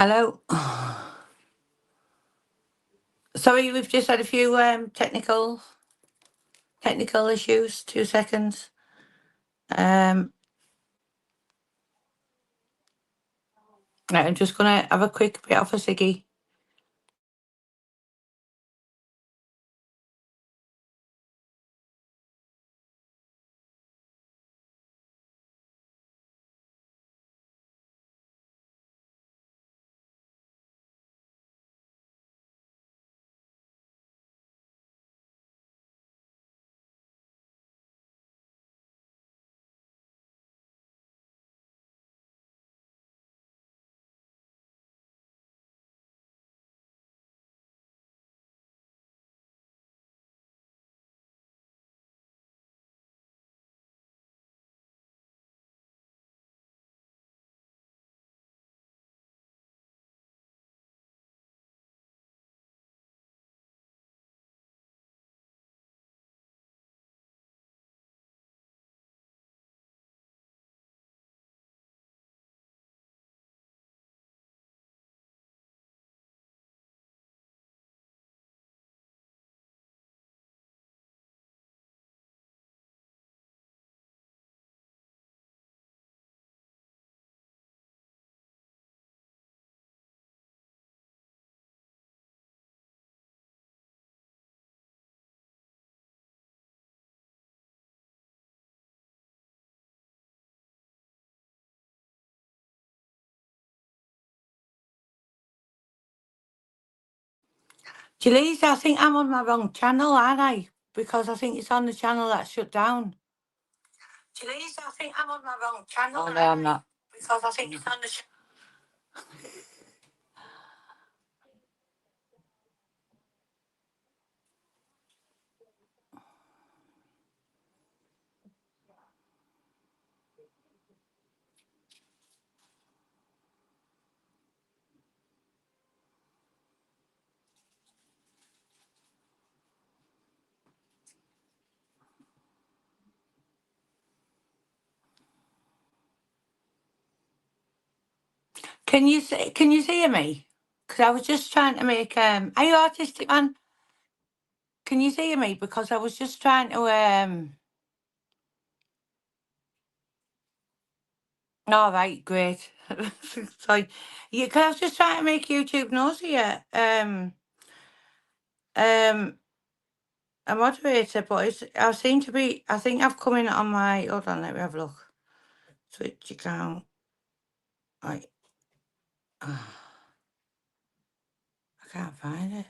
Hello. Sorry, we've just had a few technical issues. 2 seconds. Right, I'm just gonna have a quick bit off a ciggy. Gillies, I think I'm on my wrong channel, aren't I? Because I think it's on the channel that's shut down. Gillies, I think I'm on my wrong channel. Oh no, I'm not. Because I think it's on the. Can you see? Can you see me? Because I was just trying to make. Are you artistic, man? Can you see me? Because I was just trying to. All right, great. Sorry. Yeah, because I was just trying to make YouTube nosy. Yeah. A moderator, but I seem to be. I think I've come in on my. Hold on, let me have a look. Switch account. Right. I can't find it.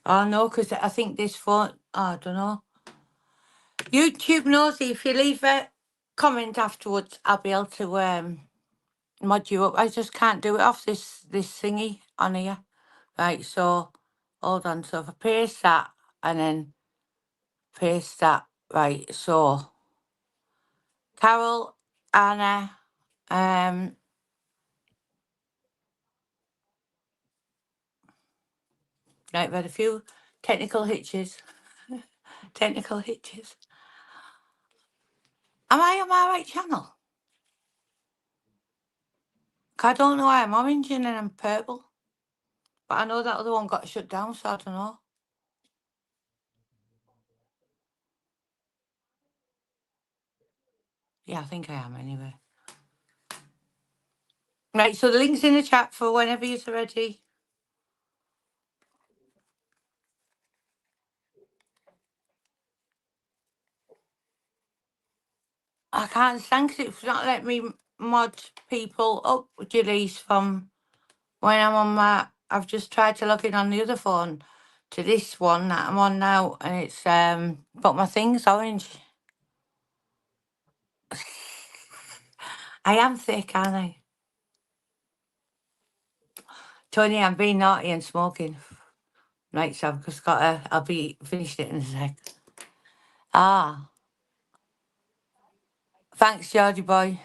Oh no, because I think this phone. Oh, I don't know. YouTube nosy. If you leave a comment afterwards, I'll be able to mod you up. I just can't do it off this thingy on here. Right. So hold on. So if I paste that and then paste that. Right. So Carol, Anna, right, we had a few technical hitches. Technical hitches. Am I on my right channel? 'Cause I don't know why I'm orange and then I'm purple. But I know that other one got shut down, so I don't know. Yeah, I think I am anyway. Right, so the link's in the chat for whenever you're ready. I can't thank it for not letting me mod people up, Julie's, from when I'm on my. I've just tried to log in on the other phone to this one that I'm on now, and it's but my thing's orange. I am thick, aren't I? Tony, I'm being naughty and smoking. Right, so I've just got to. I'll be finished it in a sec. Ah, thanks, Georgie boy.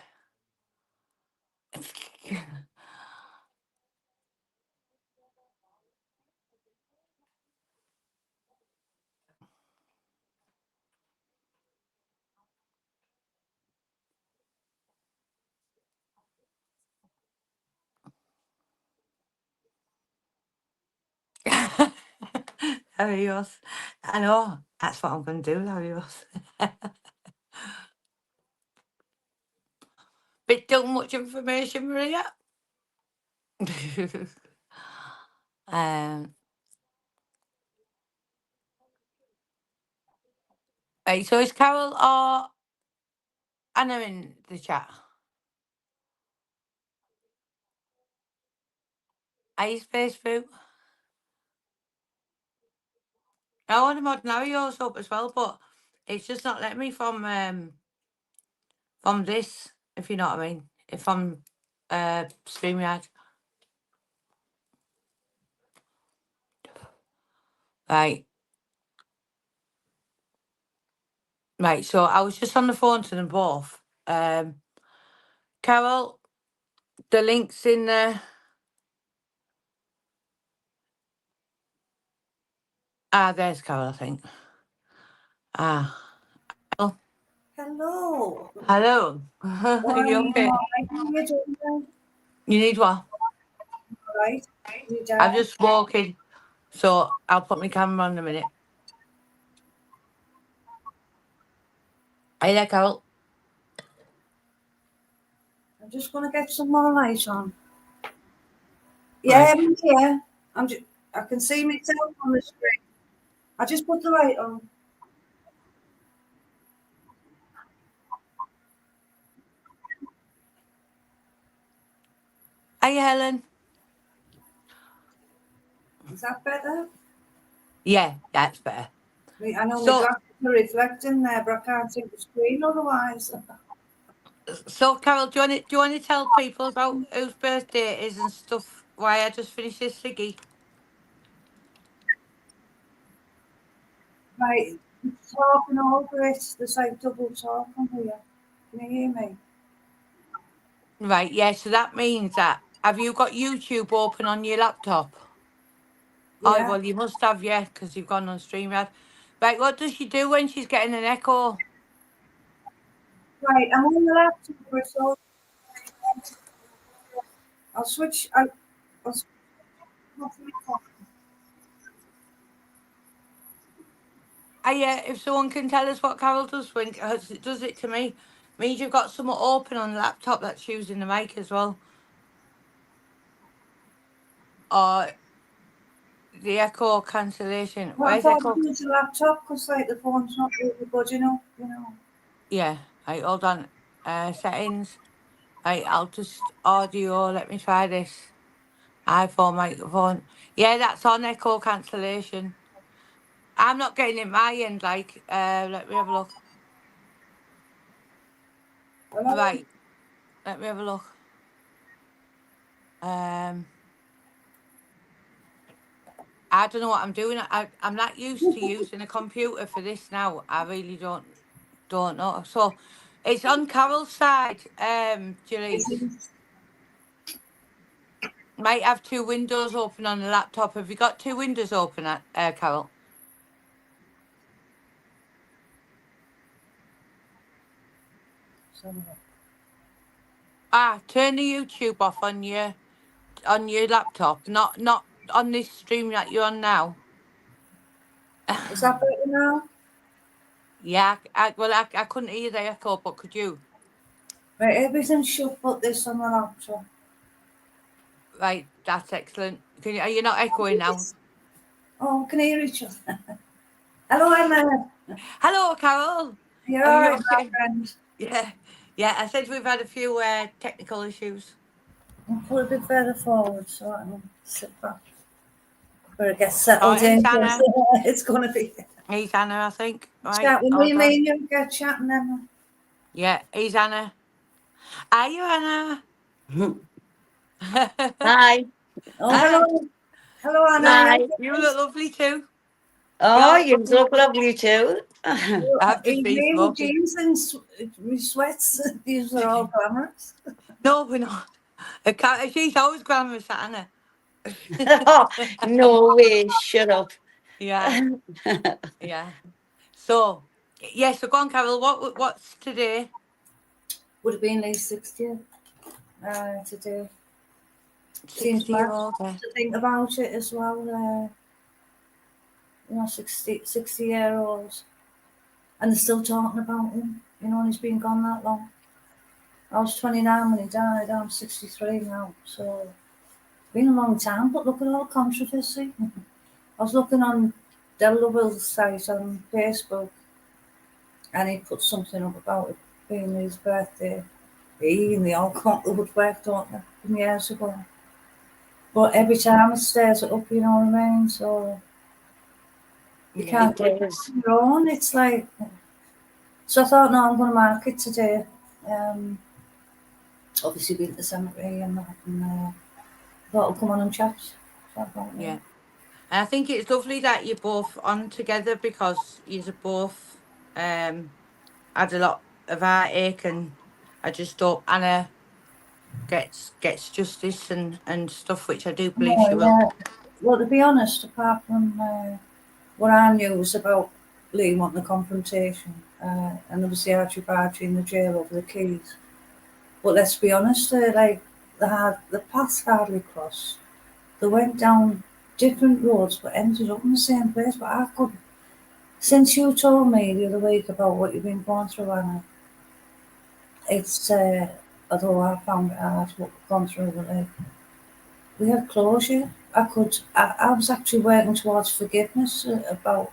Larios. I know. That's what I'm going to do, Larios. Bit too much information, Maria. um, right, so is Carol or Anna in the chat? Are you Space Fruit? I want to mod Larios up as well, but it's just not letting me from this, if you know what I mean. If from StreamYard. Right. Right, so I was just on the phone to them both. Carol, the link's in there. There's Carol, I think. Oh, Hello. hello. Are you okay? You need what? Right. I'm just walking, so I'll put my camera on in a minute. Are you there, Carol? I'm just going to get some more light on. Yeah, Right. I'm here. I can see myself on the screen. I just put the light on. Are you, Helen? Is that better? Yeah, that's better. I know So- my glasses are reflecting there, but I can't see the screen otherwise. So, Carol, do you want to tell people about whose birthday it is and stuff? Why I just finished this Siggy? Right. It's talking over it. There's like double talk on here. Can you hear me? Right, yeah. So that means that have you got YouTube open on your laptop? Oh, Yeah. well, you must have, yeah, because you've gone on StreamYard. Right, what does she do when she's getting an echo? Right. I'm on the laptop, so I'll switch. I'll switch off my phone. Yeah, if someone can tell us what Carol does when it does it to me, means you've got something open on the laptop that's using the mic as well. Or the echo cancellation. Well, I Where's thought echo? I'd use the laptop because like the phone's not really good enough, you know. Yeah, right, hold on. Settings. Right, I'll just audio. Let me try this. iPhone microphone. Yeah, that's on echo cancellation. I'm not getting it my end, like, let me have a look. Hello? Right, let me have a look. I don't know what I'm doing. I'm not used to using a computer for this now. I really don't know. So it's on Carol's side, Julies. Might have two windows open on the laptop. Have you got two windows open at Carol? Turn the YouTube off on your laptop, not on this stream that you're on now. Is that better now? Yeah, I couldn't hear the echo, but could you? Right, everything's shut but this on the laptop. Right, that's excellent. Are you not echoing now? Oh, we can hear each other. Hello, Emma. Hello, Carol. You're Are all you right, my okay? friend. Yeah. I said we've had a few technical issues. I'll put a bit further forward so I can sit back. Better get settled He's in. Anna. It's going to be. He's Anna, I think. Right. Chat with Hold me, on. and you get chatting, Emma. Yeah, he's Anna. Are you Anna? Hi. Oh, hello. Hello, Anna. Hi. You look lovely too. Oh, You're you look lovely too. I've just been Me, smoking. jeans and my sweats. These are all glamorous. No, we're not. She's always glamorous, Anna. No way. Shut up. Yeah, yeah. So, yeah, so go on, Carol. What's today? Would have been Lee's 60th today. Seems 60 bad year old. to think about it as well. 60-year-olds, and they're still talking about him, and he's been gone that long. I was 29 when he died, I'm 63 now, so it's been a long time, but look at all the controversy. I was looking on Delawell's site on Facebook, and he put something up about it being his birthday. He and they all come to woodwork, don't they, from years ago. But every time it stirs it up, you know what I mean? So you Yeah. can't It is. do your own. It's like, so I thought, no, I'm going to mark it today. Obviously been to the cemetery and that, and thought I'll come on and chat. So I thought, Yeah. And I think it's lovely that you're both on together because you're both had a lot of heartache, and I just hope Anna gets justice and stuff, which I do believe she oh, will. yeah. Well, to be honest, apart from what I knew was about Lee wanting a confrontation, and there was the argy-bargy in the jail over the keys. But let's be honest, like the paths hardly crossed. They went down different roads, but ended up in the same place. But I could, since you told me the other week about what you've been going through, Anna, it's although I found it hard what we've gone through, but we had closure. I was actually working towards forgiveness about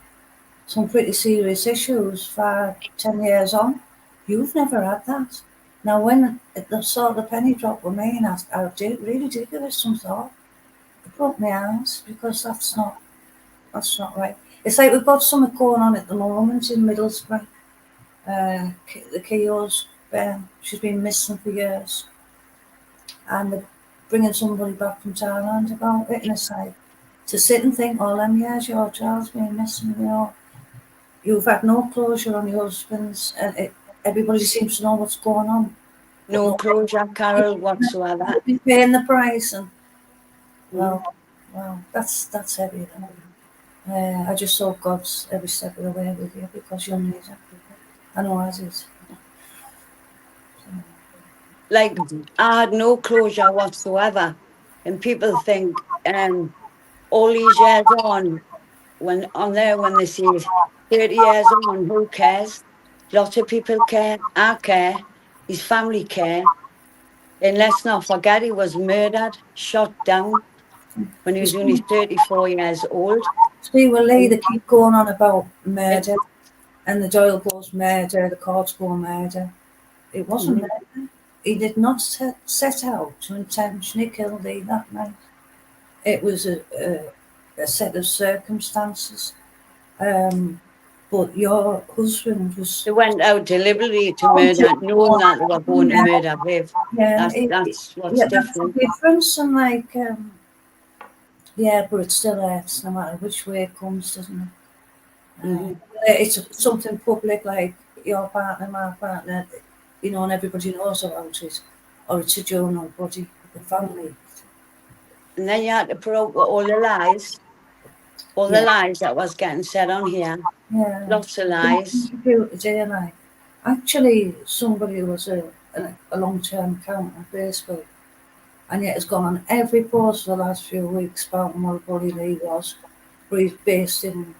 some pretty serious issues 5-10 years on. You've never had that. Now, when the sort of the penny dropped with me, and I really did give it some thought. It broke my eyes because that's not right. It's like we've got something going on at the moment in Middlesbrough. The Keogh's, she's been missing for years, and they're bringing somebody back from Thailand about it, and it's like to sit and think, all them years your child's been missing, you've had no closure on your husband's, and everybody seems to know what's going on. No closure, Carol, whatsoever. You've been paying the price, and Mm. well, that's heavy. I just hope God's every step of the way with you because you'll need it. I know as is. Like, I had no closure whatsoever. And people think, all these years on, when they say 30 years on, who cares? Lots of people care. I care. His family care. And let's not forget he was murdered, shot down when he was only 34 years old. See, well, Lee, they keep going on about It- murder, and the Doyle goes murder, the courts go murder. It wasn't murder. He did not set out to intentionally kill Lee that night. It was a set of circumstances. But your husband was, They went out deliberately to murder, knowing that they were going to murder Viv. yeah, That's what's yeah, that's the different. difference. And like, yeah, but it still hurts no matter which way it comes, doesn't it? Mhm. It's something public like your partner, my partner, and everybody knows about it, or it's a journal body, the family. And then you had to put out all the lies, the lies that was getting said on here. Yeah. Lots of lies. Today, like, actually, somebody who was a long-term account on Facebook, and yet has gone on every post for the last few weeks about what Buddy Lee was, where he's based in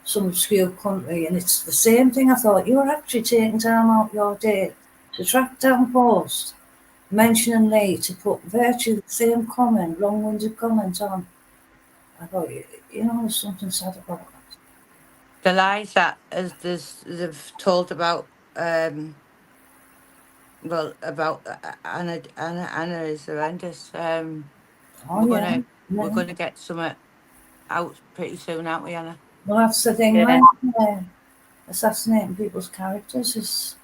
some obscure country, and it's the same thing. I thought, you were actually taking time out your day to track down post mentioning Lee to put virtually the same comment, long-winded comment on. I thought, there's something sad about that. The lies that as they've told about about Anna is horrendous. We're gonna get some out pretty soon, aren't we, Anna? Well, that's the thing, Yeah. like, assassinating people's characters is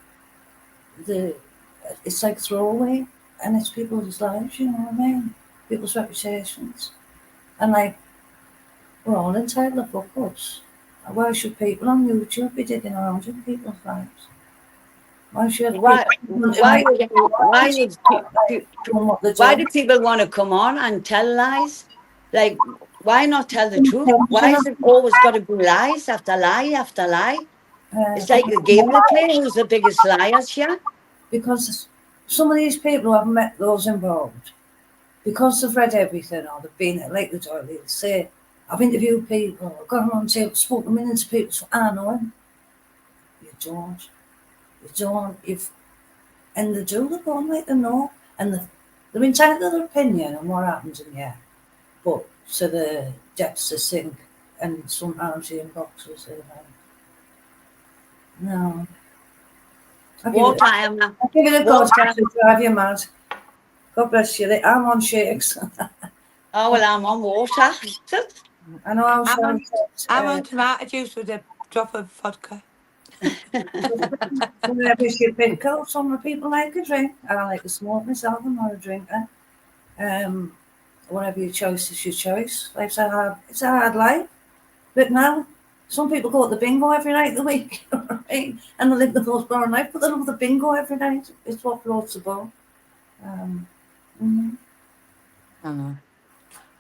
it's like throwaway, and it's people's lives, you know what I mean? People's reputations. And like, we're all entitled to fuck ups. Why should people on YouTube be digging around in people's lives? Why should Why people do people want to come on and tell lies? Like, why not tell the truth? Why is it always got to be lies after lie after lie? It's like the game they play. Who's the biggest liars here? Because some of these people who haven't met those involved, because they've read everything or they've been at Lake the Doyle, they'll say, I've interviewed people, I've gone on to spoke to millions of people, so I know him. You don't. You don't. And they do, they go and let them know. And they're entitled to their opinion on what happens in here. But to the depths of sink, and sometimes the inboxes are like, no. Water, Emma. I'll give it a go Water. to drive you mad. God bless you. I'm on shakes. Oh, well, I'm on water. I know how I'm on- I'm uh, on tomato juice with a drop of vodka. whenever you pick up, some people like a drink. I like to smoke myself. I'm not a drinker. Whatever your choice is your choice. It's a hard life. But now, some people go to the bingo every night of the week, you know what I mean? And they live the most boring life, but they love the bingo every night. It's what floats the boat. Mhm. I know.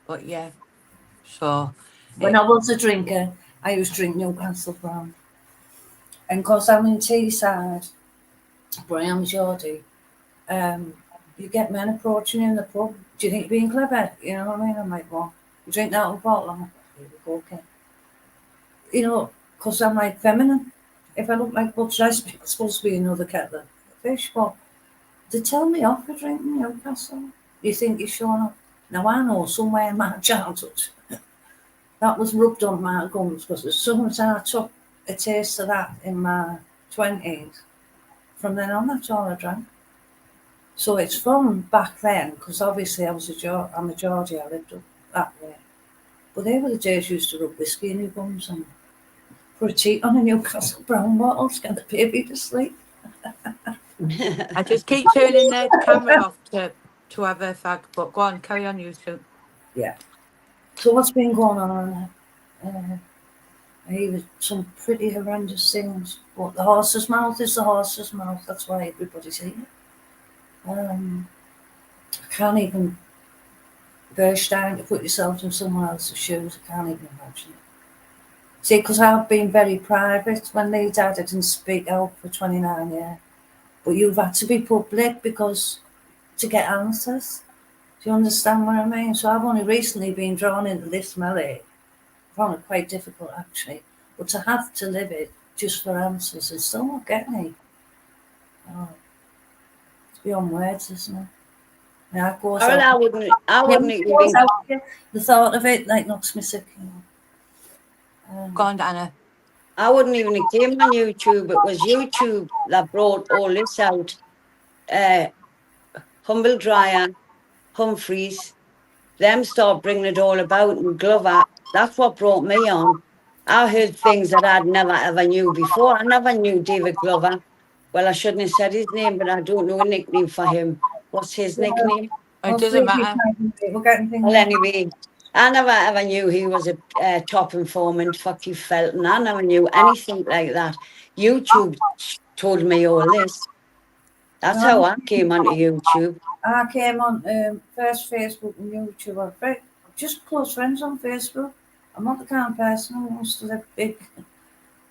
But yeah. So When I was a drinker, I used to drink Newcastle Brown. And because I'm in Teesside, Brian Geordie, you get men approaching you in the pub. Do you think you're being clever? You know what I mean? I'm like, well, you drink that whole bottle? I'm like, here we go, okay. You know, because I'm like feminine. If I look like Butch Rice, it's supposed to be another kettle of fish, but they tell me off for drinking Newcastle. You think you're showing up? Now I know somewhere in my childhood that was rubbed on my gums because as soon as I took a taste of that in my 20s, from then on that's all I drank. So it's from back then, because obviously I'm a Geordie, I lived up that way. But they were the days you used to rub whiskey in your gums and put a cheat on a Newcastle Brown bottle to get the baby to sleep. I just keep turning the camera off to have a fag. But go on, carry on, you two. Yeah. So what's been going on? I hear some pretty horrendous things. But the horse's mouth is the horse's mouth. That's why everybody's here. I can't even burst down to put yourself in someone else's shoes. I can't even imagine it. See, because I've been very private. When they died, I didn't speak out for 29 years. But you've had to be public because to get answers. Do you understand what I mean? So I've only recently been drawn into this melee. I found it quite difficult actually. But to have to live it just for answers is still not getting me. Oh, it's beyond words, isn't it? Yeah, it goes Well, out. I wouldn't It goes even, out here. The thought of it like knocks me sick. You know. Go on, Anna. I wouldn't even have came on YouTube. It was YouTube that brought all this out. Humble Dryer, Humphreys, them start bringing it all about, and Glover. That's what brought me on. I heard things that I'd never ever knew before. I never knew David Glover. Well, I shouldn't have said his name, but I don't know a nickname for him. What's his nickname? It doesn't matter. We're getting things. Well, anyway, I never ever knew he was a top informant for Keith Felton. I never knew anything like that. YouTube told me all this. That's how I came onto YouTube. I came on first Facebook and YouTube. I'm just close friends on Facebook. I'm not the kind of person who wants to live big.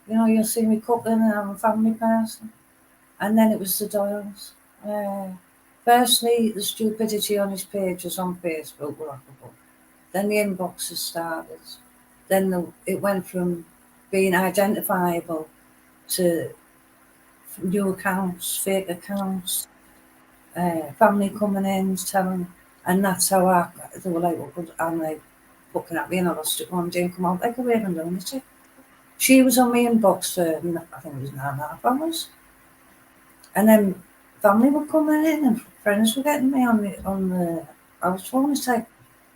You know, you'll see me cooking and I'm a family person. And then it was the Doyles. Firstly, the stupidity on his pages on Facebook were laughable. Then the inboxes started. Then it went from being identifiable to new accounts, fake accounts, family coming in, telling, and that's how they were like, well, good, I'm like, looking at me and I lost it one day and come out like a raving lunatic. She was on my inbox for, I think it was 9.5 hours. And then family were coming in and friends were getting me on the I was phone. It's like,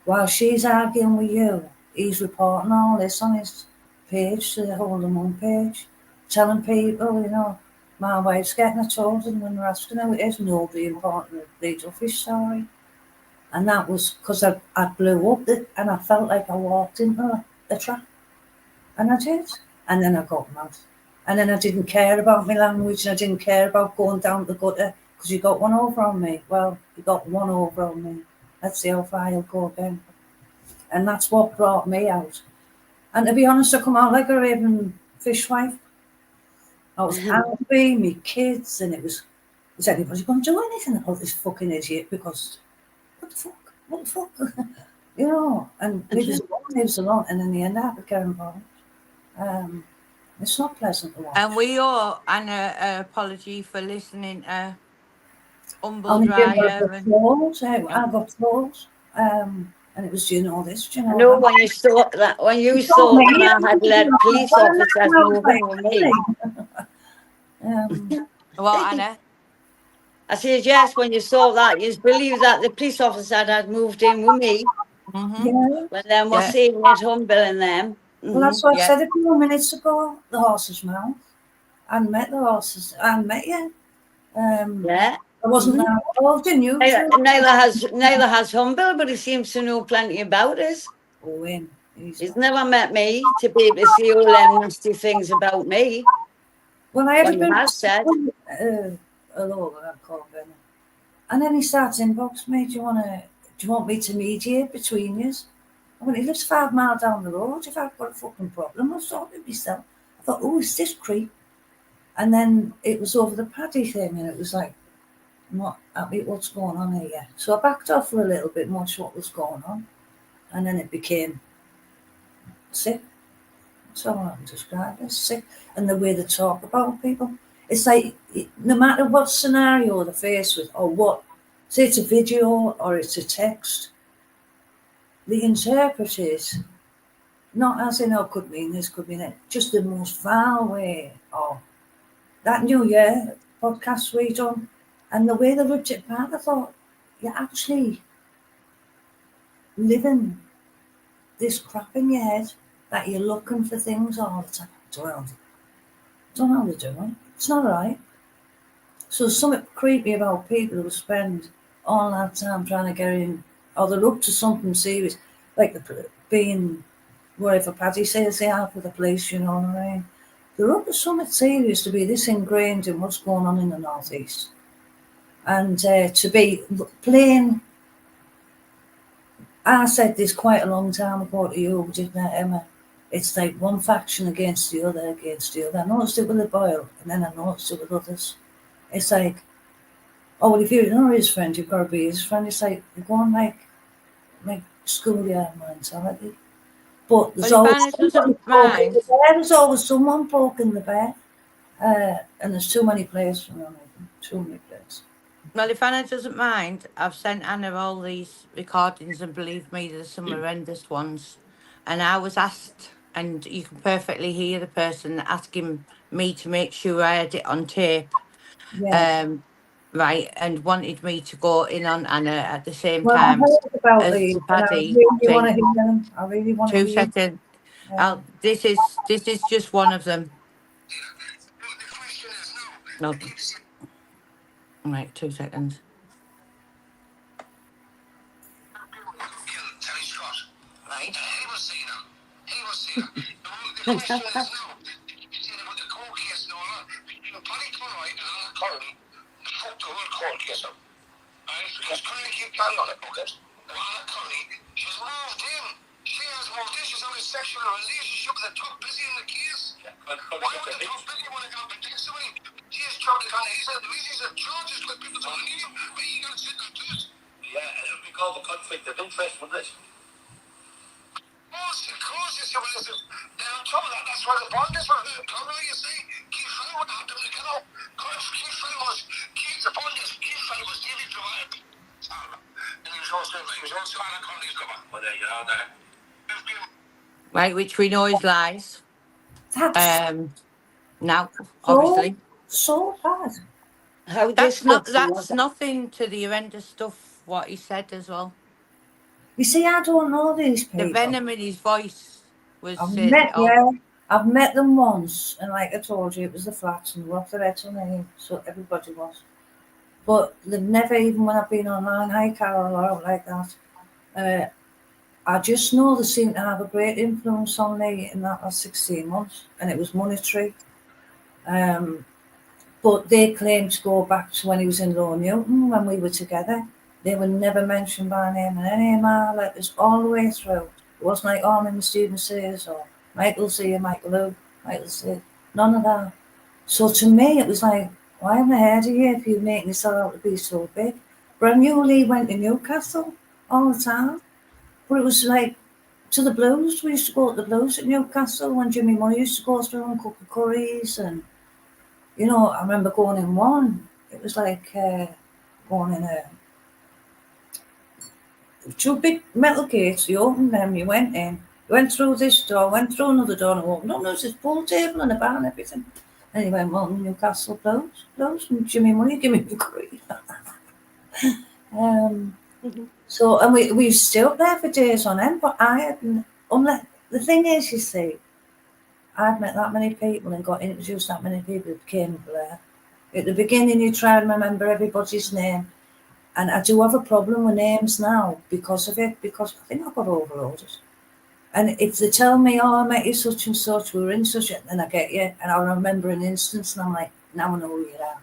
while she's arguing with you, he's reporting all this on his page, to the Hold Them On page, telling people, my wife's getting a told, and when they're asking who it is, nobody important the Duffy story. And that was because I blew up and I felt like I walked into a trap. And I did. And then I got mad. And then I didn't care about my language and I didn't care about going down the gutter because you got one over on me. Well, you got one over on me. Let's see how far you'll go again. And that's what brought me out. And to be honest, I come out like a raving fishwife. I was angry, me kids, and is anybody going to do anything about this fucking idiot? Because, what the fuck? you know, and because one lives alone, and in the end, I have to get involved. It's not pleasant to watch. And we owe Anna an apology for listening to Humble Only did Dryer. got And trolls. I got trolls. And it was, do you know this? Do you I know know that? when you thought that, when you Told thought me, that I had let police officers move in with me. what, Anna? I said, yes, when you saw that, you believe that the police officer had moved in with me Mm-hmm. Yeah. when them was Yeah. saying it humble and them. Well, that's what I Yeah. said a few minutes ago. The horse's mouth. I met the horses. I met you. Yeah. I wasn't that involved in you. Neither has Humble, but he seems to know plenty about us. Oh, him. He's never met me to be able to say all them nasty things about me. Well, I had Well, a he bit has said. hello, I'm called Brennan. And then he starts inbox me, do you want me to mediate between you? I went, he lives 5 miles down the road. If I've got a fucking problem, I'll sort it myself. I thought, oh, is this creep? And then it was over the Paddy thing, and it was like, I'm not happy with what's going on here. So I backed off for a little bit, watched what was going on. And then it became sick. That's all I can describe it, sick. And the way they talk about people. It's like, no matter what scenario they're faced with, or what, say it's a video or it's a text, they interpret it, not as in, oh, could mean this, could mean that, just the most vile way. Or that New Year podcast we done, and the way they ripped it apart, I thought, you're actually living this crap in your head that you're looking for things all the time. Don't know how to do it. It's not right. So there's something creepy about people who spend all that time trying to get in, or they're up to something serious, like being whatever Paddy says they are for the police, you know what I mean? They're up to something serious to be this ingrained in what's going on in the Northeast. And to be playing, I said this quite a long time ago to you, didn't I, Emma? It's like one faction against the other. I noticed it with the Boyle, and then I noticed it with others. It's like, oh, well, if you're not his friend, you've got to be his friend. It's like, you're going like schoolyard mentality. But there's Well, if always Anna doesn't mind, there's always someone poking the bear. And there's too many players for them. Too many players. well, if Anna doesn't mind, I've sent Anna all these recordings, and believe me, there's some horrendous ones. And I was asked, and you can perfectly hear the person asking me to make sure I had it on tape. Yeah. Right, and wanted me to go in on Anna at the same Well, I time heard about as these, the and I Paddy really want to thing. hear them. I really want to 2 hear them. seconds. This is just one of them. No. Right, 2 seconds. Right? He was seeing him. The question is now, you about the court case and all that. Paddy Conroy and Anna Curran fucked the whole court case up. Right? Because Curran keep planning on it, okay? Well, Anna Curran, she's moved in. She has moved in. She's on a sexual relationship with a top busy in the case. Why would the top busy want to go and protect somebody? She has trouble kind of, he's a judge, he's got people telling him, but he got to sit there to it. Yeah, and it would be called a conflict of interest, wouldn't it? Of course, you see, well, listen, on top of that, that's why the bond is for Conroy, you see. Keith Fennell would have to, you know, Keith Fennell was, the bond is, Keith Fennell was David Provider. And he was also Anna Conroy's cover. Well, there you are, there. Right, which we know is lies. That's Now, obviously. so bad. How That's disgusting. nothing to the horrendous stuff what he said as well. You see, I don't know these people. The venom in his voice was I've met them once, and like I told you, it was the flats and rough the heads on me, so everybody was. But they've never, even when I've been online, hi Carol, or out like that. I just know they seem to have a great influence on me in that last 16 months, and it was monetary. But they claim to go back to when he was in Low Newton, when we were together. They were never mentioned by name in any of my letters all the way through. It wasn't like, oh, I'm in the student says, or Michael's here, Michael Lou, Michael's here. None of that. So to me, it was like, why haven't I heard of you if you're making yourself out to be so big? Brand new Lee went to Newcastle all the time. But it was like to the Blues. We used to go to the Blues at Newcastle when Jimmy Moore used to go through and cook the curries. And, you know, I remember going in one. It was like going in two big metal gates. You opened them, you went in. You went through this door, went through another door and opened. Oh, there's this pool table and a bar and everything. And he went, well, Newcastle Blues. And Jimmy Moore, give me the curry. So, and we used to stay up there for days on end, but I hadn't, unless, the thing is, you see, I'd met that many people and got introduced to that many people that came there. At the beginning, you try and remember everybody's name, and I do have a problem with names now because of it, because I think I got overloaded. And if they tell me, oh, I met you such and such, we were in such a, then I get you, and I remember an instance, and I'm like, now I know who you are.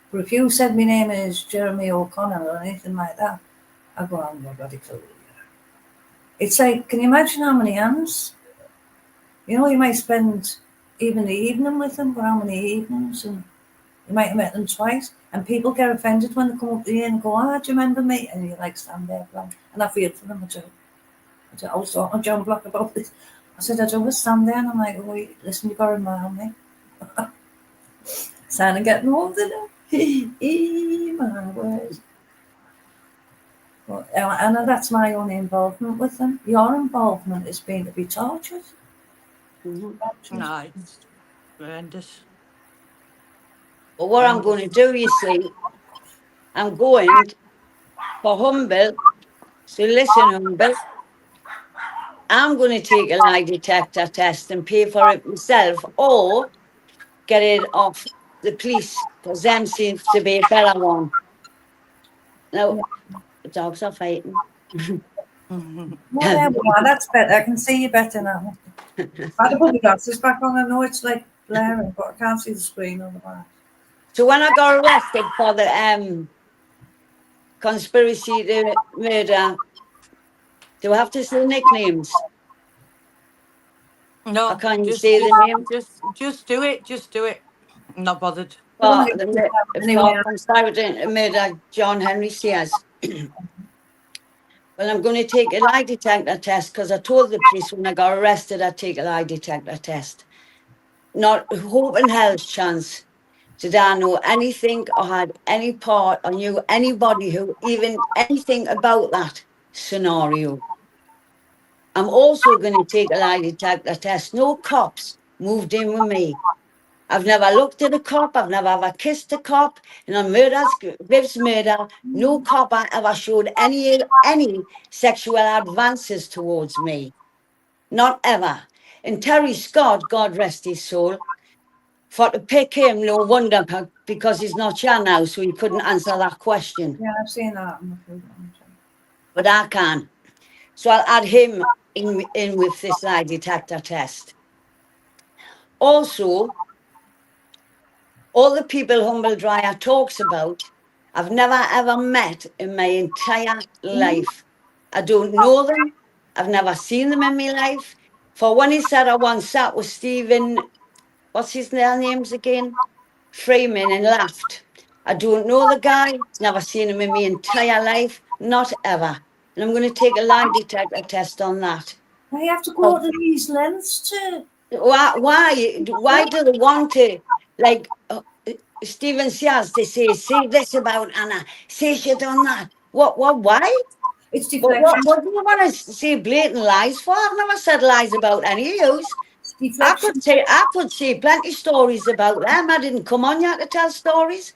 But if you said my name is Jeremy O'Connor or anything like that, I go, I'm not bloody clue. It's like, can you imagine how many hands? You know, you might spend even the evening with them, but how many evenings? And you might have met them twice. And people get offended when they come up to you and go, oh, do you remember me? And you like stand there, and I feel for them, I do. I was talking to John Block about this. I said, I don't stand there, and I'm like, oh, listen, you got to remind me. Sounding getting older now. My words. But, and that's my only involvement with them. Your involvement has been to be tortured. No, it's horrendous. But what I'm going to do, you see, I'm going for Humble. So listen, Humble, I'm going to take a lie detector test and pay for it myself, or get it off the police, because them seems to be a better one. Now, the dogs are fighting. Well, there we are. That's better. I can see you better now. I had to put my glasses back on. I know it's like blaring, but I can't see the screen otherwise. So when I got arrested for the conspiracy to murder, do I have to say nicknames? No, Or can you just, say the name? just do it. Just do it. I'm not bothered. For Anyway, conspiring to murder John Henry Sears. Well, I'm going to take a lie detector test because I told the police when I got arrested I'd take a lie detector test. Not hoping hell's chance did I know anything or had any part or knew anybody who even anything about that scenario. I'm also going to take a lie detector test. No cops moved in with me. I've never looked at a cop. I've never ever kissed a cop. And on Viv's murder, no cop ever showed any sexual advances towards me. Not ever. And Terry Scott, God rest his soul, for to pick him, no wonder, because he's not here now, so he couldn't answer that question. yeah, I've seen that. But I can. So I'll add him in with this lie detector test. Also, all the people Humble Dryer talks about, I've never ever met in my entire life. I don't know them. I've never seen them in my life. For when he said I once sat with Stephen, what's his names again? Freeman, and laughed. I don't know the guy. Never seen him in my entire life. Not ever. And I'm going to take a lie detector test on that. Now you have to go to these lengths to. Why do they want to, like, Stephen Sears, they say this about Anna, say shit on that. Why? It's What deflection. do you want to say blatant lies for? I've never said lies about any of you. It's deflection. I could say plenty stories about them. I didn't come on here to tell stories.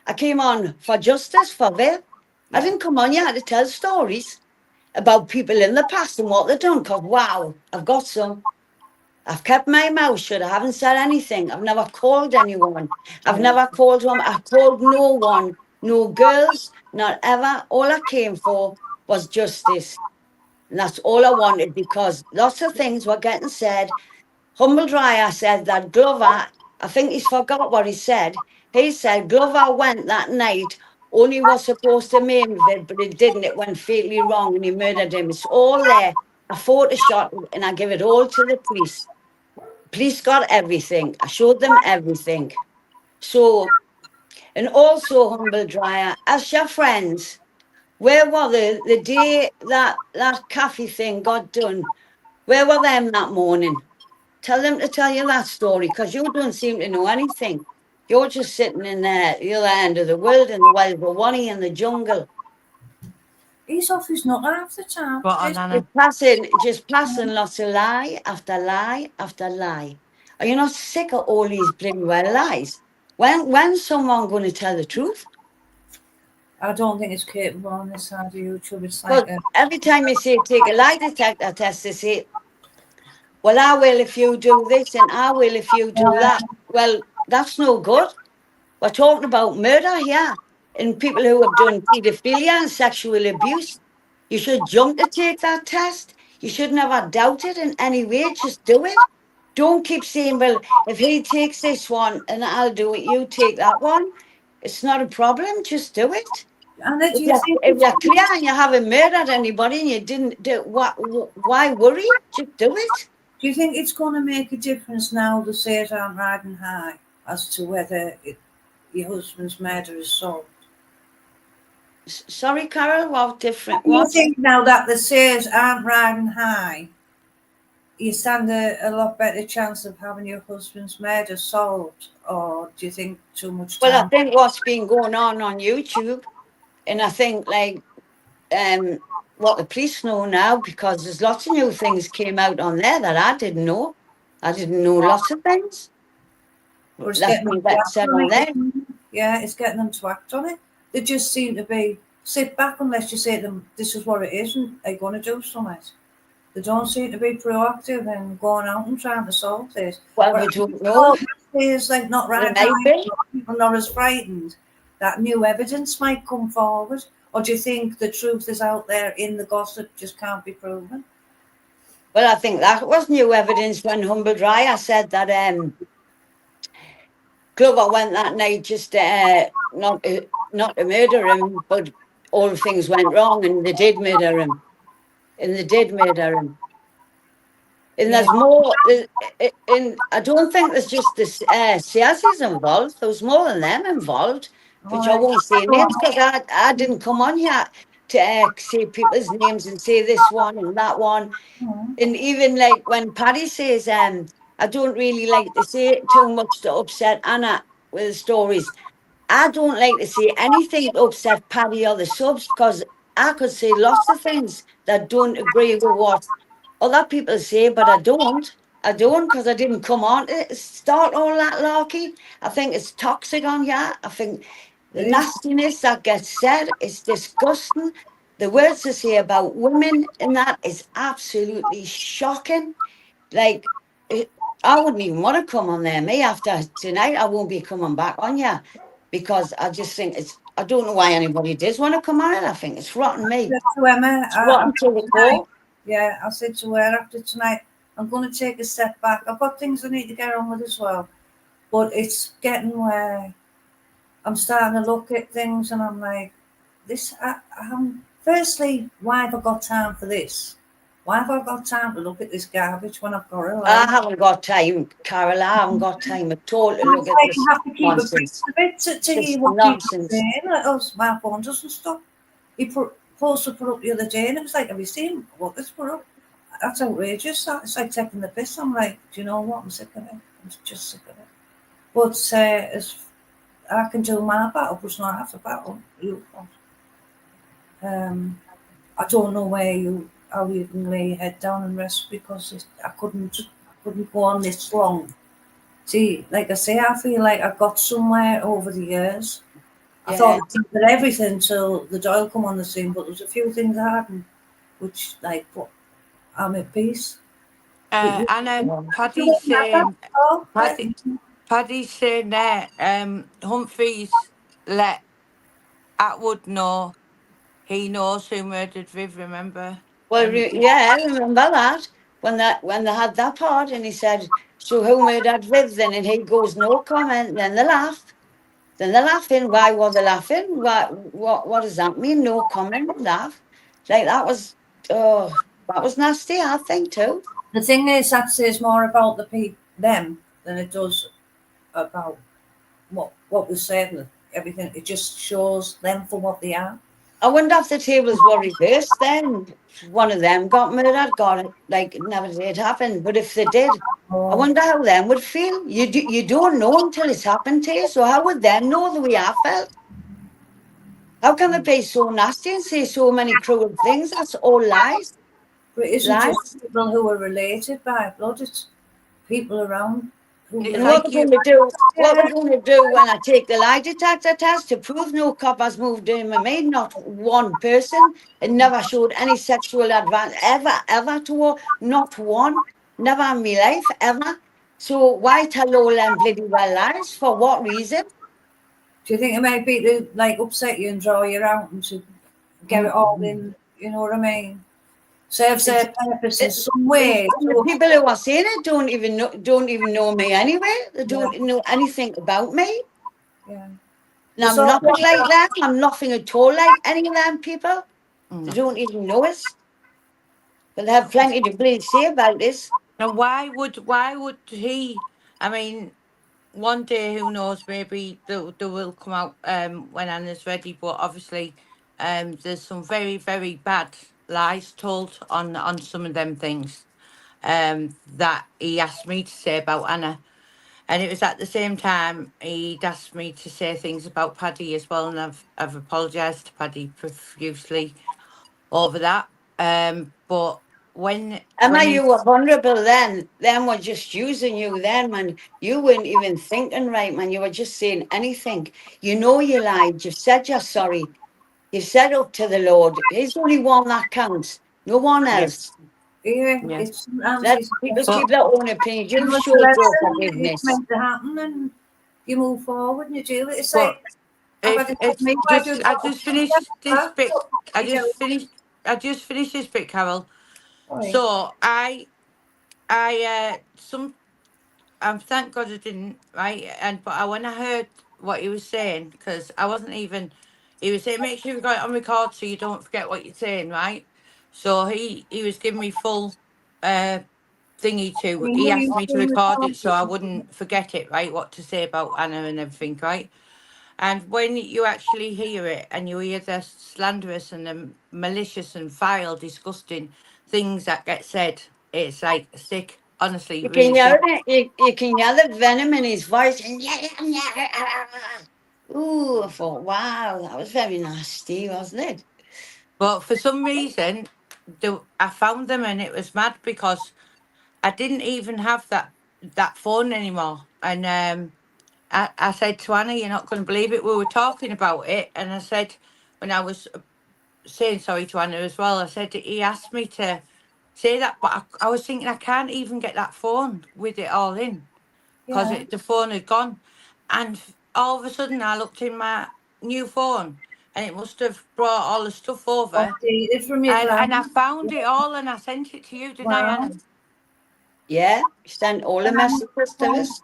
I came on for justice, for Viv. I didn't come on here to tell stories about people in the past and what they've done, because wow, I've got some. I've kept my mouth shut. I haven't said anything. I've never called anyone. I've never called them. I called no one, no girls, not ever. All I came for was justice. And that's all I wanted, because lots of things were getting said. Humble Dryer said that Glover, I think he's forgot what he said. He said Glover went that night, only was supposed to maim it, but it didn't. It went fatally wrong and he murdered him. It's all there. I photoshopped it and I give it all to the police. Police got everything. I showed them everything. So, and also Humble Dryer, as your friends, where were they the day that cafe thing got done? Where were them that morning? Tell them to tell you that story, because you don't seem to know anything. You're just sitting in there, the other end of the world, in the wild Rwani in the jungle, He's off his nut half the time. What on, This- Anna? just passing lots of lie after lie after lie. Are you not sick of all these bloody well lies? When's someone going to tell the truth? I don't think it's capable on this side of YouTube. It's Well, like a, every time you say take a lie detector test, they say, well, I will if you do this and I will if you do that. Well, that's no good. We're talking about murder here and people who have done paedophilia and sexual abuse. You should jump to take that test. You should never doubt it in any way. Just do it. Don't keep saying, well, if he takes this one and I'll do it, you take that one. It's not a problem. Just do it. and then do If you think you're clear and you haven't murdered anybody and you didn't do why worry? Just do it. do you think it's going to make a difference now the sayers aren't riding high as to whether your husband's murder is solved? Sorry, Carol, what different? Do you What? think now that the sayers aren't riding high, you stand a lot better chance of having your husband's murder solved, or do you think too much time? Well, I think what's been going on YouTube, and I think like what the police know now, because there's lots of new things came out on there that I didn't know. I didn't know lots of things. Or it's That's getting been them to act said on on there. it. Yeah, it's getting them to act on it. They just seem to be sit back unless you say to them, this is what it is, and they're going to do something. They don't seem to be proactive and going out and trying to solve this. Well, we don't know. It's like not There right may now. be. People not as frightened that new evidence might come forward, or do you think the truth is out there in the gossip, just can't be proven? Well, I think that was new evidence when Humble Dryer said that Glover went that night just not to murder him, but all things went wrong and they did murder him. And they did murder him. And Yeah. there's more, and I don't think there's just the Siasis involved. There was more than them involved, which I won't say names because I didn't come on here to say people's names and say this one and that one. Mhm. And even like when Paddy says, I don't really like to say it too much to upset Anna with the stories. I don't like to say anything to upset Paddy or the subs because I could say lots of things that don't agree with what other people say, but I don't. I don't because I didn't come on to start all that larky. I think it's toxic on here. I think the It is. nastiness that gets said is disgusting. The words they say about women and that is absolutely shocking. Like, I wouldn't even want to come on there. Me, after tonight, I won't be coming back on here because I just think I don't know why anybody does want to come on it. I think it's rotten me. Said to Emma, It's rotten to the core. yeah, I said to her after tonight, I'm going to take a step back. I've got things I need to get on with as well. But it's getting where I'm starting to look at things and I'm like, firstly, why have I got time for this? Why have I got time to look at this garbage when I've got a I life? haven't got time, Carol. I haven't got time at all to look at this You have to keep nonsense. a bit to This hear what people nonsense. are saying. Like, oh, my phone doesn't stop. He posted put up the other day and it was like, have you seen what this put up? That's outrageous. It's like taking the piss. I'm like, do you know what? I'm sick of it. I'm just sick of it. But as I can do my battle, but it's not half a battle. You can't. I don't know how you can lay your head down and rest because I couldn't go on this long. See, like I say, I feel like I got somewhere over the years. I Yeah. thought I did everything till the Doyle come on the scene, but there's a few things I hadn't, which like, but I'm at peace. Anna, Paddy's saying, Oh, Paddy's saying that Humphreys let Atwood know he knows who murdered Viv, remember? Well, And yeah, I remember that when they had that part, and he said, "So who murdered Viv then?" And he goes, "No comment." Then they laugh. Then they're laughing. Why were they laughing? What does that mean? No comment. Laugh. Like that was nasty. I think too. the thing is, that says more about them than it does about what was said and everything. It just shows them for what they are. I wonder if the tables were reversed then. One of them got murdered, got it, like it never did happen. But if they did, I Oh, wonder how them would feel. You don't know until it's happened to you. So how would them know the way I felt? How can they be so nasty and say so many cruel things? That's all lies. but it isn't Lies. just people who are related by blood, it's people around who It's And relate. what like we're you. going to do, what we're going to do when I take the lie detector test to prove no cop has moved in with me, not one person, and never showed any sexual advance ever to her, not one, never in my life, ever. So why tell all them bloody well lies? For what reason? Do you think it might be to like upset you and draw you out and to get it all in? You know what I mean? Serves their purpose in some way. And the people who are saying it don't even know me anyway. They don't know anything about me. Yeah. And I'm nothing like that. I'm nothing at all like any of them people. They No. don't even know us. But they have plenty to bloody say about this. Now, why would he? I mean, one day, who knows? Maybe they will come out when Anna's ready. But obviously, there's some very very bad lies told on some of them things that he asked me to say about Anna. And it was at the same time he'd asked me to say things about Paddy as well, and I've apologised to Paddy profusely over that. But Emma, when he, you were vulnerable then. Them were just using you then, man. You weren't even thinking right, man. You were just saying anything. You know you lied. You've said you're sorry. You've said up to the Lord. He's the only one that counts. No one yeah, else. Yeah, yeah, it's sometimes Let it's people but keep their own opinions. you know, You've it's a showed your lesson. It's forgiveness. meant to happen, and you move forward and you do it. It's but like I've had if it with it's me. Why do just it? I just finished this bit. I You just know, finished. I just finished this bit, Carol. sorry. So some thank God I didn't, right? But when I heard what he was saying, because I wasn't even, he was saying, make sure you got it on record so you don't forget what you're saying, right? So he was giving me full uh thingy I to, mean, he who asked you me to doing record it so I with wouldn't forget it, right? What to say about Anna and everything, right? And when you actually hear it and you hear the slanderous and the malicious and vile, disgusting things that get said, it's like sick, honestly, You can really sick. hear it. You can hear the venom in his voice. Ooh, I thought, wow, that was very nasty, wasn't it? But for some reason, I found them and it was mad because I didn't even have that phone anymore. And I said to Anna, "You're not going to believe it." We were talking about it, and I said, when I was saying sorry to Anna as well, I said he asked me to say that, but I was thinking I can't even get that phone with it all in because yeah, the phone had gone, and all of a sudden I looked in my new phone, and it must have brought all the stuff over. updated from your And I client. found it all and I sent it to you, didn't I, Wow. Anna? Yeah, sent all the messages to us.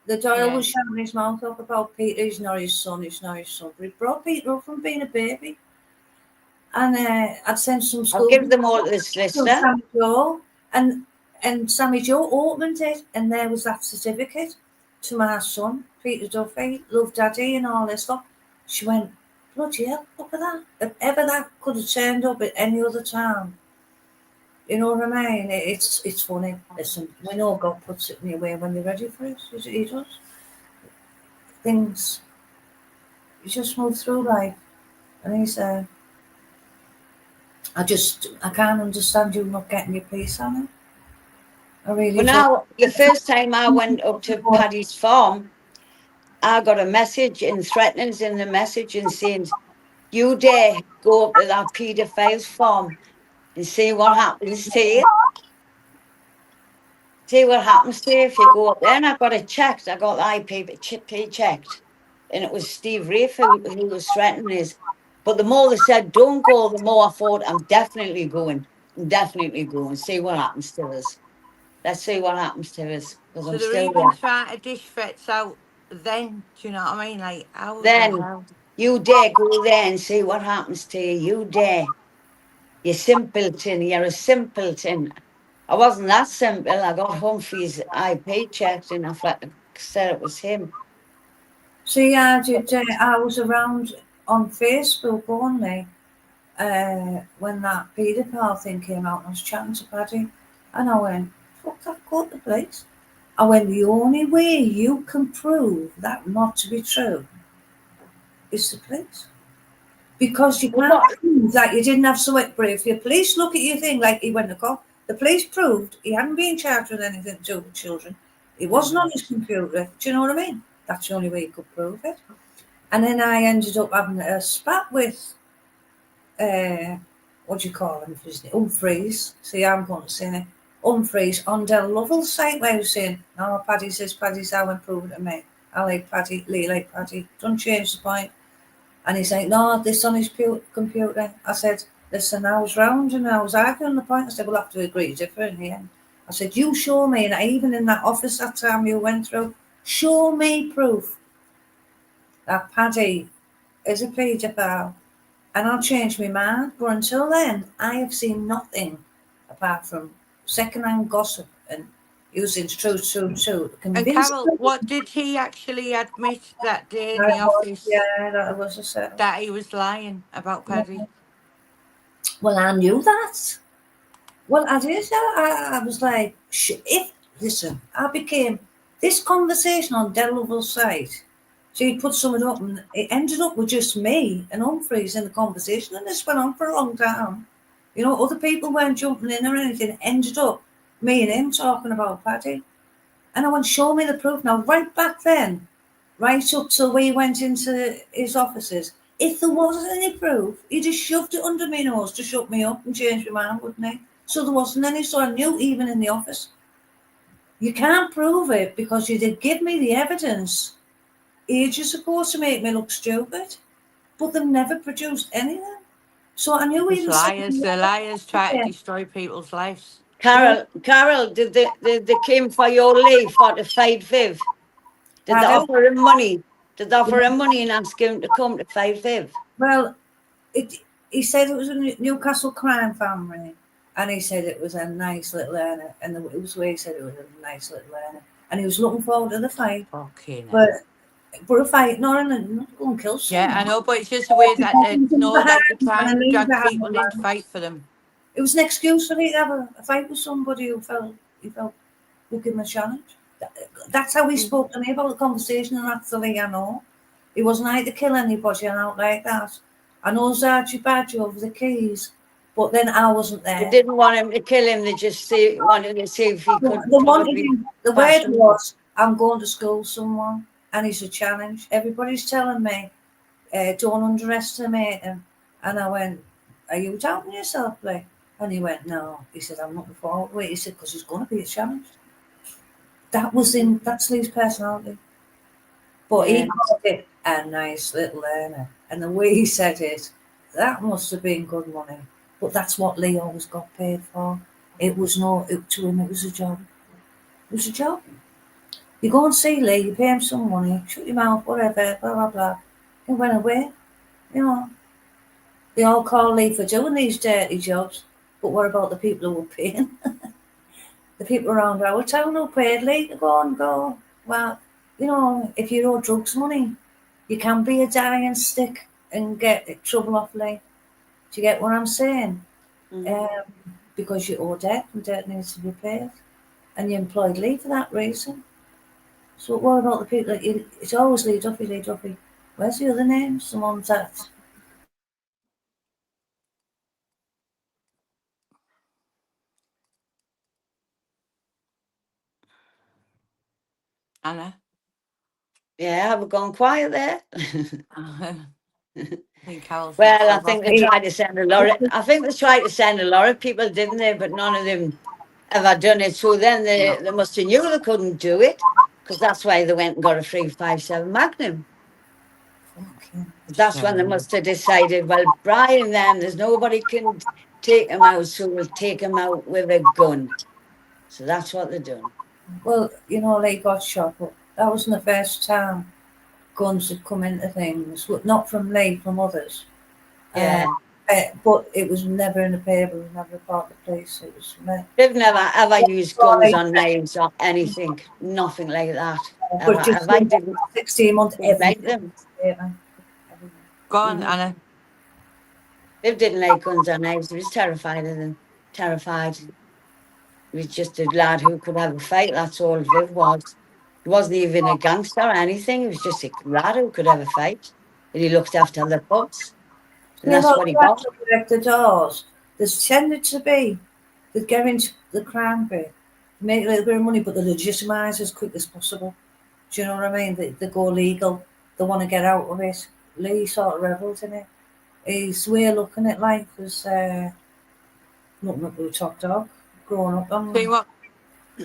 The Doyle Yeah. was shouting his mouth up about Peter. He's not his son. He's not his son. But he brought Peter up from being a baby, and I'd sent some I'll school give them all to the to solicitor. Sammy Joe, and Sammy Joe opened it, and there was that certificate to my son, Peter Duffy, love Daddy, and all this stuff. She went, bloody hell, look at that! If ever that could have turned up at any other time, you know what I mean? It's funny. Listen, we know God puts it in your way when you're ready for it. He does. Things you just move through life, and he's I can't understand you not getting your peace on it. I really Well, don't. now, the first time I went up to Paddy's farm, I got a message and threatenings in the message and saying, you dare go up to that paedophile's farm and see what happens to you. See what happens to you if you go up there. And I got it checked. I got the IP checked. And it was Steve Rafe who was threatening us. But the more they said, don't go, the more I thought, I'm definitely going. I'm definitely going. See what happens to us. Let's see what happens to us. Because So I'm they're still even there. trying to dish threats out then, do you know what I mean? Like, how the Then hell? you dare go there and see what happens to you. You dare. You simpleton. You're a simpleton. I wasn't that simple. I got Humphrey's IP checked and I said it was him. See, I was around on Facebook only when that paedophile thing came out. And I was chatting to Paddy, and I went, "Fuck that, go to the police." I went, "The only way you can prove that not to be true is the police." Because you Well, can't prove that you didn't have sweat break. If your police look at your thing like he went to court, the police proved he hadn't been charged with anything to do with children. It wasn't on his computer. Do you know what I mean? That's the only way you could prove it. And then I ended up having a spat with, what do you call him? Humphreys. See, I'm going to say it. Humphreys on Del Lovell's site where he was saying, "No, Paddy says Paddy's how and prove it to me. I like Paddy, Lee like Paddy. Don't change the point." And he's like, "No, this on his computer." I said, "Listen, I was round and I was arguing the point." I said, "We'll have to agree to differ in the end." I said, "You show me," and even in that office that time you went through, show me proof that Paddy is a paedophile, and I'll change my mind. But until then, I have seen nothing apart from second-hand gossip and using true. And Carol, what did he actually admit that day in the office? Yeah, that was a set. That he was lying about Paddy. Well, I knew that. Well, I did. I was like, listen, I became this conversation on Del Lovell's site. So he put something up, and it ended up with just me and Humphreys in the conversation, and this went on for a long time. You know, other people weren't jumping in or anything. It ended up me and him talking about Paddy. And I went, "Show me the proof." Now, right back then, right up till we went into his offices, if there wasn't any proof, he just shoved it under my nose to shut me up and change my mind, wouldn't he? So there wasn't any, so I knew even in the office. You can't prove it because you did give me the evidence ages ago to make me look stupid, but they've never produced anything. So I knew even The liars try to destroy people's lives. Carol, did they came for your leave for the fight Viv? Did they offer him money? Did they offer him money and ask him to come to fight Viv? Well, he said it was a Newcastle crime family, and he said it was a nice little earner, and it was where he said it was a nice little earner, and he was looking forward to the fight. Okay, but a fight, not go and kill someone. Yeah, I know, but it's just the way that they know that they try and drag people in to fight for them. It was an excuse for me to have a fight with somebody who felt would give him a challenge. That's how he spoke to me about the conversation, and that's the way I know. He wasn't like to kill anybody and out like that. I know Zargy Badger over the keys, but then I wasn't there. They didn't want him to kill him, they just wanted to see if he could. The word was, "I'm going to school with someone, and he's a challenge." Everybody's telling me, "Don't underestimate him." And I went, "Are you doubting yourself, Lee?" And he went, "No." He said, "I'm looking forward to it." He said, "Because he's going to be a challenge." That's Lee's personality. But he called it a nice little learner. And the way he said it, that must have been good money. But that's what Lee always got paid for. It was to him, it was a job. It was a job. You go and see Lee, you pay him some money, shut your mouth, whatever, blah, blah, blah. He went away. You know, they all call Lee for doing these dirty jobs. But what about the people who were paying? The people around our town who paid Lee to go. Well, you know, if you owe drugs money, you can be a dying stick and get trouble off Lee. Do you get what I'm saying? Because you owe debt, and debt needs to be paid. And you employed Lee for that reason. So what about the people that it's always Lee Duffy. Where's the other names? The ones that... Anna? Yeah, we've gone quiet there. I think Carol's well, I think they tried to send a lot of people, didn't they? But none of them ever done it. So then they must have knew they couldn't do it, because that's why they went and got a 357 Magnum. Okay. That's when they must have decided, well, Brian, then there's nobody can take him out, so we'll take him out with a gun. So that's what they're doing. Well, you know, Lee got shot, but that wasn't the first time guns had come into things. Not from Lee, from others. Yeah. But it was never in the paper, it was never part of the police. It was... They've never ever used guns on knives or anything. Nothing like that. But just 16 months, everything. Go on, Anna. Viv didn't like guns or knives. He was terrified of them. Terrified. He was just a lad who could have a fight. That's all Viv was. He wasn't even a gangster or anything. He was just a lad who could have a fight. And he looked after the pups. And See, a that's lot what he of got. actual director doors, there's tended to be, they get into the crime bit, make a little bit of money, but they legitimise as quick as possible. Do you know what I mean? They go legal, they want to get out of it. Lee sort of revels in it. He's way looking at life as nothing but a top dog, growing up on, See what?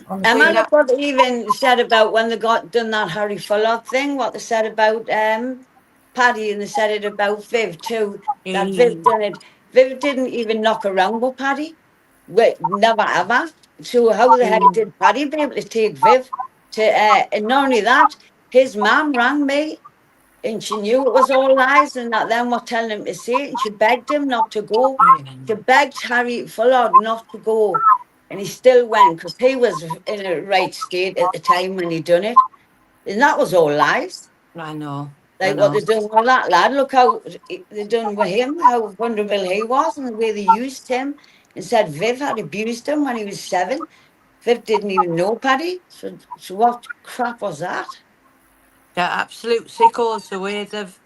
on the Emma, See look what they even said about when they got done that Harry Fuller thing, what they said about Paddy, and they said it about Viv too, that Viv done it. Viv didn't even knock around with Paddy. Never ever. So how the heck did Paddy be able to take Viv to and not only that, his mum rang me and she knew it was all lies and that them were telling him to say it, and she begged him not to go. She begged Harry Fuller not to go. And he still went because he was in a right state at the time when he done it. And that was all lies. I know. Like what they done with that lad. Look how they done with him, how vulnerable he was, and the way they used him. And said Viv had abused him when he was 7. Viv didn't even know Paddy. So what crap was that? They're absolute sickos the way they've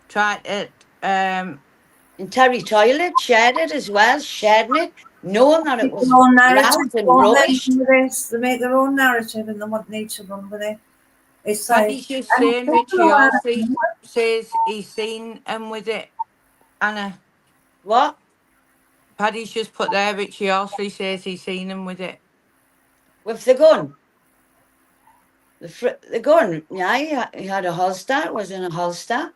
tried to And Terry Toilet shared it as well, sharing it, knowing that it Make was their own narrative, lies and won't let rubbish. them do this. They make their own narrative and they want need to run with it. It's like Paddy's just saying Richie Horsley says he's seen him with it. Anna. What? Paddy's just put there Richie Horsley says he's seen him with it. With the gun? The gun, yeah, he had a holster, it was in a holster.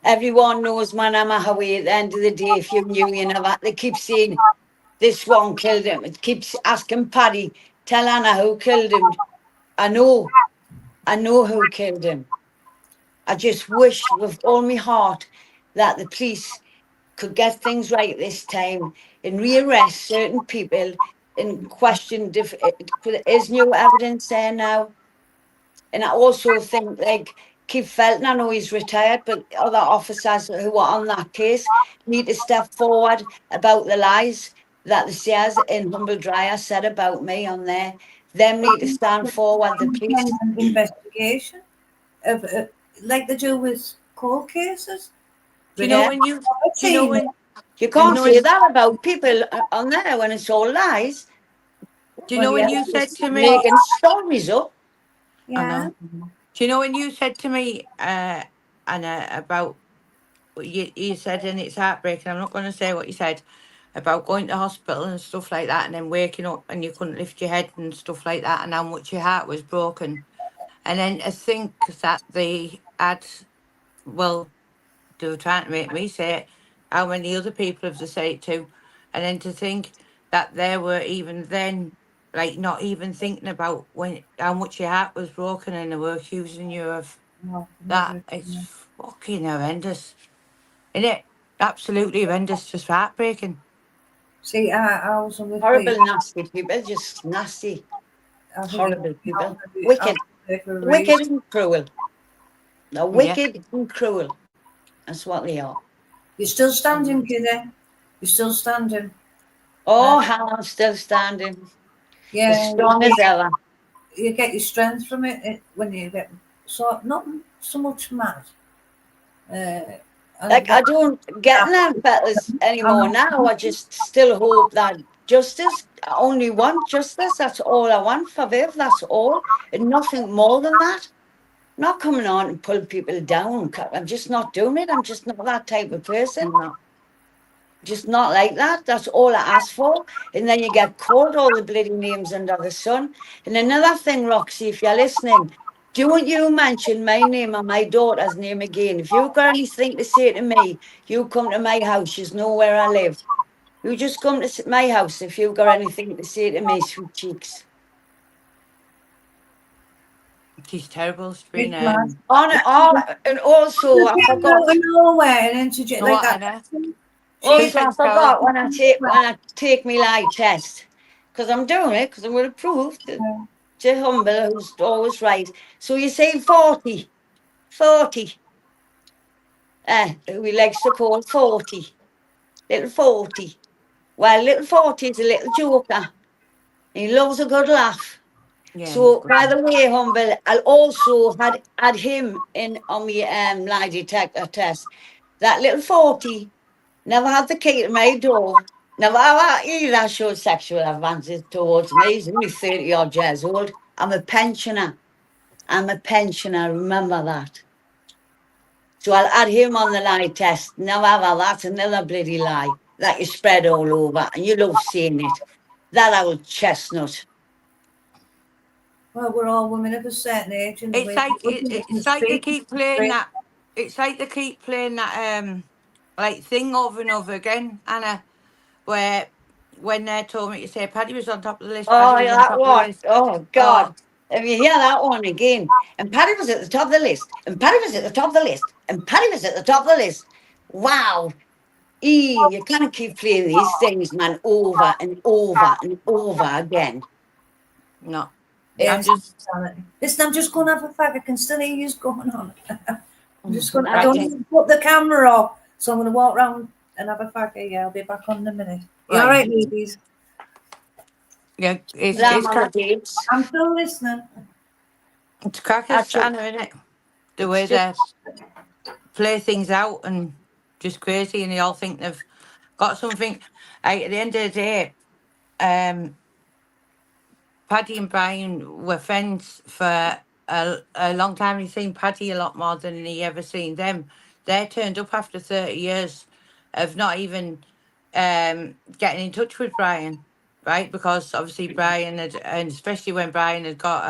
Everyone knows my name, Howie, at the end of the day, if you knew, you know that. They keep saying, this one killed him. It keeps asking Paddy, tell Anna who killed him. I know who killed him. I just wish with all my heart that the police could get things right this time and rearrest certain people and question there is new evidence there now. And I also think like Keith Felton, I know he's retired, but other officers who are on that case need to step forward about the lies that the Sears in Humble Dryer said about me on there. Them need to stand forward, the police. independent investigation of like they do with court cases. Do you know when you You can't know say when- that about people on there when it's all lies. do you know when you said to me Making stories up. I Yeah. know. Do you know when you said to me, Anna, about you said, and it's heartbreaking, I'm not going to say what you said, about going to hospital and stuff like that, and then waking up and you couldn't lift your head and stuff like that, and how much your heart was broken. And then to think that they had, well, they were trying to make me say it, how many other people have they said it to, and then to think that they were even then, like, not even thinking about when how much your heart was broken, and they were accusing you of No, that. never, It's no. fucking horrendous, isn't it? Absolutely horrendous, just heartbreaking. See, I was with Horrible, nasty people, just nasty, horrible people. Wicked and cruel. They're wicked and cruel. That's what they are. You're still standing, Kiddy. You're still standing. Oh, how I'm still standing. Yeah. As strong as ever. You get your strength from it when you get not so much mad. Like, I don't get them fellas anymore now. I just still hope that justice, I only want justice. That's all I want for Viv. That's all. And nothing more than that. I'm not coming on and pull people down. I'm just not doing it. I'm just not that type of person. Just not like that. That's all I ask for. And then you get called all the bloody names under the sun. And another thing, Roxy, if you're listening, don't you mention my name or my daughter's name again. If you've got anything to say to me, you come to my house. You know where I live. You just come to my house if you've got anything to say to me, sweet cheeks. She's terrible. She's been and also I forgot. Nowhere and interject like that. Anna. Also, I forgot when I take my lie test, because I'm doing it because I'm going to prove to Humble who's always right. So you say 40. who he likes to call 40. Little 40. Well, little 40 is a little joker. He loves a good laugh. Yeah, he's So, good. by the way, Humble, I also had him in on my lie detector test. That little 40 never had the key to my door. Never either showed sexual advances towards me. He's only 30 odd years old. I'm a pensioner. Remember that. So I'll add him on the lie test. Never ever. That's another bloody lie that you spread all over, and you love seeing it. That old chestnut. Well, we're all women of a certain age, and the It's way like we look at it's and like they speak keep is playing great. that. It's like they keep playing that like thing over and over again, Anna, where when they told me to say Paddy was on top of the list, Paddy Oh, was yeah, on that top of the one. list. Oh, Oh, God. If you hear that one again, and Paddy was at the top of the list, and Paddy was at the top of the list, and Paddy was at the top of the list. Wow. You can't keep playing these things, man, over and over and over again. no, Yeah, I'm it's just insanity. Listen, I'm just going to have a fag. I can still hear you going on. I'm just going. I I don't think- need to put the camera off, so I'm going to walk around and have a fag. Yeah, I'll be back on in a minute. You all Right. right, ladies? yeah. It's Lamb on the dates. I'm still listening. it's crackers, That's it. Anna, isn't it? The It's way they just- play things out and just crazy, and they all think they've got something. Like, at the end of the day, Paddy and Brian were friends for a long time. He's seen Paddy a lot more than he ever seen them. They turned up after 30 years of not even getting in touch with Brian, right? Because obviously Brian had, and especially when Brian had got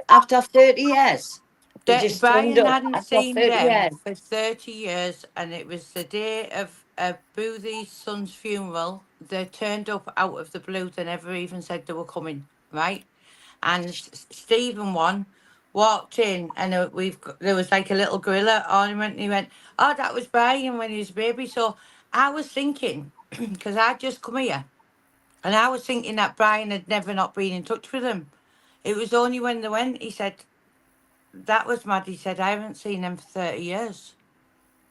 after 30 years. They just turned Brian up hadn't after seen 30 them years. for 30 years, and it was the day of Boothie's son's funeral. They turned up out of the blue. They never even said they were coming, right? And Stephen one walked in, and there was like a little gorilla ornament, and he went, "Oh, that was Brian when he was a baby." So I was thinking, because I'd just come here, and I was thinking that Brian had never not been in touch with him. It was only when they went, he said, that was mad. He said, I haven't seen them for 30 years.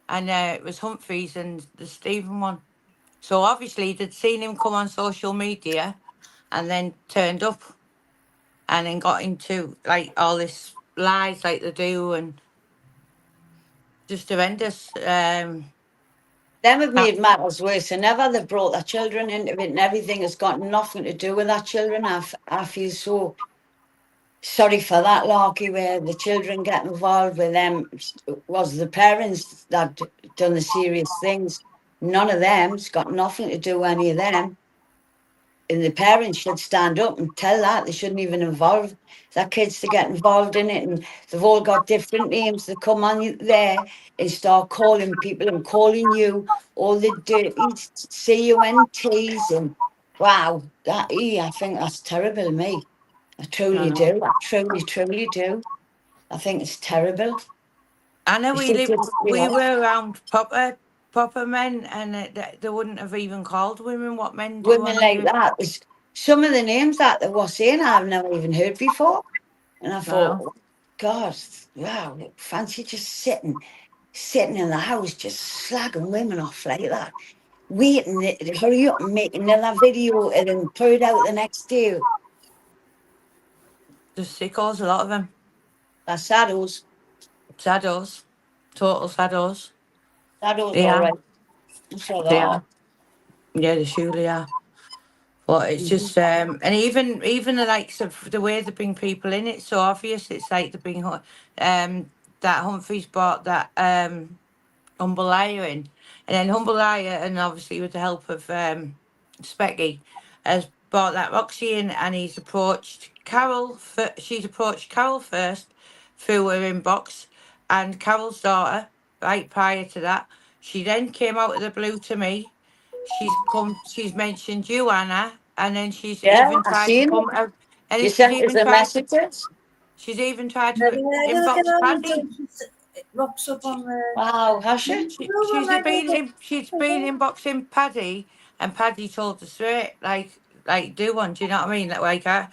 And it was Humphreys and the Stephen one. So obviously they'd seen him come on social media and then turned up and then got into like all this lies like they do and just horrendous. Them have made matters worse than ever. They've brought their children into it, and everything has got nothing to do with their children. I feel so sorry for that, Larky, where the children get involved with them. Was the parents that done the serious things? None of them's got nothing to do with any of them. And the parents should stand up and tell that they shouldn't even involve their kids to get involved in it. And they've all got different names. They come on there and start calling people and calling you all the dirty CUNTs and wow, I think that's terrible, me. I truly do. I truly do. I think it's terrible. I know They should just, we were around proper men, and they wouldn't have even called women what men do. Women on like the- that. Some of the names that they were saying I've never even heard before. And I thought, God, wow, fancy just sitting in the house, just slagging women off like that. Waiting to hurry up and make another video and then put it out the next day. Just sickos, a lot of them. That's Saddles. Saddos. Total saddos. Saddles, They all are. right. That's all They right. are. Yeah, they surely are. But it's just and even the likes of the way they bring people in, it's so obvious. It's like they bring that Humphreys brought that Humble Liar in, and then Humble Liar, and obviously with the help of Specky, has brought that Roxy in, and he's approached Carol. She's approached Carol first through her inbox, and Carol's daughter. Right prior to that, she then came out of the blue to me. She's mentioned you, Anna, and then she's Yeah, even I tried to seen it. come out, and You then sent us the messages. she's even tried Never to had a look inbox at Paddy. it rocks up on the. Wow, has she? She's been inboxing Paddy, and Paddy told her straight, like do one. Do you know what I mean? Like I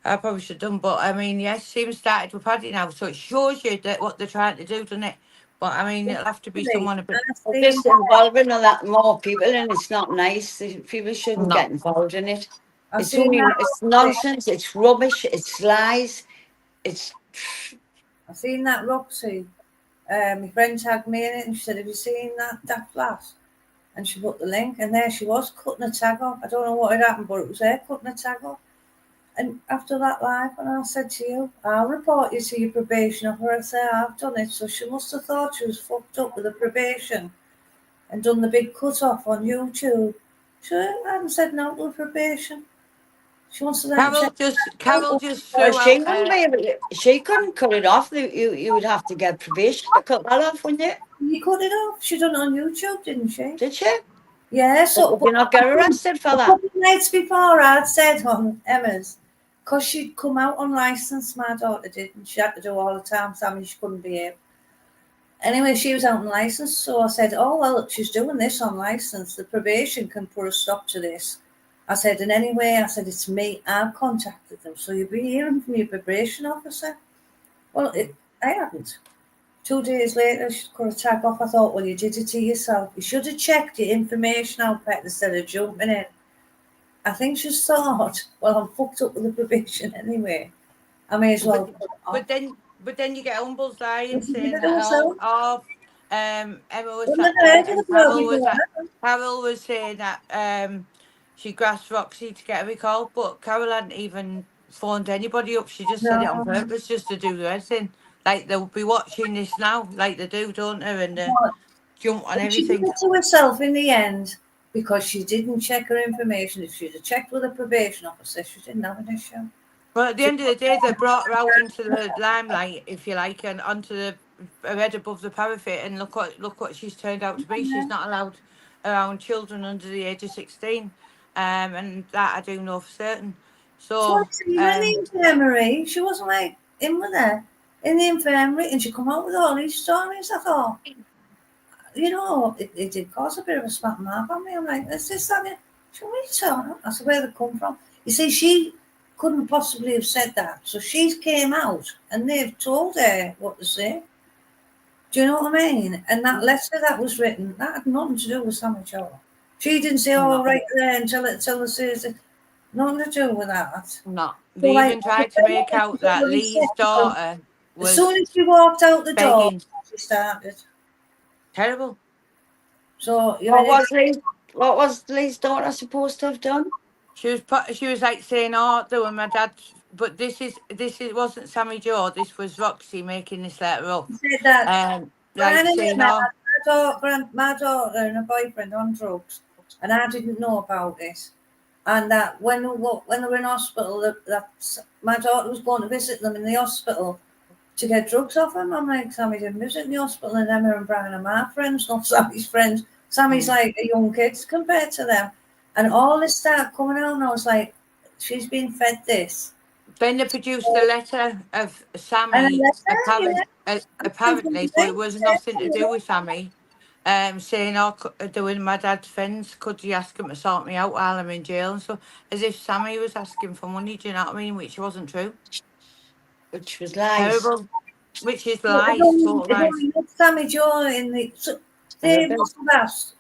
probably should have done, but I mean, yes, she even started with Paddy now, so it shows you that what they're trying to do, doesn't it? But I mean, it'll have to be someone a bit. But just involving a lot more people, and it's not nice. People shouldn't No. get involved in it. I've It's seen only, that it's Roxy. nonsense. It's rubbish. It's lies. It's I've seen that Roxy. My friend tagged me in it and she said, have you seen that flat? And she put the link and there she was cutting a tag off. I don't know what had happened, but it was her cutting a tag off. And after that live, and I said to you, I'll report you to your probation officer. I said, I've done it. So she must have thought she was fucked up with the probation and done the big cut off on YouTube. She hadn't said no to the probation. She wants to Carol just threw well, she out. wouldn't be able to, she couldn't cut it off. You would have to get probation to cut that off, wouldn't you? You cut it off. She done it on YouTube, didn't she? Did she? Yeah, so Did you not get arrested for a that? couple of nights before I'd said on Emma's, because she'd come out unlicensed, my daughter did, and she had to do all the time, Sammy, she couldn't behave. Anyway, she was out unlicensed, so I said, oh, well, she's doing this unlicensed. The probation can put a stop to this. I said, and anyway, I said, it's me. I've contacted them, so you'll be hearing from your probation officer. Well, I hadn't. 2 days later, she got a tag off. I thought, well, you did it to yourself. You should have checked your information out, Pet, instead of jumping in. I think she thought, well, I'm fucked up with the probation anyway. I may as well. But then you get humbles lying Did you saying get that also? Emma was Well, that, I and Carol was saying that she grasped Roxy to get a recall, but Carol hadn't even phoned anybody up. She just said it on purpose just to do the right thing. Like they'll be watching this now, like they do, don't they? And jump on She did everything. it to herself in the end because she didn't check her information. If she'd have checked with a probation officer, she didn't have an issue. Well, at the end of the day, they brought her out into the limelight, if you like, and onto the her head above the parapet. And look what she's turned out to be. She's not allowed around children under the age of 16, and that I do know for certain. So in the infirmary, she wasn't like in with her in the infirmary, and she come out with all these stories. I thought, you know, it did cause a bit of a spat in my family. I'm like, is this that? She was telling. I said, where they come from? You see, she couldn't possibly have said that. So she came out and they've told her what to say. Do you know what I mean? And that letter that was written, that had nothing to do with Sammy Joe. She didn't say, oh, right there until the says it. Nothing to do with that. No. They even tried to make out that Lee's daughter was as soon as she walked out the door, begging. she started. Terrible. So What was Lee's daughter supposed to have done? She was like saying, "Oh, doing my dad," but this wasn't Sammy Joe. This was Roxy making this letter up. She said that. Like saying, "Oh, my daughter and her boyfriend on drugs, and I didn't know about it. And that when they were in hospital, that my daughter was going to visit them in the hospital to get drugs off him. I'm like, Sammy didn't visit in the hospital, and Emma and Brian are my friends, not Sammy's friends. Sammy's like a young kid compared to them. And all this started coming out, and I was like, she's been fed this. Then they produced the letter of Sammy, apparently, but it was nothing to do with Sammy. Saying, "Oh, doing my dad's friends, could you ask him to sort me out while I'm in jail?" And so, as if Sammy was asking for money. Do you know what I mean? Which wasn't true. Which was lies. Terrible. Which is lies. Total lies. Sammy Joe in the. So they must have asked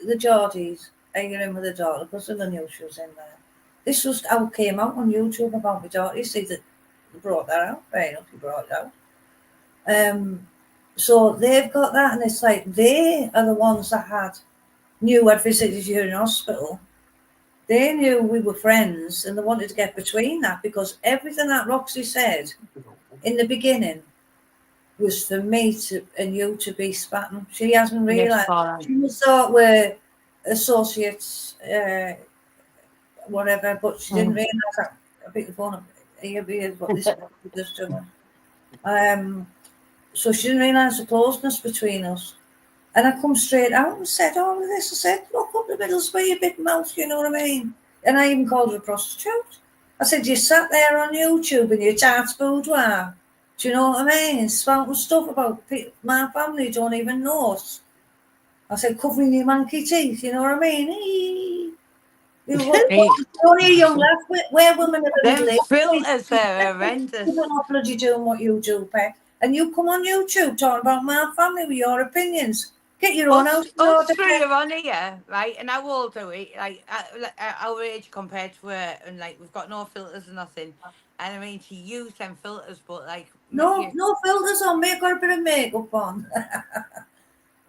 the Geordies, are you in with the daughter? Because they knew she was in there. This was how it came out on YouTube about my daughter. You see that they brought that out. Fair enough, he brought it out. So they've got that, and it's like they are the ones that knew I'd visited you in hospital. They knew we were friends, and they wanted to get between that because everything that Roxy said in the beginning was for me and you to be spatting. She hasn't realised. She was thought we're associates, whatever, but she didn't realise that. I picked the phone up. Here's what this is doing. So she didn't realise the closeness between us. And I come straight out and said all of this. I said, look up the middle square, you big mouth, you know what I mean? And I even called her a prostitute. I said, you sat there on YouTube in your tart's boudoir. Do you know what I mean? Spouting stuff about my family don't even know us. I said, covering your monkey teeth, you know what I mean? You're only a young lad. We're women of the middle age. Filters are horrendous. You don't know bloody doing what you do, Pet. and you come on YouTube talking about my family with your opinions. Get your own house. Us three are on here, right? And how old are we? Like, our age compared to her, and like we've got no filters or nothing. And I mean, to use them filters, but like, No filters on me. I've got a bit of makeup on.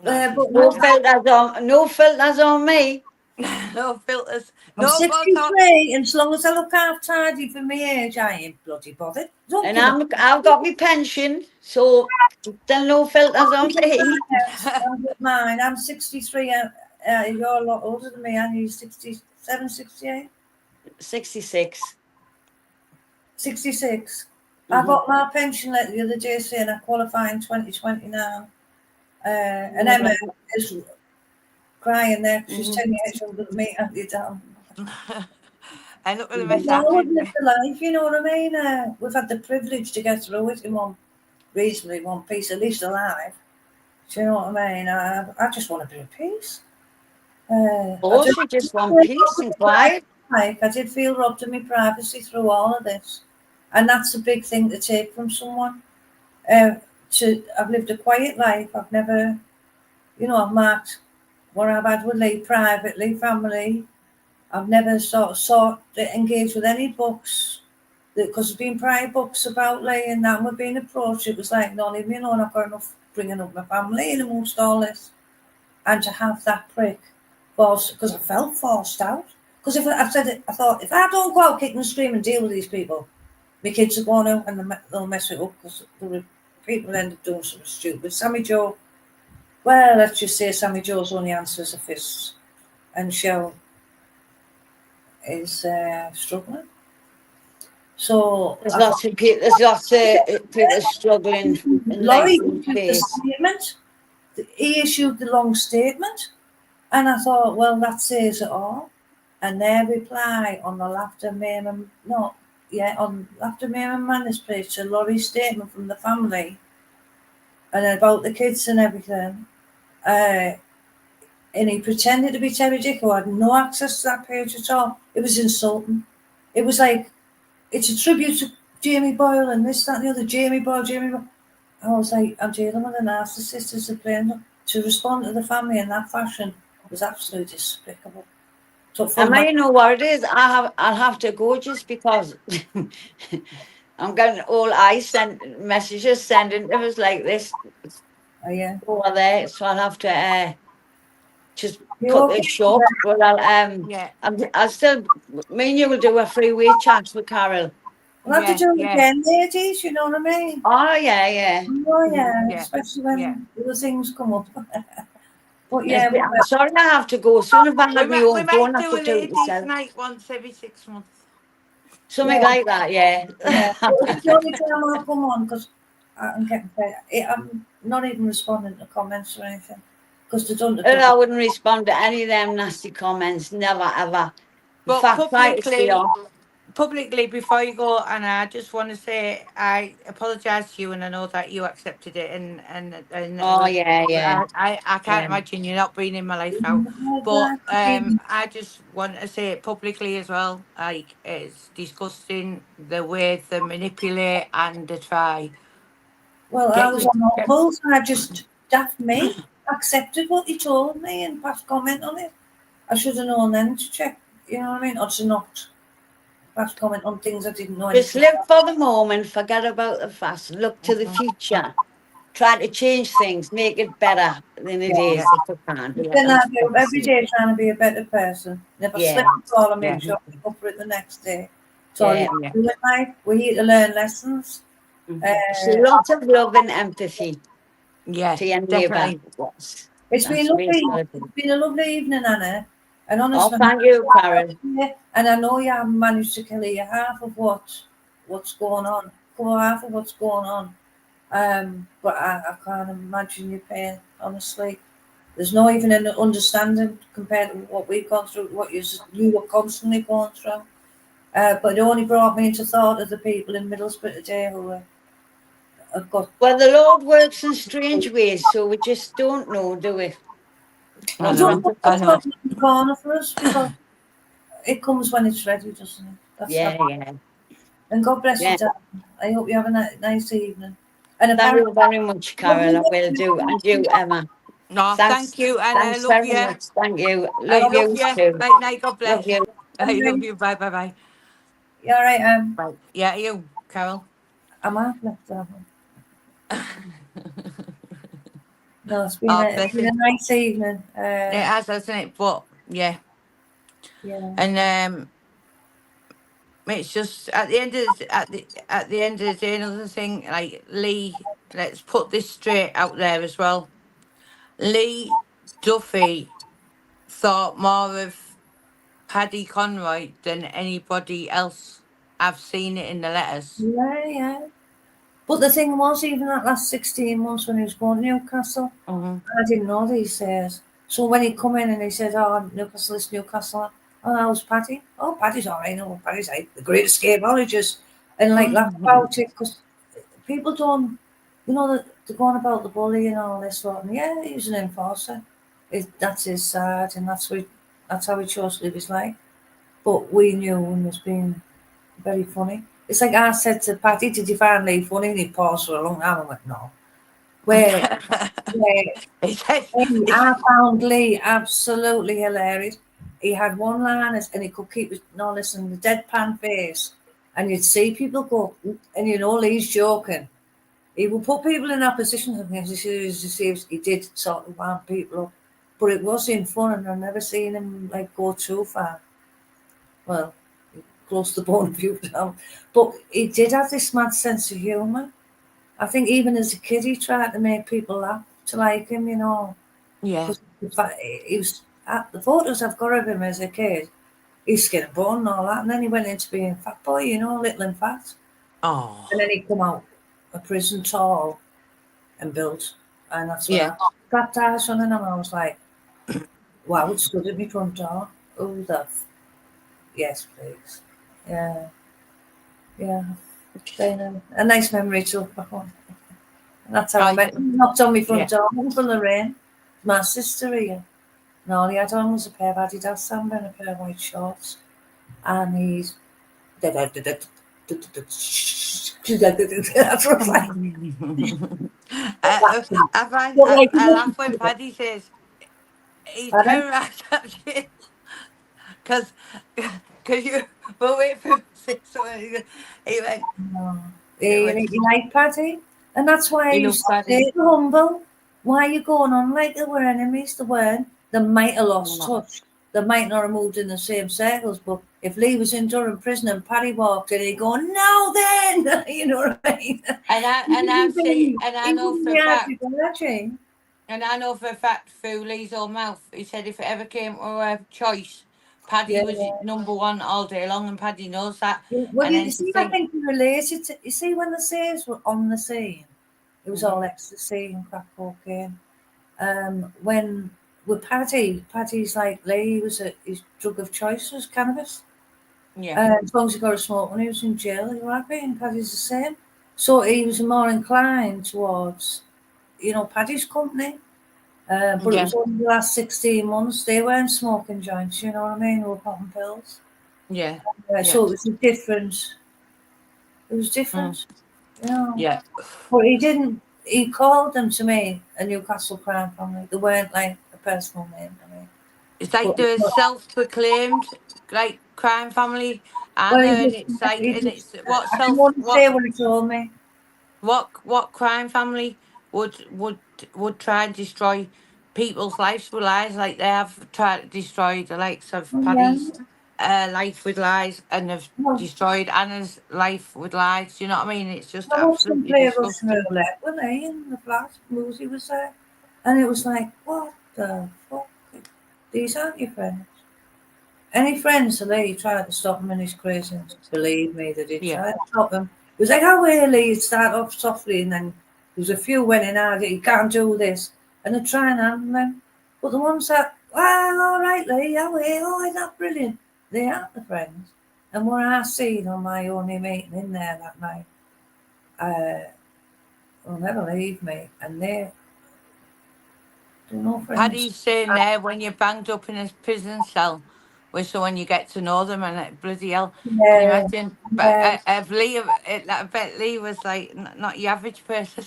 no, but No filters on. No filters on me. no filters. I'm No, 63, and as long as I look half tidy for my age, I ain't bloody bothered. Don't And give a I've got my pension, so there's no filters on me. I'm with mine. I'm 63. You're a lot older than me. I'm 67, 68, 66. 66. I got my pension letter the other day saying I qualify in 2020 now. And Emma is crying there. She's 10 years older than me. You down. I look at the mess All of happening. the life, you know what I mean? We've had the privilege to get through it in one piece, at least alive. Do you know what I mean? I just want a bit of peace. Also, just want peace and quiet. I did feel robbed of my privacy through all of this, and that's a big thing to take from someone. I've lived a quiet life. I've never, I've marked what I've had with Lee privately, family. I've never sort of sought to engage with any books, because there's been prior books about Lee, and that we're being approached. It was like, no, leave me alone. I've got enough bringing up my family in amongst all this, and to have that prick, because I felt forced out. Because I thought, if I don't go out kicking and screaming and deal with these people, my kids are going out and they'll mess it up, because people end up doing something stupid. Sammy Joe, well, let's just say Sammy Joe's only answer is a fist, and Shell is struggling. So There's lots of people struggling in Laurie life issued the statement. He issued the long statement, and I thought, well, that says it all. And their reply on the Laughter Mayman Manners page to Laurie's statement from the family, and about the kids and everything. And he pretended to be Terry Dick, who had no access to that page at all. It was insulting. It was like, it's a tribute to Jamie Boyle and this, that, and the other. Jamie Boyle. I was like, I'm dealing with a narcissist as a plain. To respond to the family in that fashion was absolutely despicable. So I know what it is. I'll have to go just because I'm getting all messages sending to us like this yeah. over there. So I'll have to just cut this short. But I'll still, me and you will do a freeway chat with Carol. We'll have to do it again, ladies, you know what I mean? Oh, yeah. Oh, yeah, especially when other things come up. But yeah, I'm sorry I have to go. Soon as I have my own phone, I do a could do it ladies' myself. night once every 6 months. Something like that, yeah. It's the only time I'll come on, because I'm getting paid. I'm not even responding to comments or anything, because they don't. I wouldn't respond to any of them nasty comments, never, ever. But publicly, before you go, and I just want to say I apologise to you, and I know that you accepted it, and oh yeah. I can't imagine you not being in my life now. But I just want to say it publicly as well. Like, it's disgusting the way they manipulate and they try. Well, I was on all pulse, and I just daft me accepted what he told me and passed comment on it. I should have known then to check. You know what I mean? Or to not pass comment on things I didn't know. Just live for the moment, forget about the past, look to the future. Try to change things, make it better than it is if you can. Then I do every day trying to be a better person. If I slip and fall, I make sure I pick up for it the next day. So we're here to learn lessons. Lots of love and empathy. Yeah, to your neighbour. It's been a lovely evening, Anna. And honestly, thank you, Karen. And I know you haven't managed to clear half of what's going on. Half of what's going on. But I can't imagine your pain, honestly. There's no even an understanding compared to what we've gone through, what you were constantly going through. But it only brought me into thought of the people in Middlesbrough today who have got... Well, the Lord works in strange ways, so we just don't know, do we? I know. The corner for us, because it comes when it's ready, doesn't it? Yeah. And God bless you, Dan. I hope you have a nice evening. And Thank apparently, you very much, Carol. I will do. And you, Emma. No, Thanks. thank you, and I Thanks love very you. much. Thank you. I Love love you you. too. Right now, God Love bless. you. I love you. Bye, bye, bye. yeah, right. Right. Yeah, you, Carol. I'm out left that one. No, Oh, it's bless been you. a nice evening. It has, hasn't it? But yeah, Yeah. and it's just at the end of at the end of the day, another thing, like Lee. Let's put this straight out there as well. Lee Duffy thought more of Paddy Conroy than anybody else. I've seen it in the letters. Yeah, yeah. But the thing was, even that last 16 months when he was going to Newcastle, Mm-hmm. I didn't know these things. So when he come in and he said, "Oh, Newcastle is Newcastle," oh, that was Paddy. Oh, Paddy's all right. No, Paddy's like the greatest escapologist, and like laugh about it because people don't, they're going about the bully and all this sort. And yeah, he's an enforcer. That's his side, and that's how he chose to live his life. But we knew and was being very funny. It's like I said to Paddy, "Did you find Lee funny?" And he paused for a long time. I went, "No." Where, where He said, I found Lee absolutely hilarious. He had one-liners and he could keep his, no, listen, the deadpan face. And you'd see people go, and Lee's joking. He would put people in that position and he did sort of wind people up. But it was in fun and I've never seen him like go too far. Well, close to the bone few times. But he did have this mad sense of humour. I think even as a kid he tried to make people laugh to like him, yeah. Because in fact, he was the photos I've got of him as a kid. He's skin and bone and all that, and then he went into being a fat boy, little and fat, Oh, and then he come out of prison tall and built, and that's when yeah. I clapped eyes on him, and I was like, "Wow, it stood at my front door. Oh, yes, please, yeah, yeah." Been a nice memory to look back on. And that's how I Right. met him. He knocked on my front Yeah. door, Uncle Lorraine, my sister here. And all he had on was a pair of Adidas Samba and a pair of white shorts. And he's that's what it's like. I laugh when Paddy says he's Pardon? terrorised because you were waiting for him to say something. He went, No. it was, You like Paddy? And that's why I he loves used to Paddy. say to Humble, why are you going on like they were enemies? They weren't. They might have lost touch. They might not have moved in the same circles, but if Lee was in Durham prison and Paddy walked in, he'd go, "No then," you know what I mean? And I've seen, and I He know wouldn't for be a fact, argue. and I know for a fact through Lee's own mouth, he said if it ever came to a choice, Paddy Yeah. was number one all day long, and Paddy knows that. Well, And you then to see, I think, think you related to, you see, when the saves were on the scene, it was all ecstasy and crack cocaine. When with Paddy's like Lee, his drug of choice was cannabis. yeah, As long as he got a smoke when he was in jail, he was happy, and Paddy's the same. So he was more inclined towards, Paddy's company. But it yeah, was only the last 16 months they weren't smoking joints, you know what I mean? They were popping pills. yeah, So yeah, it was different. It was mm, different, yeah. But he didn't. He called them to me a Newcastle crime family. They weren't like a personal name to me. It's like But the self-proclaimed like crime family, well, and it's like, and it's what I didn't want to what say what he told me. what crime family would try and destroy people's lives with lies, like they have tried to destroy the likes of Oh, yeah. Paddy's life with lies, and have Well, destroyed Anna's life with lies. Do you know what I mean? It's just I watched them absolutely play Russian disgusting. roulette with me in the flat. Lucy was there. And it was like, what the fuck? These aren't your friends. Any friends of Lee tried to stop him in his craziness. Believe me, they did Yeah, try to stop him. It was like how Lee would start off softly and then there was a few went in hard, you can't do this. And they try and handle him. But the ones that, well, all right, Lee, how are you? Oh, isn't that brilliant? They aren't the friends. And what I seen on my only meeting in there that night, will never leave me. And they're no friends. Paddy's saying there when you're banged up in a prison cell, with someone you get to know them and bloody hell. Can you Yeah, imagine? But yeah. if Lee, I bet Lee was like not your average person.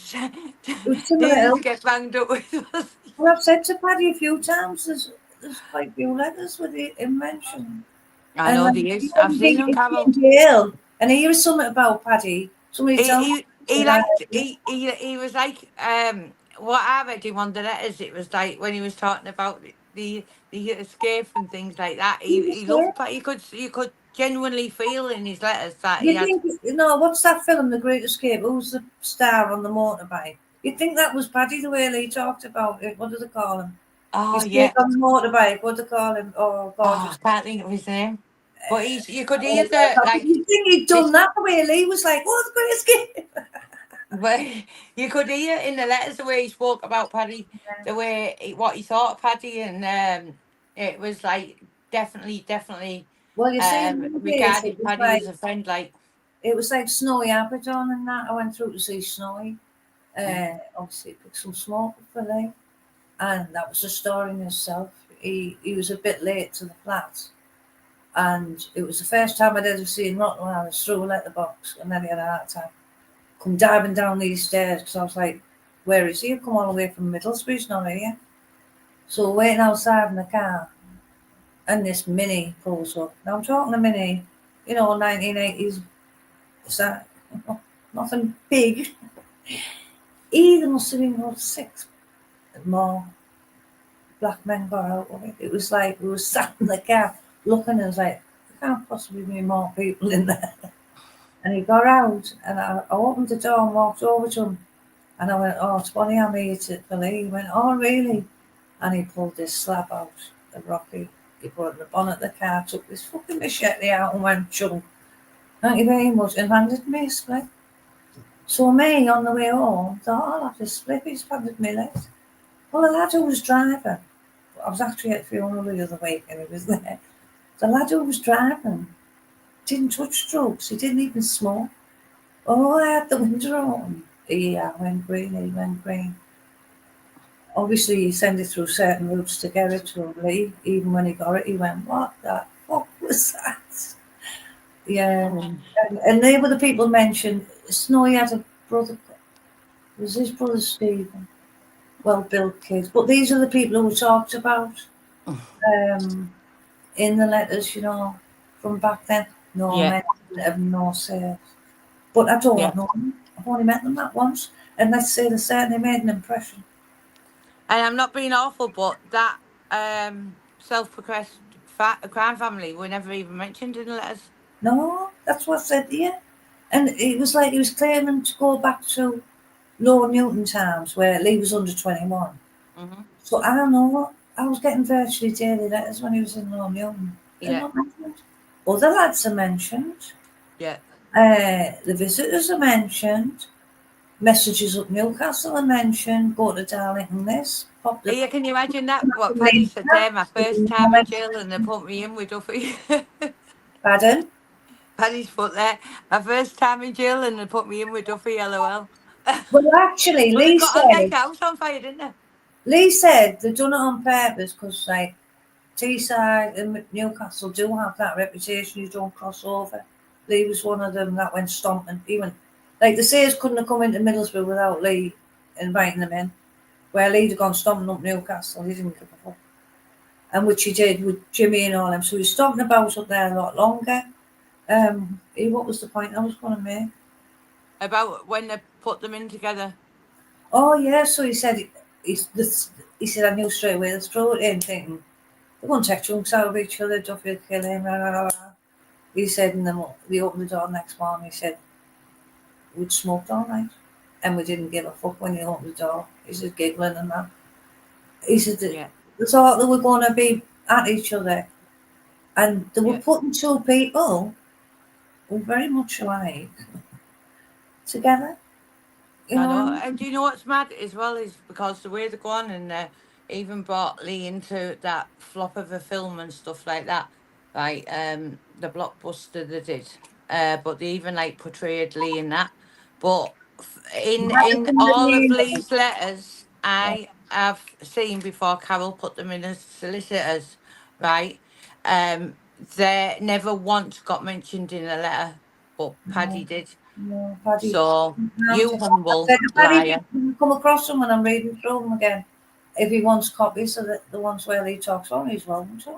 It was similar. Didn't get banged up with us. Well, I've said to Paddy a few times, there's quite a few letters with it in mention. I And know like, he is. I've seen him, Carol. in jail, and he was something about Paddy. Somebody He told me. he that liked he was like what I read in one of the letters. It was like when he was talking about the escape and things like that. He loved, but you could genuinely feel in his letters that he You had. think, what's that film, The Great Escape? Who's the star on the motorbike? You'd think that was Paddy the way he talked about it. What do they call him? Oh He's yeah. on the motorbike. What do they call him? Oh, Oh, God. I can't think of his name. But you could hear the like. You think he'd done that the way Lee was like, what's Great Escape? But you could hear in the letters the way he spoke about Paddy, the way what he thought of Paddy, and it was like definitely Well, you see, in the days, regarded Paddy as a friend. Like, it was like Snowy Abaddon and that. I went through to see Snowy. Obviously, picked some smoke up for Lee. And that was a story in itself. He was a bit late to the flat. And it was the first time I'd ever seen Rottweilers through a letterbox. And then he had a heart attack. Come diving down these stairs because I was like, where is he? I've come all the way from Middlesbrough, he's not here. So we're waiting outside in the car. And this Mini pulls up. Now I'm talking a Mini, 1980s. It's that, nothing big. There must have been about 6 more black men got out of it. It was like we were sat in the car looking and it was like, there can't possibly be more people in there. And he got out and I opened the door and walked over to him and I went, oh, it's funny I'm here to Lee. He went, oh, really? And he pulled this slab out of Rocky. He put it in the bonnet of the car, took this fucking machete out and went, chunk. Thank you very much, and handed me a split. So me, on the way home, thought, I'll have this split. He's handed me this. Well, the lad who was driving, I was actually at the funeral the other week and he was there. The lad who was driving didn't touch drugs. He didn't even smoke. Oh, I had the window open. Yeah, I went green. He went green. Obviously, you send it through certain routes to get it to him, Lee. Even when he got it, he went, what the fuck was that? Yeah. And they were the people mentioned. Snowy had a brother. It was his brother Stephen. Well-built kid. But these are the people who talked about in the letters, from back then. No Yeah. mention of no sales. But I don't Yeah. know them. I've only met them that once. And let's say they certainly made an impression. and I'm not being awful, but that self-professed crime family were never even mentioned in the letters. No, that's what I said to you. And it was like he was claiming to go back to Lower Newton times where Lee was under 21. Mm-hmm. So I don't know. I was getting virtually daily letters when he was in Lower Newton. Yeah. Other lads are mentioned. Yeah. The visitors are mentioned. Messages up Newcastle are mentioned. Go to Darlington this. Pop the Yeah, can you imagine that? What Paddy said there, my first time in jail and they put me in with Duffy. Pardon? Paddy's put there, my first time in jail and they put me in with Duffy, LOL. Well, actually, Well, they Lee got said, like a house on fire, didn't they? Lee said they done it on purpose because, like, Teesside and Newcastle do have that reputation. You don't cross over. Lee was one of them that went stomping. He went, like, the Sayers couldn't have come into Middlesbrough without Lee inviting them in. Where Lee'd have gone stomping up Newcastle. He didn't give a fuck. And which he did with Jimmy and all them. So he's stomping about up there a lot longer. What was the point I was going to make? About when they put them in together. Oh, yeah. So he said, he said, I knew straight away. Let's throw it in, thinking, they won't take chunks out of each other. Duffy will kill him. Blah, blah, blah. He said, and then we opened the door next morning. He said, we'd smoked all night. And we didn't give a fuck when he opened the door. He said, giggling and that. He said, Yeah. they thought they were going to be at each other. And they were Yeah. putting two people who were very much alike together. I know. And do you know what's mad as well is because the way they go on and even brought Lee into that flop of a film and stuff like that, right? The blockbuster they did, but they even like portrayed Lee in that. But in all of Lee's letters, I have seen before Carol put them in as solicitors, right? they never once got mentioned in a letter, but Paddy did. No, Paddy. So you humble Paddy liar. didn't come across them when I'm reading through them again. If he wants copies of the ones where he talks on, he's welcome to.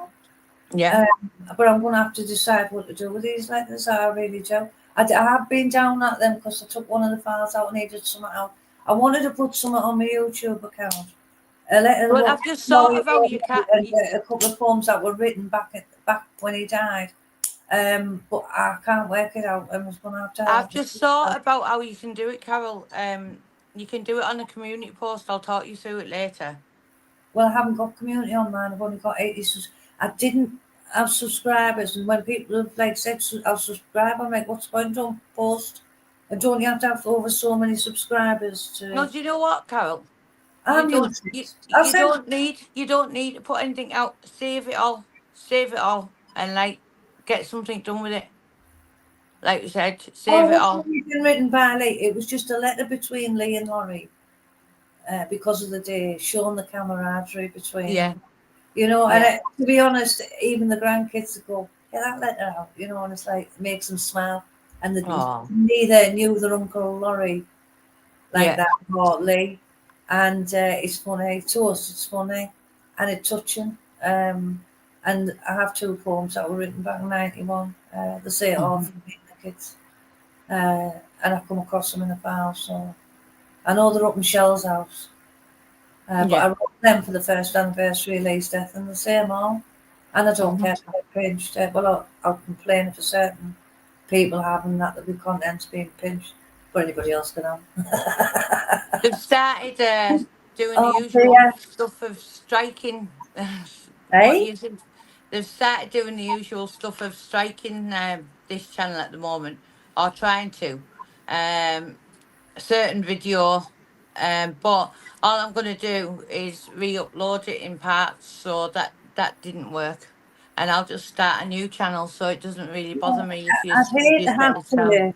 Yeah. But I'm going to have to decide what to do with these letters. I really do. I have been down at them because I took one of the files out and needed something out. I wanted to put something on my YouTube account. A letter Well, I've just thought of how you can't. and a couple of poems that were written back when he died. But I can't work it out. I was going to have to. I've just thought about how you can do it, Carol. You can do it on a community post. I'll talk you through it later. Well, I haven't got community on mine. I've only got 80. I didn't have subscribers, and when people have like said I'll subscribe, I'm like, what's the point on post? And don't you have to have over so many subscribers to? No, do you know what, Carol? I'm You don't. used to You, it. I'll you send- don't need. You don't need to put anything out. Save it all. Save it all, and like get something done with it. Like you said, save it all. It's been written by Lee. It was just a letter between Lee and Laurie. Because of the day, showing the camaraderie between Yeah. them. You know, Yeah. and to be honest, even the grandkids go, get that letter out, you know, and it's like, it makes them smile. And Aw. neither knew their Uncle Laurie like Yeah. that, or Lee. And it's funny, to us, it's funny, and it's touching. And I have two poems that were written back in 91. They say it all for me and the kids. And I've come across them in the file, so I know they're up in Shell's house. But Yeah. I wrote them for the first anniversary of Lee's death, and the same all. And I don't Mhm. care if I get pinched. Well, I'll complain if a certain people have, and that there'll be contents being pinched, but anybody else can have. They've started doing Oh, the usual dear. stuff of striking. Eh? you said. They've started doing the usual stuff of striking this channel at the moment, or trying to. A certain video, but all I'm going to do is re-upload it in parts, so that didn't work, and I'll just start a new channel, so it doesn't really bother me if you I'd hate to let have it down.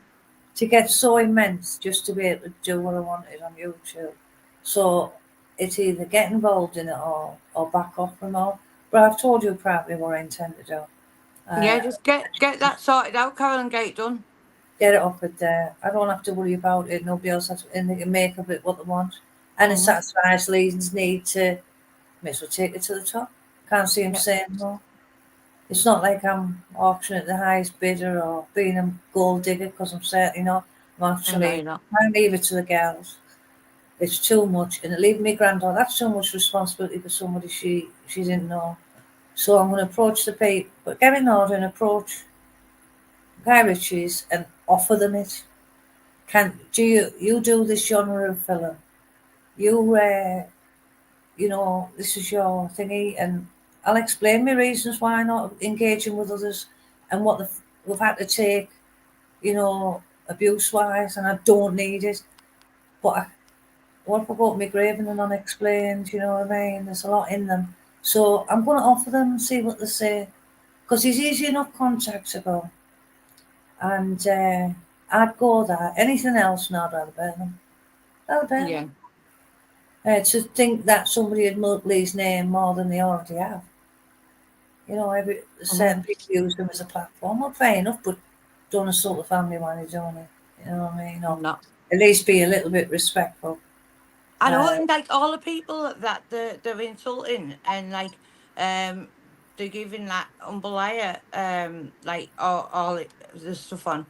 to get so immense just to be able to do what I wanted on YouTube. So it's either get involved in it or back off from all. But I've told you probably what I intend to do. Yeah, just get that sorted out, Carol, and get it done. Get it up at there. I don't have to worry about it. Nobody else has to, and they can make of it what they want. And it Mhm. satisfies Lee's need to, may as well take it to the top. Can't see him Yeah. saying no. It's not like I'm auctioning at the highest bidder or being a gold digger, because I'm certainly not. I'm No, actually, you're not. I leave it to the girls. It's too much. And leave me granddaughter, that's too much responsibility for somebody she didn't know. So I'm going to approach the people, but get in order and approach Guy Ritchie's and offer them it. Do you do this genre of film? You you know, this is your thingy, and I'll explain my reasons why I'm not engaging with others and what we've had to take, you know, abuse wise, and I don't need it. But what if I go to my grave and they're unexplained? You know what I mean? There's a lot in them, so I'm going to offer them and see what they say, because he's easy enough contactable, and I'd go there. Anything else, no, I'd rather burn them. Rather burn them. Yeah. To think that somebody had milked Lee's name more than they already have. You know, certain people use them as a platform. Well, fair enough, but don't assault the family when you're doing it. You know what I mean? Or No. at least be a little bit respectful. I know, and like all the people that they're insulting, and like they're giving that humble liar like all the stuff on.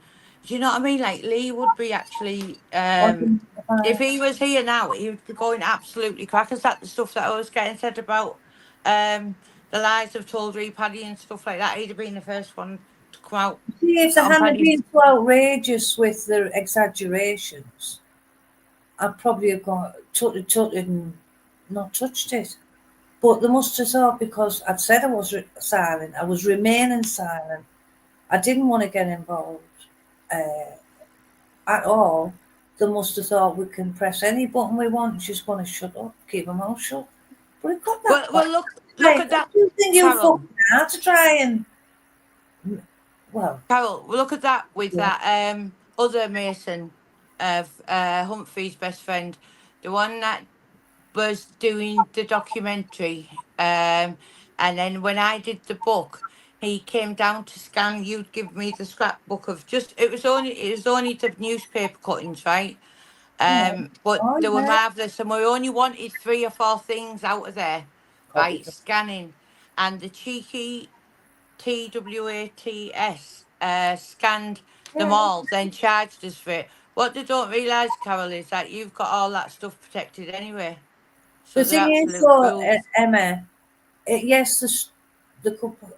Do you know what I mean? Like Lee would be actually if he was here now, he would be going absolutely crackers at the stuff that I was getting said about the lies I've told Paddy and stuff like that. He'd have been the first one to come out. See, if they on hadn't Paddy's. been so outrageous with their exaggerations, I'd probably have gone took it and not touched it. But they must have thought, because I'd said I was silent, I was remaining silent. I didn't want to get involved at all. They must have thought we can press any button we want. She's going to shut up, keep her mouth shut. But it got that. Well, look at that, Do you think you Carol. fucking hard to try and? Well, Carol, look at that with Yeah. that other Mason of Humphrey's best friend, the one that was doing the documentary. And then when I did the book, he came down to scan, you'd give me the scrapbook of just it was only the newspaper cuttings, right? But Oh, they were yeah. marvellous, and we only wanted 3 or 4 things out of there, Copy right? them. Scanning, and the cheeky TWATS scanned them Yeah. all, then charged us for it. What they don't realise, Carol, is that you've got all that stuff protected anyway. So The they're thing is, absolute though, fools. Emma, yes, the couple,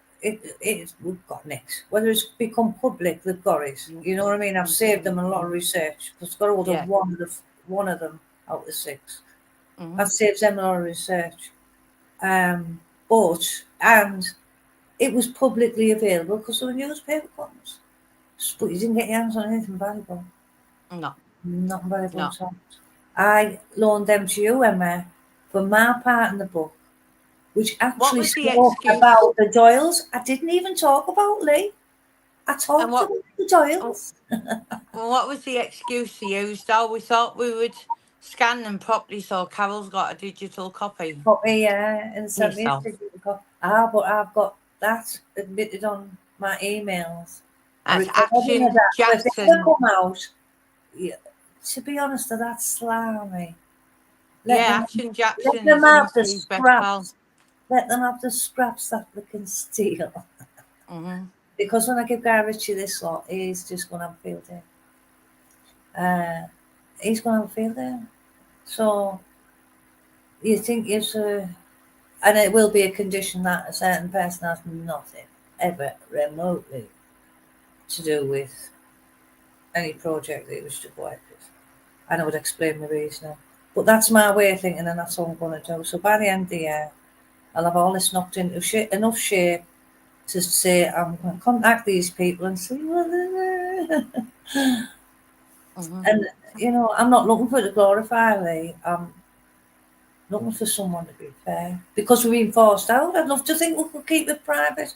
we've got next. Whether it's become public, they've got it. You know what I mean? I've saved them a lot of research because I've got hold of Yeah. one of them out of 6. Mhm. I've saved them a lot of research. And it was publicly available because there were newspaper cuttings. But you didn't get your hands on anything valuable. No. Nothing valuable No. at all. I loaned them to you, Emma, for my part in the book, which actually was the spoke excuse? about the Doyles. I didn't even talk about Lee. I talked And what- about the Doyles. Well, what was the excuse you used? Oh, we thought we would scan them properly, so Carol's got a digital copy. And sent me a Yourself. physical. But I've got that admitted on my emails. A That's recording of Action that. So if they ever Jackson. come out, yeah, to be honest, that's slimy. Yeah, Action Jackson is Lucy's best pal. Let them have the scraps that they can steal. Mhm. Because when I give Guy Ritchie this lot, he's just going to have a field day. He's going to have a field day. So you think and it will be a condition that a certain person has nothing ever remotely to do with any project that he was to go ahead with. And I would explain the reason. But that's my way of thinking, and that's all I'm going to do. So by the end of the year, I'll have all this knocked into enough shape to say I'm going to contact these people and see what Mhm. and I'm not looking for the glorify Lee. I'm looking for someone to be fair because we're being forced out. I'd love to think we could keep it private,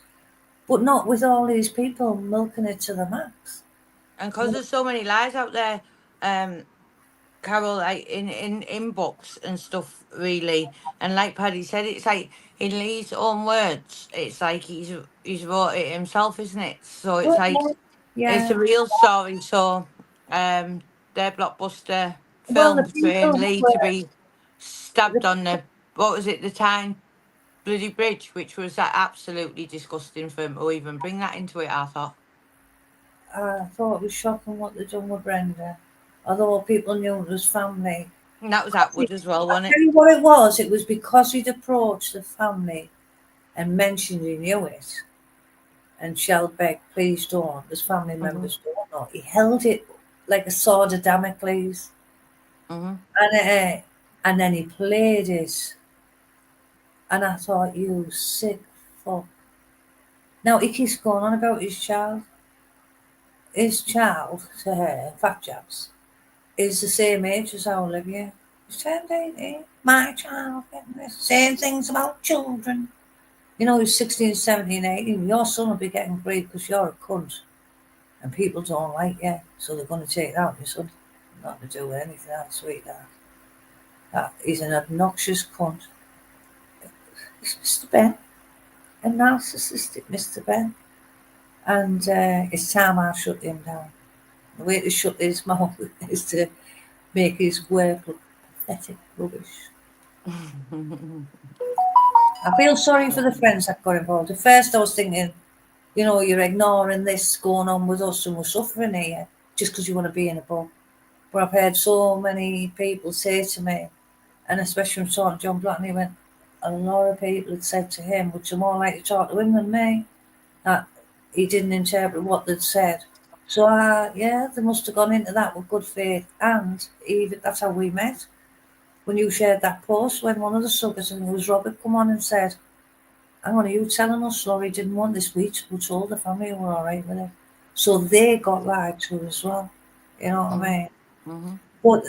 but not with all these people milking it to the max. And because there's so many lies out there, Carol, like in books and stuff, really. And like Paddy said, it's like in Lee's own words, it's like he's wrote it himself, isn't it? So it's like it's Yeah. a real story. So their blockbuster Well, film the portraying people Lee to be stabbed on the what was it, the Tyne bloody bridge, which was absolutely disgusting for him to even bring that into it. I thought. I thought it was shocking what they'd done with Brenda. Although people knew it was family. And that was Atwood as well, I'll wasn't tell it? you what it was. It was because he'd approached the family and mentioned he knew it. And Shell begged, please don't. His family members don't know. He held it like a sword of Damocles. Mm-hmm. And then he played it. And I thought, you sick fuck. Now he keeps going on about his child. His child, to her, Fat Jabs, is the same age as our Olivia. He's turned 18. My child, saying things about children. He's 16, 17, 18. Your son will be getting grief because you're a cunt. And people don't like you, so they're going to take that out your son. Nothing to do with anything else, sweetheart. He's an obnoxious cunt. It's Mr. Ben. A narcissistic Mr. Ben. And it's time I shut him down. The way to shut his mouth is to make his work look pathetic rubbish. I feel sorry for the friends that got involved. At first I was thinking, you're ignoring this going on with us and we're suffering here just because you want to be in a book. But I've heard so many people say to me, and especially from talking to John Black, and he went, a lot of people had said to him, which are more likely to talk to him than me, that he didn't interpret what they'd said. So, they must have gone into that with good faith. And even that's how we met. When you shared that post, when one of the suckers, and it was Robert, come on and said, hang on, are you telling us Laurie didn't want this? We told the family were all right with it. So they got lied to as well. You know what I mean? Mm-hmm. But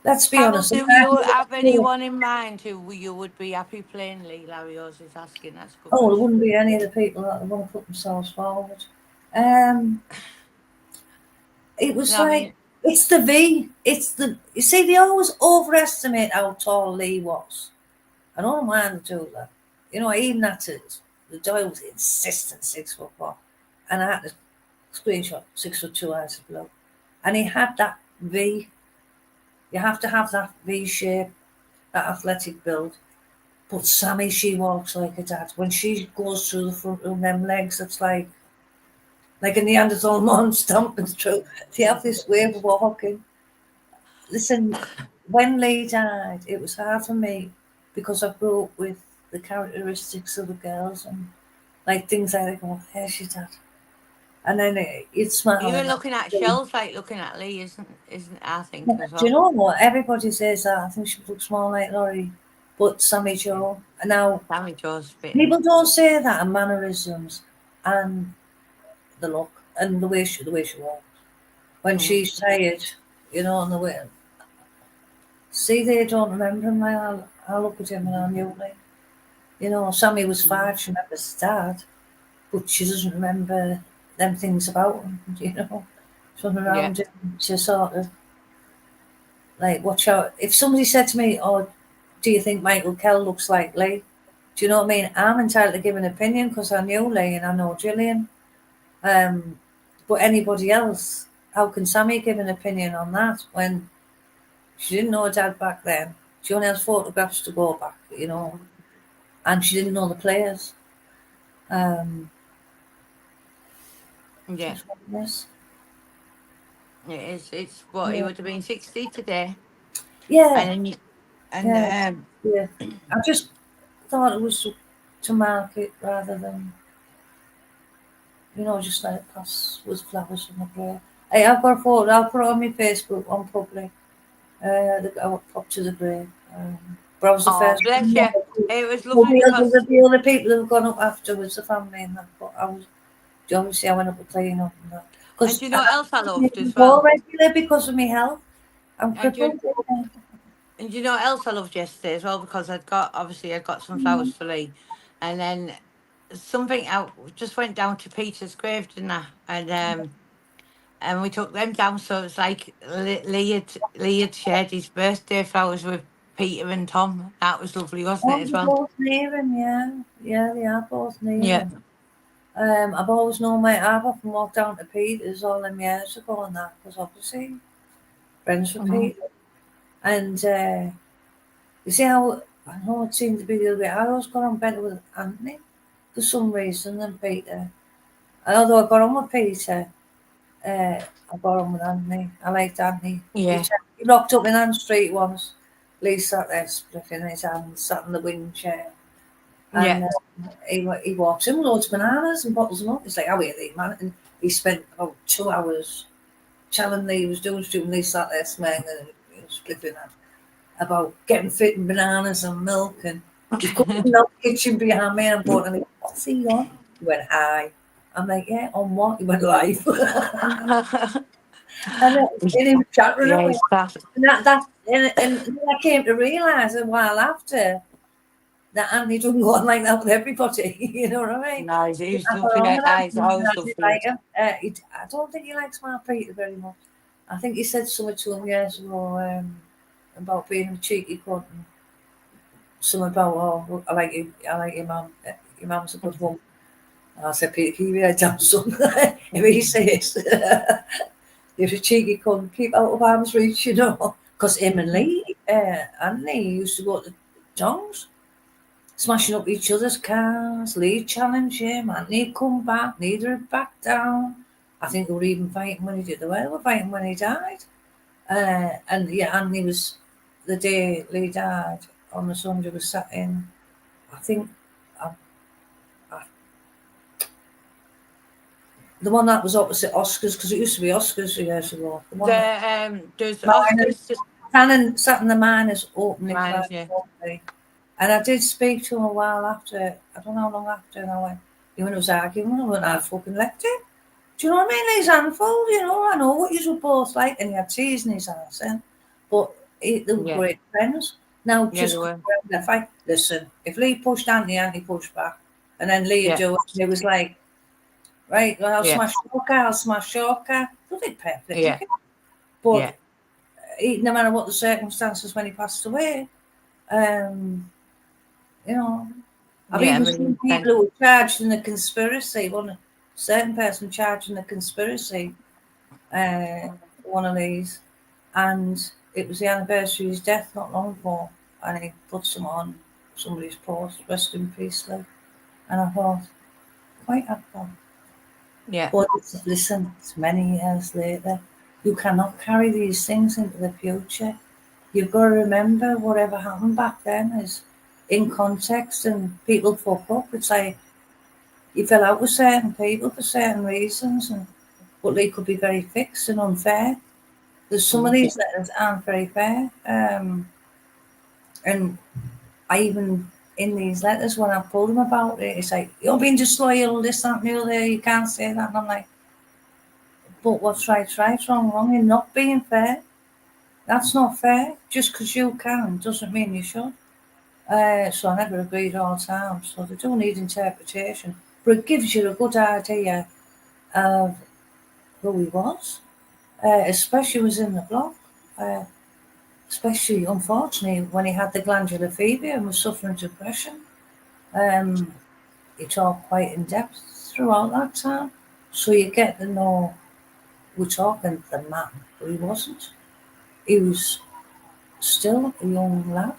let's be Carol, honest. do you have anyone in mind who you would be happy playing Lee? Larry Oz is asking. That's a good. Oh, there question. wouldn't be any of the people that want to put themselves forward. It was No, I like, mean, it's the V. You see, they always overestimate how tall Lee was. I don't mind to do that. Even at it, the Doyle was insistent 6'4", and I had to screenshot 6'2" eyes of blue, and he had that V. You have to have that V shape, that athletic build. But Sammy, she walks like a dad. When she goes through the front room, them legs, it's like a Neanderthal man stomping through. They have this way of walking. Listen, when Lee died, it was hard for me because I grew up with the characteristics of the girls and like things like that. Going, there's your dad, and then you'd smile. Even and looking at shells, like looking at Lee, isn't I think as do you well. know what? Everybody says that. I think she looks more like Laurie, but Sammy Joe. And now Sammy Joe's bit. people don't say that, and mannerisms and the look and the way she walks. When she's tired, you know, and the way. See, they don't remember him. I look at him and I knew him. You know, Sammy was 5. She remembers his dad, but she doesn't remember them things about him. You know, something around him. She sort of like watch out. If somebody said to me, "Oh, do you think Michael Kell looks like Lee?" Do you know what I mean? I'm entitled to give an opinion because I knew Lee and I know Gillian. But anybody else, how can Sammy give an opinion on that when she didn't know her dad back then? She only has photographs to go back, you know, and she didn't know the players. Yeah, That's what it is. it is. It's what he would have been 60 today, Yeah, and then yeah. I just thought it was to mark it rather than, you know, just let it pass with flowers from the grave. Hey, I've got a photo. I'll put it on my Facebook on public. I up to the grave. But I was the oh first. bless you. It was Well, lovely because the other people that have gone up afterwards, the family and that. But obviously I went up and clean up and that. and do you know what else I loved as go well? regular because of my health. I'm And do, crippled. and do you know what else I loved yesterday as well? Because I'd got some flowers for Lee, and then something out just went down to Peter's grave, didn't I? And we took them down. So it's like Lee had shared his birthday flowers with Peter and Tom. That was lovely, wasn't Oh, it, as they're well? both near him, yeah. Yeah, they are both near Yeah. him. I've always known I've often walked down to Peter's all them years ago and that, because obviously friends with Peter. And you see how, I know it seemed to be the other way, I always got on better with Anthony for some reason than Peter. And although I got on with Peter, I got on with Anthony. I liked Anthony. Yeah. He rocked up in Ann Street once. Lee sat there spliffing his hand, sat in the wing chair. And he walks in with loads of bananas and bottles them up. He's like, how are you, man? And he spent about 2 hours telling Lee he was doing stupid. Lee sat there smiling and spliffing that about getting fit in bananas and milk. And he's coming in the kitchen behind me and I'm going, like, what's he on? He went, hi. I'm like, yeah, on what? He went, live. And he was chattering Yeah, away. he's class. And then I came to realise a while after that Andy doesn't go on like that with everybody. You know what I mean? No, he's I lovely. He's always lovely. like him. I don't think he likes Mark Peter very much. I think he said something to him years ago about being a cheeky cunt and something about, oh, I like your mum. Your mum's a good woman. And I said, Peter, keep your head down, son. If he says you're a cheeky cunt, keep out of arm's reach, you know. Because him and Lee, Anthony, used to go to the Tongs, smashing up each other's cars. Lee challenged him, Anthony come back, neither had backed down. I think they were even fighting when he did the well, they were fighting when he died. And yeah, Anthony was, the day Lee died, on the Sunday was sat in, I think, the one that was opposite Oscars, because it used to be Oscars years ago. The one There's Miners. Oscars. Cannon sat in the Miners opening. Miners, yeah. And I did speak to him a while after, I don't know how long after, and I went, you know, was arguing, I went, I fucking left him. Do you know what I mean? He's handful, you know, I know what you were both like, and he had tears in his ass, but they were great friends. Now, just the fight. Listen, if Lee pushed Anthony pushed back, and then Lee would do it, it was like, right, well, I'll smash your car. Nothing perfect. But no matter what the circumstances when he passed away, you know, I've Yeah, even I seen mean, people who were charged in a conspiracy. One certain person charged in a conspiracy, one of these, and it was the anniversary of his death not long ago, and he put some on somebody's post, rest in peace, like, and I thought, quite happened. yeah, But listen, it's many years later. You cannot carry these things into the future. You've got to remember whatever happened back then is in context, and people fuck up. It's like you fell out with certain people for certain reasons, but they could be very fixed and unfair. There's some of these letters aren't very fair. And I even, in these letters, when I told them about it, it's like, you're being disloyal, this, that, and the other, you can't say that. And I'm like, but what's right's right, wrong, you're not being fair. That's not fair. Just because you can doesn't mean you should. So I never agreed all the time. So they do need interpretation. But it gives you a good idea of who he was, especially was in the block. Especially, unfortunately, when he had the glandular fever and was suffering depression. He talked quite in depth throughout that time. So you get to know we're talking the man, but he wasn't. He was still a young lad.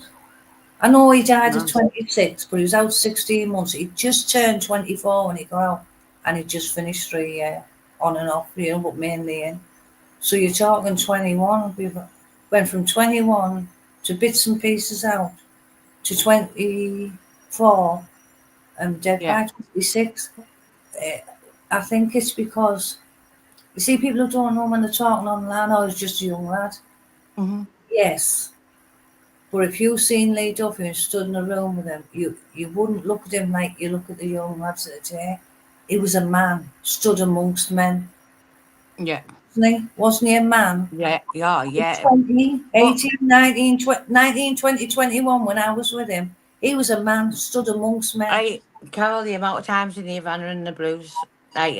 I know he died at 26, but he was out 16 months. He just turned 24 when he got out, and he just finished 3 years on and off, but mainly in. So you're talking 21. We went from 21 to bits and pieces out to 24 and dead by 26. I think it's because, you see, people who don't know when they're talking online, oh, he's just a young lad. Mm-hmm. Yes. But if you seen Lee Duffy and stood in a room with him, you wouldn't look at him like you look at the young lads of the day. He was a man, stood amongst men. Yeah, Wasn't he a man? yeah, yeah. 20, 18, 19, 19, 20, 21 when I was with him. He was a man, stood amongst men. Carol, the amount of times in the Havana and the Blues, like,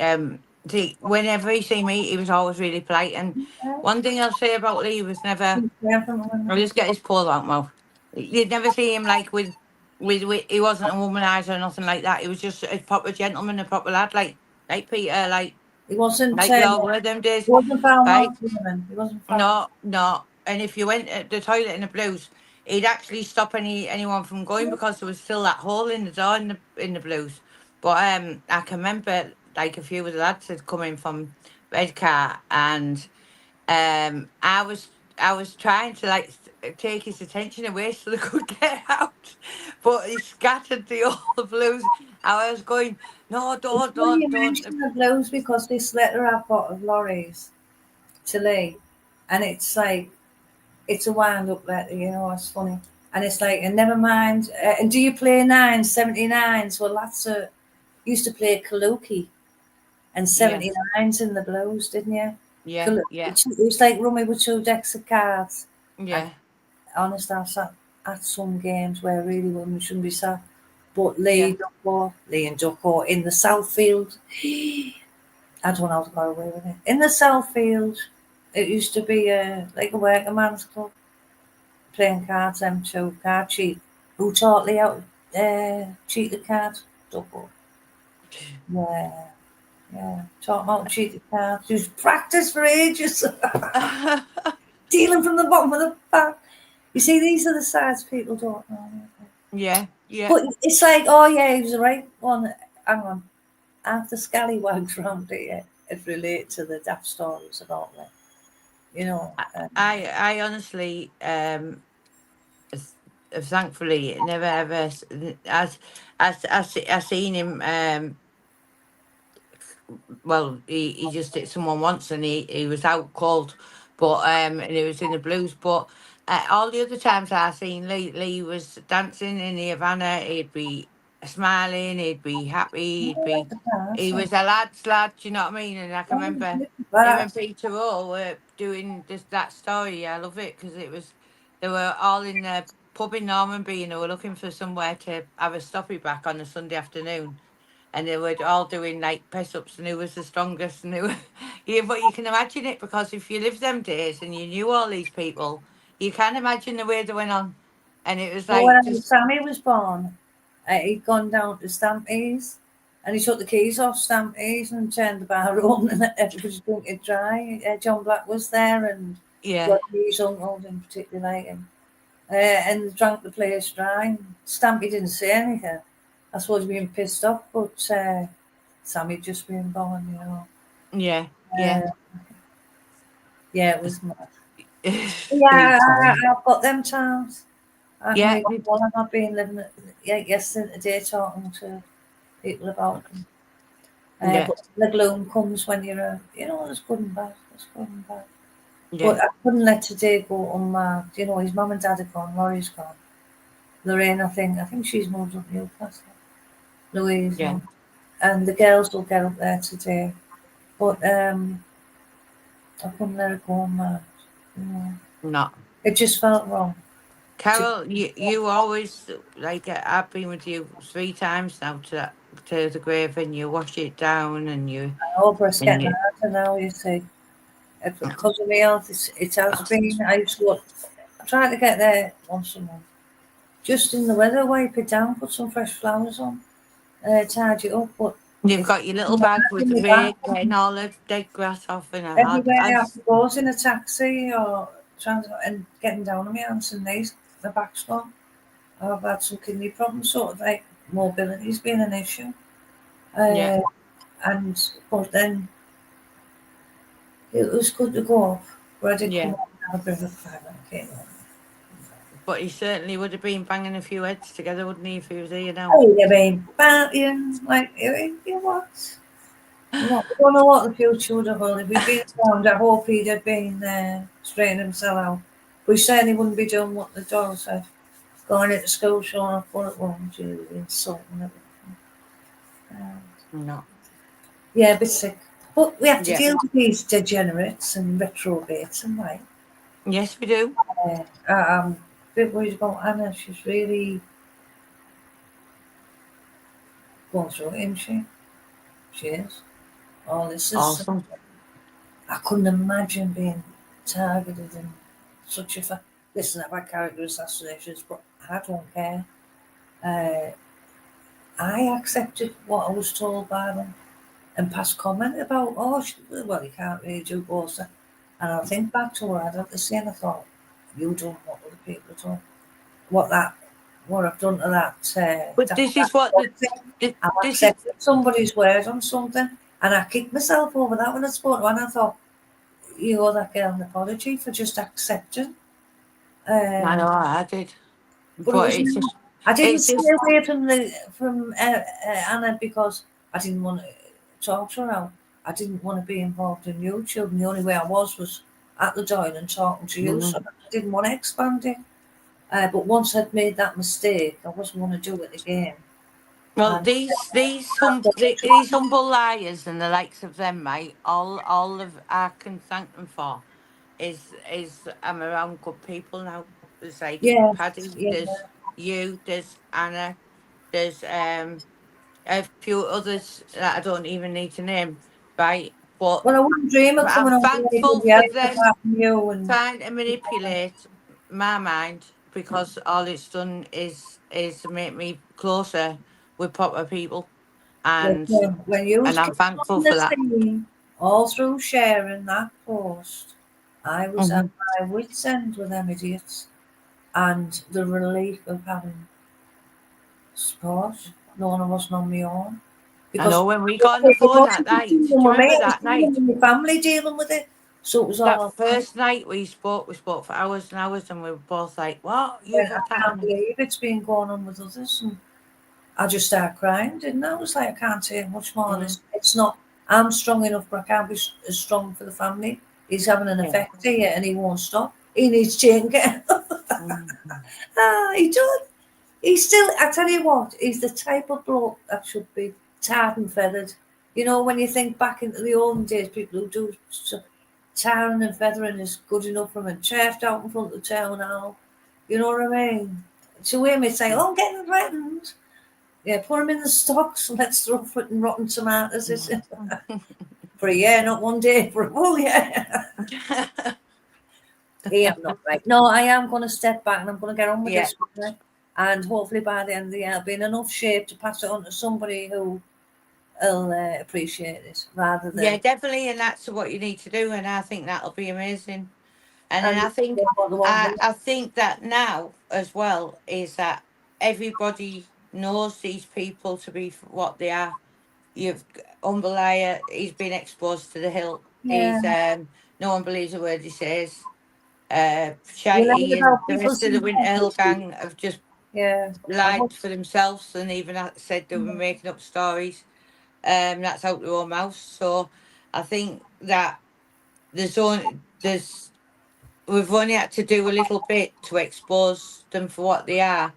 whenever he see me, he was always really polite. And one thing I'll say about Lee was never, I'll just get his poor out mouth. You'd never see him like with he wasn't a womanizer or nothing like that. He was just a proper gentleman, a proper lad, like Peter, He wasn't like y'all were them days, he wasn't foul right? mouth women. He wasn't foul. No. And if you went at the toilet in the Blues, he'd actually stop anyone from going because there was still that hole in the door in the Blues. But I can remember like a few of the lads had come in from Redcar, and I was trying to like take his attention away so they could get out, but he scattered all the Blues. I was going, no, don't. You mentioned the Blues because this letter I've got of Laurie's to Lee, and it's like, it's a wind-up letter, it's funny. And it's like, and never mind, and do you play 79s? Well, that's used to play Kaluki and 79s in the Blues, didn't you? Yeah. It was like rummy with 2 decks of cards. Yeah. Honestly, I've sat at some games where really women shouldn't be sat. But Lee and Ducko in the Southfield, I don't know how to go away with it. In the Southfield, it used to be like a working man's club. Playing cards, M2, card cheat. Who taught Lee how to cheat the cards? Ducko. Yeah. Taught him how to cheat the cards. He was practiced for ages. Dealing from the bottom of the pack. You see, these are the sides people don't know. Yeah. But it's like, oh yeah, he was the right one. Hang on. Half the scallywags around here it relate to the daft stories about them. I honestly, thankfully, never ever, I seen him, well, he just hit someone once and he was out cold, but, and he was in the Blues, but all the other times I seen Lee was dancing in the Havana, he'd be smiling, he'd be happy, he was a lad's lad, do you know what I mean? And I can remember him and Peter all were doing that story. I love it because they were all in the pub in Normanby and they were looking for somewhere to have a stoppy back on a Sunday afternoon. And they were all doing like press ups and who was the strongest and who yeah, but you can imagine it because if you lived them days and you knew all these people, you can imagine the way they went on. And it was Well, like when Sammy was born, he'd gone down to Stampy's and he took the keys off Stampy's and turned the bar on and everybody drank it dry. John Black was there and Yeah. his uncle didn't particularly like him. And they drank the place dry. Stampy didn't say anything. I suppose being pissed off, but Sammy just been born, you know. Yeah. Yeah. Yeah, it was mad. Big Yeah, time. I've got them times. I Yeah. can recall I've been living yesterday talking to people about them. Yeah. But the gloom comes when you're, you know, there's good and bad. There's good and bad. Yeah. But I couldn't let today go unmarked. You know, his mum and dad are gone. Laurie's gone. Lorraine, I think she's moved up Newcastle. Louise, Yeah. and the girls will get up there today. But I couldn't let it go unmarked. You know. No. It just felt wrong. Carol, you always like I've been with you 3 times now to the grave, and you wash it down, and you Oh, but it's and getting you. harder now, you see. Because of my health, it has been. I used to try to get there once a month. Just in the weather, wipe it down, put some fresh flowers on, tidy it up. But You've it's got your little bag with the rake, getting all the dead grass off, and everywhere I have to go in a taxi or transport and getting down on my hands and knees, my back's gone. I've had some kidney problems, sort of like mobility's been an issue. Yeah. And but then it was good to go off. But I did Yeah. come up and have a bit of a cry when I came home. But he certainly would have been banging a few heads together, wouldn't he, if he was here now? Oh, I mean, partying, like, you what? What? We don't know what the future would have held. If he'd been around, I hope he'd have been straightening himself out. But he certainly wouldn't be doing what the dog said. Going into school, showing off what it was, insulting everything. No. Yeah, a bit sick. But we have to Yeah. deal with these degenerates and retrobates and like. Yes, we do. I'm a bit worried about Anna. She's really going through it, isn't she? She is. Oh, this is. Awesome. I couldn't imagine being targeted in such a. Listen, I've had character assassinations, but I don't care. I accepted what I was told by them and passed comment about, well, you can't really do both. And I think back to what I'd have to say, and I thought, you don't know what other people have done. What I've done to that. But this is what I've this is. accepted somebody's word on something, and I kicked myself over that when I spoke to her, and I thought, you owe that girl an apology for just accepting. I know I did, but it's just. I didn't It's stay just. away from Anna because I didn't want to talk to her now. I didn't want to be involved in YouTube, and the only way I was at the joint and talking to you, so I didn't want to expand it. But once I'd made that mistake, I wasn't going to do it again. Well, And these humble liars and the likes of them, mate. All of I can thank them for is I'm around good people now. There's like yeah, Paddy, yeah. there's you, there's Anna, there's a few others that I don't even need to name, right? But Well, I wouldn't dream of I'm coming over thankful with for the them apart from you and trying to manipulate my mind, because all it's done is to make me closer with proper people, and when you was I'm coming thankful on for the that. scene, all through sharing that post, I was at my wit's end with them idiots, and the relief of having support, knowing I wasn't on my own. I know Because when we got on the it phone that wasn't night. just Do you with me, remember it was that night? my family dealing with it. So it was That all first night we spoke for hours and hours, and we were both like, "What? You've I had that?" can't believe it's been going on with others, and I just started crying, didn't I? I was like, I can't take much more of this. It's not, I'm strong enough, but I can't be as strong for the family. He's having an effect here and he won't stop. He needs changing. He does. He's still, I tell you what, he's the type of bloke that should be tarred and feathered. You know, when you think back into the olden days, people who do tarring and feathering is good enough for him, and chaffed out in front of the town hall. You know what I mean? To him, it's like, oh, I'm getting threatened. Yeah, put them in the stocks. Let's throw flipping rotten tomatoes. For a year, not one day, for a whole year. Yeah, not right. No, I am going to step back and I'm going to get on with Yeah. this. and hopefully by the end of the year, I'll be in enough shape to pass it on to somebody who will appreciate it rather than. Yeah, definitely, and that's what you need to do, and I think that'll be amazing. And then And I think I think that now as well is that everybody knows these people to be what they are. You've Umbalaya, he's been exposed to the hill. yeah, He's no one believes a word he says. you learn Shitey and about the rest of the people's Winter Hill integrity. gang have just Yeah, I lied hope- for themselves and even said they were making up stories. That's out their own mouth. So I think that there's we've only had to do a little bit to expose them for what they are.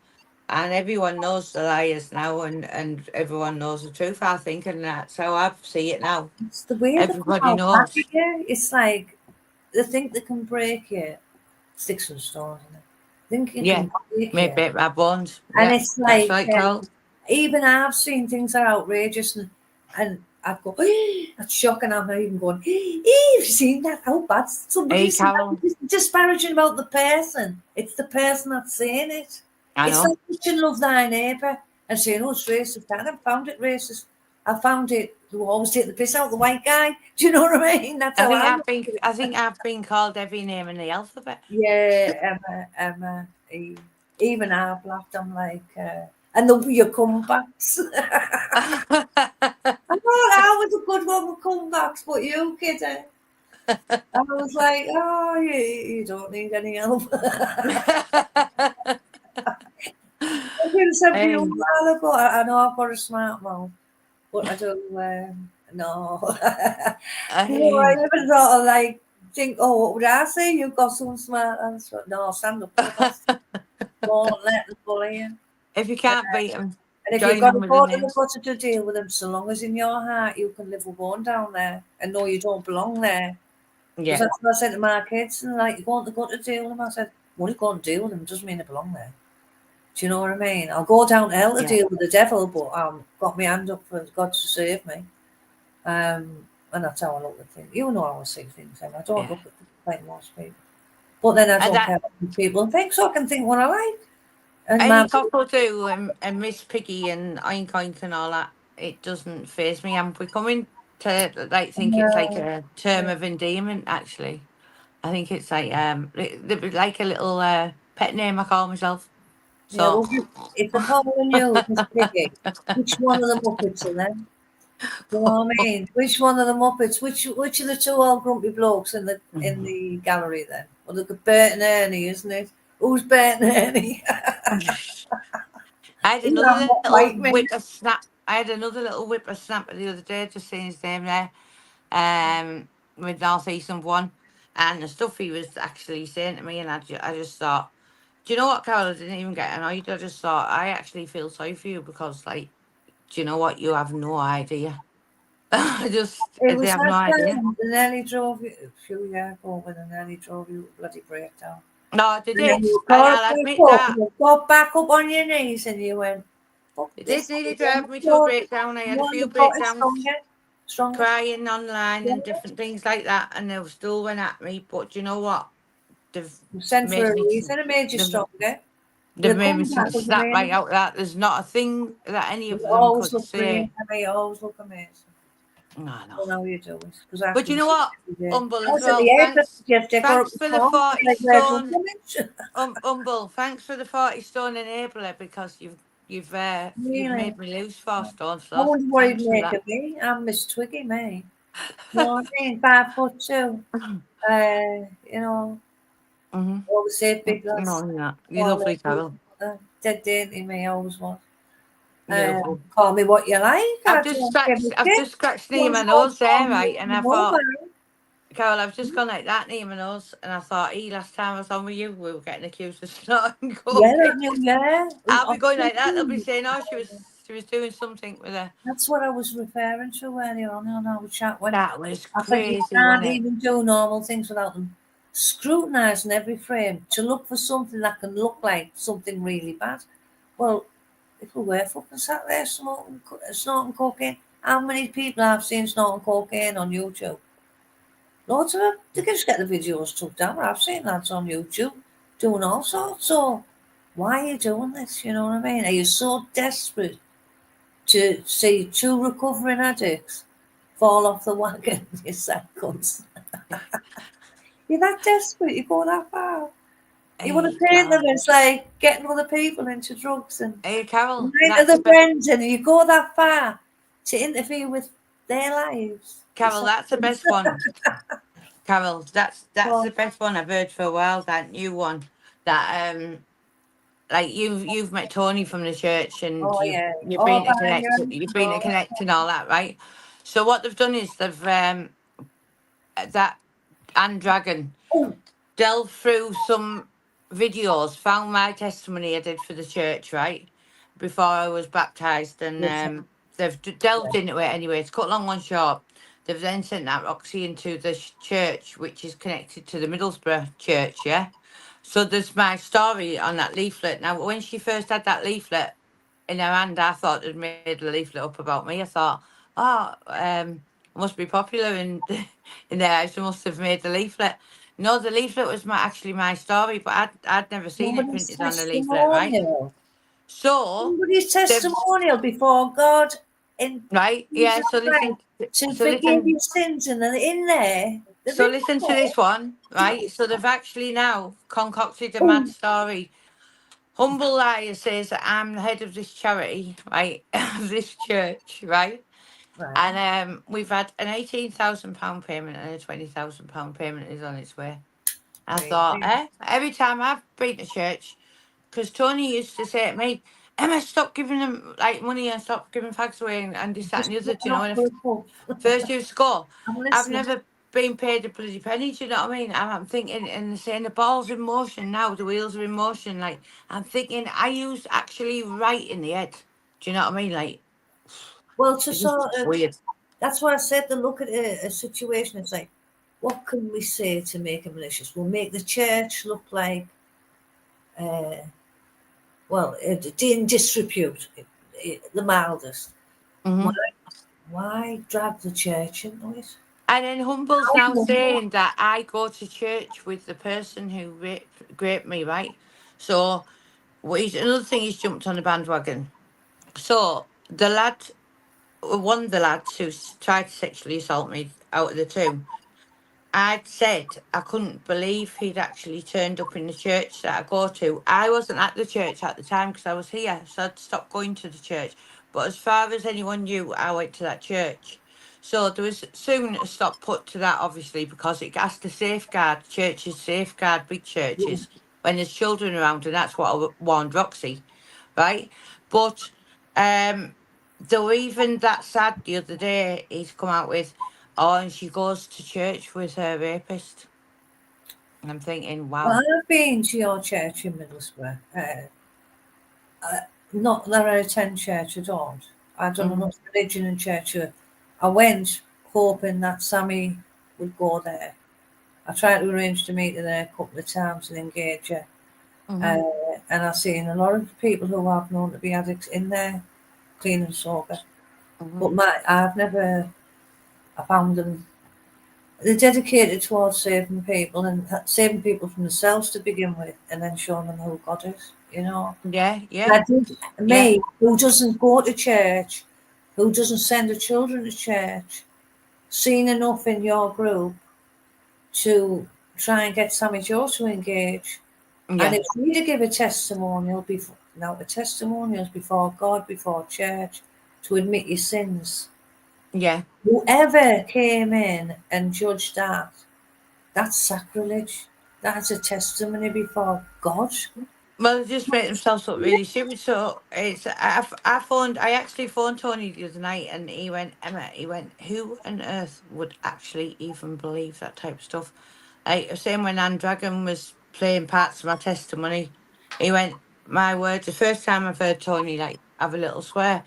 And everyone knows the liars now, and everyone knows the truth, I think, and that's how I see it now. it's the way they come Everybody out back knows. at you. It's like they think they can break you. Sticks and stones, isn't it? Think you Yeah, can break you. maybe my bones. And Yeah, it's that's like, right, Carol. even I've seen things that are outrageous, and I'd go, that's shocking. I'm not even going, you've seen that? How bad? Hey, Somebody's Carol. disparaging about the person. It's the person that's saying it. I It's know. like you should love thy neighbour and saying, oh, it's racist. I never found it racist. I found it, they will always take the piss out of the white guy. Do you know what I mean? That's how I think I've been called every name in the alphabet. Yeah, Emma, even I've laughed. I'm like, and your comebacks. I thought I was a good one with comebacks, but you kidding? I was like, oh, you don't need any help. I did something a while ago. I know I've got a smart mouth, but I don't. No, no, I never thought of like think. Oh, what would I say? You've got some smart answer. No, stand up. Don't let them bully you. If you can't beat them, And if join you've got them to with go the to the names. gutter to deal with them, so long as in your heart you can live with one down there and know you don't belong there. Because Yeah, that's what I said to my kids, and like, you go to the gutter to deal with them. I said, well, you go and deal with them doesn't mean I belong there. Do you know what I mean? I'll go down to hell to Yeah. deal with the devil, but got my hand up for God to save me. And that's how I look at things. You know how I see things, and I don't Yeah. look at things like most people. But then I And don't that- care what people think, so I can think what I like. And Any couple do, and Miss Piggy and Einkoink and all that, it doesn't faze me. I'm becoming to like think it's like a term of endearment. Actually, I think it's like like a little pet name I call myself. yeah, So well, if they're calling you Miss Piggy, which one of the Muppets are them? You know what I mean? Which one of the Muppets? Which of the two old grumpy blokes in the gallery then? Well, look at Bert and Ernie, isn't it? Who's Bert and Ernie? I had You another have not little like me. whippersnap. I had another little whippersnapper the other day, just seeing his name there, with North Eastern one, and the stuff he was actually saying to me, and I just thought, do you know what, Carol? I didn't even get annoyed. I just thought I actually feel sorry for you because, like, do you know what? You have no idea. I It they was have no that idea. time the nearly drove you a few years ago when the nearly drove you a bloody breakdown. No, they And then did, you and got I'll up, admit that. you got back up on your knees and you went, fuck It did this. nearly You're drive me to a breakdown. I had a few breakdowns, stronger. crying online Yeah. and different things like that, and they still went at me. But do you know what? They've You sent for made a me. reason. It made you They've, stronger. they've Your made me comeback was snap right amazing. out of that. There's not a thing that any of You them always could look say. brilliant. I mean, you always look amazing. No, I don't know how you do it. But you know what? Humble as Also, well. the aircraft Thanks for the 40 like Red stone. Image. Humble. Thanks for the 40 stone enabler because you've Really? made me lose 4 stone. I So wonder what he'd thanks for make that. of me. I'm Miss Twiggy, me. You know what I mean? 5'2". You know, Mm-hmm. always say big lads. No, you're not. You're lovely, Carol. Dead dainty me, always was. Beautiful. Call me what you like. I've just scratched near my nose there, right? And I thought, Carol, I've just gone like that near my nose, and I thought, last time I was on with you, we were getting accused of snorting coke. Yeah, that new year. I'll be going like that. They'll be saying, "Oh, she was doing something with her." That's what I was referring to earlier on in our chat. When That was I think you crazy, can't wasn't it? even do normal things without them scrutinising every frame to look for something that can look like something really bad. Well, if we were fucking sat there snorting cocaine, how many people I've seen snorting cocaine on YouTube? Lots of them. They can just get the videos took down. I've seen lads on YouTube doing all sorts. So why are you doing this? You know what I mean? Are you so desperate to see two recovering addicts fall off the wagon? You cycles. You're that desperate. You go that far. You want to paint them as like getting other people into drugs and Hey, Carol, right other friends, and you go that far to interfere with their lives. Carol, that's the best one. Carol, that's Oh. the best one I've heard for a while. That new one, that like you've met Tony from the church, and Oh yeah. you've Oh, been to connect, Byron. you've been to Oh, connect and all that, right? So what they've done is they've that Anne Dragon oh, delved through some videos, found my testimony I did for the church, right, before I was baptized, and listen. they've delved into it anyway. It's cut long one short. They've then sent that Roxy into the church, which is connected to the Middlesbrough church, yeah. So there's my story on that leaflet. Now, when she first had that leaflet in her hand, I thought they'd made a leaflet up about me. I thought, oh, I must be popular in in their house. I must have made the leaflet. No, the leaflet was actually my story, but I'd never seen it Somebody's printed on the leaflet, right? testimonial. So Somebody's they've testimonial before God in right, yeah. Jesus So Christ listen, to so forgive listen, your sins, and they're in there. They're so in listen to there. this one, right? So they've actually now concocted a mad Oh, story. Humble Liar says that I'm the head of this charity, right? Of this church, right? right. And we've had an £18,000 payment and a £20,000 payment is on its way. I Right. thought, every time I've been to church, because Tony used to say to me, Emma, stop giving them like money and stop giving fags away and this, that, Just and the other. Do looking you know, up when for a pub. first year of school, I'm I've listening. never been paid a bloody penny. Do you know what I mean? And I'm thinking, and they're saying the ball's in motion now, the wheels are in motion. Like, I'm thinking, I use actually right in the head. Do you know what I mean? Like, Well, to it's just sort of, weird. that's why I said to look at a situation. It's like, what can we say to make it malicious? We'll make the church look like, in disrepute, the mildest. Hmm. Why drag the church into it? And then Humble's now saying that I go to church with the person who raped me, right? So, another thing he's jumped on the bandwagon. So, the lad, one of the lads who tried to sexually assault me out of the two, I'd said I couldn't believe he'd actually turned up in the church that I go to. I wasn't at the church at the time because I was here, so I'd stopped going to the church. But as far as anyone knew, I went to that church. So there was soon a stop put to that, obviously, because it has to safeguard churches, safeguard big churches when there's children around, and that's what I warned Roxy, right? But they were even that sad the other day. He's come out with, oh, and she goes to church with her rapist. And I'm thinking, Well, wow. I've been to your church in Middlesbrough. Not that I attend church, I don't. I don't know much religion in church. I went hoping that Sammy would go there. I tried to arrange to meet her there a couple of times and engage her. Mhm. And I've seen a lot of people who I've known to be addicts in there, clean and sober. Mhm. But I found them, they're dedicated towards saving people and saving people from themselves to begin with, and then showing them who God is, you know. Yeah, yeah, I think yeah, me, who doesn't go to church, who doesn't send her children to church, seen enough in your group to try and get Sammy Joe to engage. And yeah, if you to give a testimonial before, now the testimonials before God, before church, to admit your sins. yeah. Whoever came in and judged that, that's sacrilege. That's a testimony before God. Well, they just make themselves look really stupid. So I actually phoned Tony the other night, and he went, Emma, he went, who on earth would actually even believe that type of stuff? Like, same when Anne Dragon was playing parts of my testimony, he went, my word, the first time I've heard Tony like have a little swear,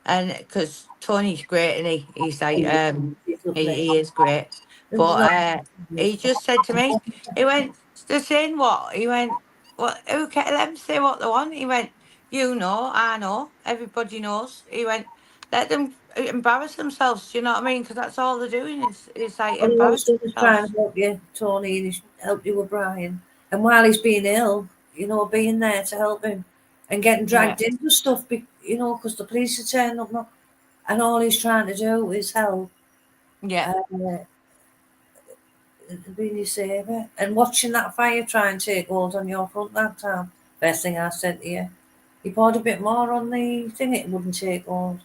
and because Tony's great, and he's like, It's lovely. he is great, There's but no- he just said to me, he went, they're saying what? He went, well, who can let them say what they want? He went, you know, I know, everybody knows. He went, let them embarrass themselves. Do you know what I mean? Because that's all they're doing is like All he embarrass wants to do is try themselves. and help you, Tony, and he's helped you with Brian. And while he's been ill, you know, being there to help him and getting dragged into stuff, you know, because the police are turning up now, and all he's trying to do is help. Yeah. Being your saver and watching that fire try and take hold on your front that time. Best thing I said to you. You poured a bit more on the thing, it wouldn't take hold.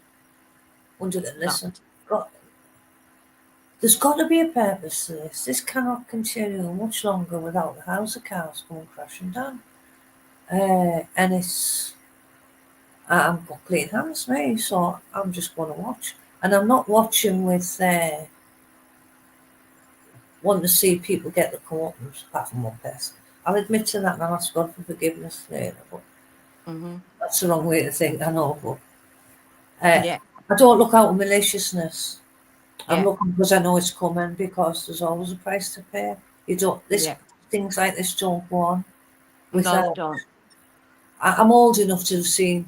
Wouldn't it? Listen, there's got to be a purpose to this. This cannot continue much longer without the house of cards going crashing down. And I'm got clean hands, me, so I'm just going to watch. And I'm not watching with wanting to see people get the courtrooms, apart from one person. I'll admit to that and I'll ask God for forgiveness later, but that's the wrong way to think, I know, but I don't look out of maliciousness. I'm looking because I know it's coming, because there's always a price to pay. You don't, things like this don't go on. No, don't. I'm old enough to have seen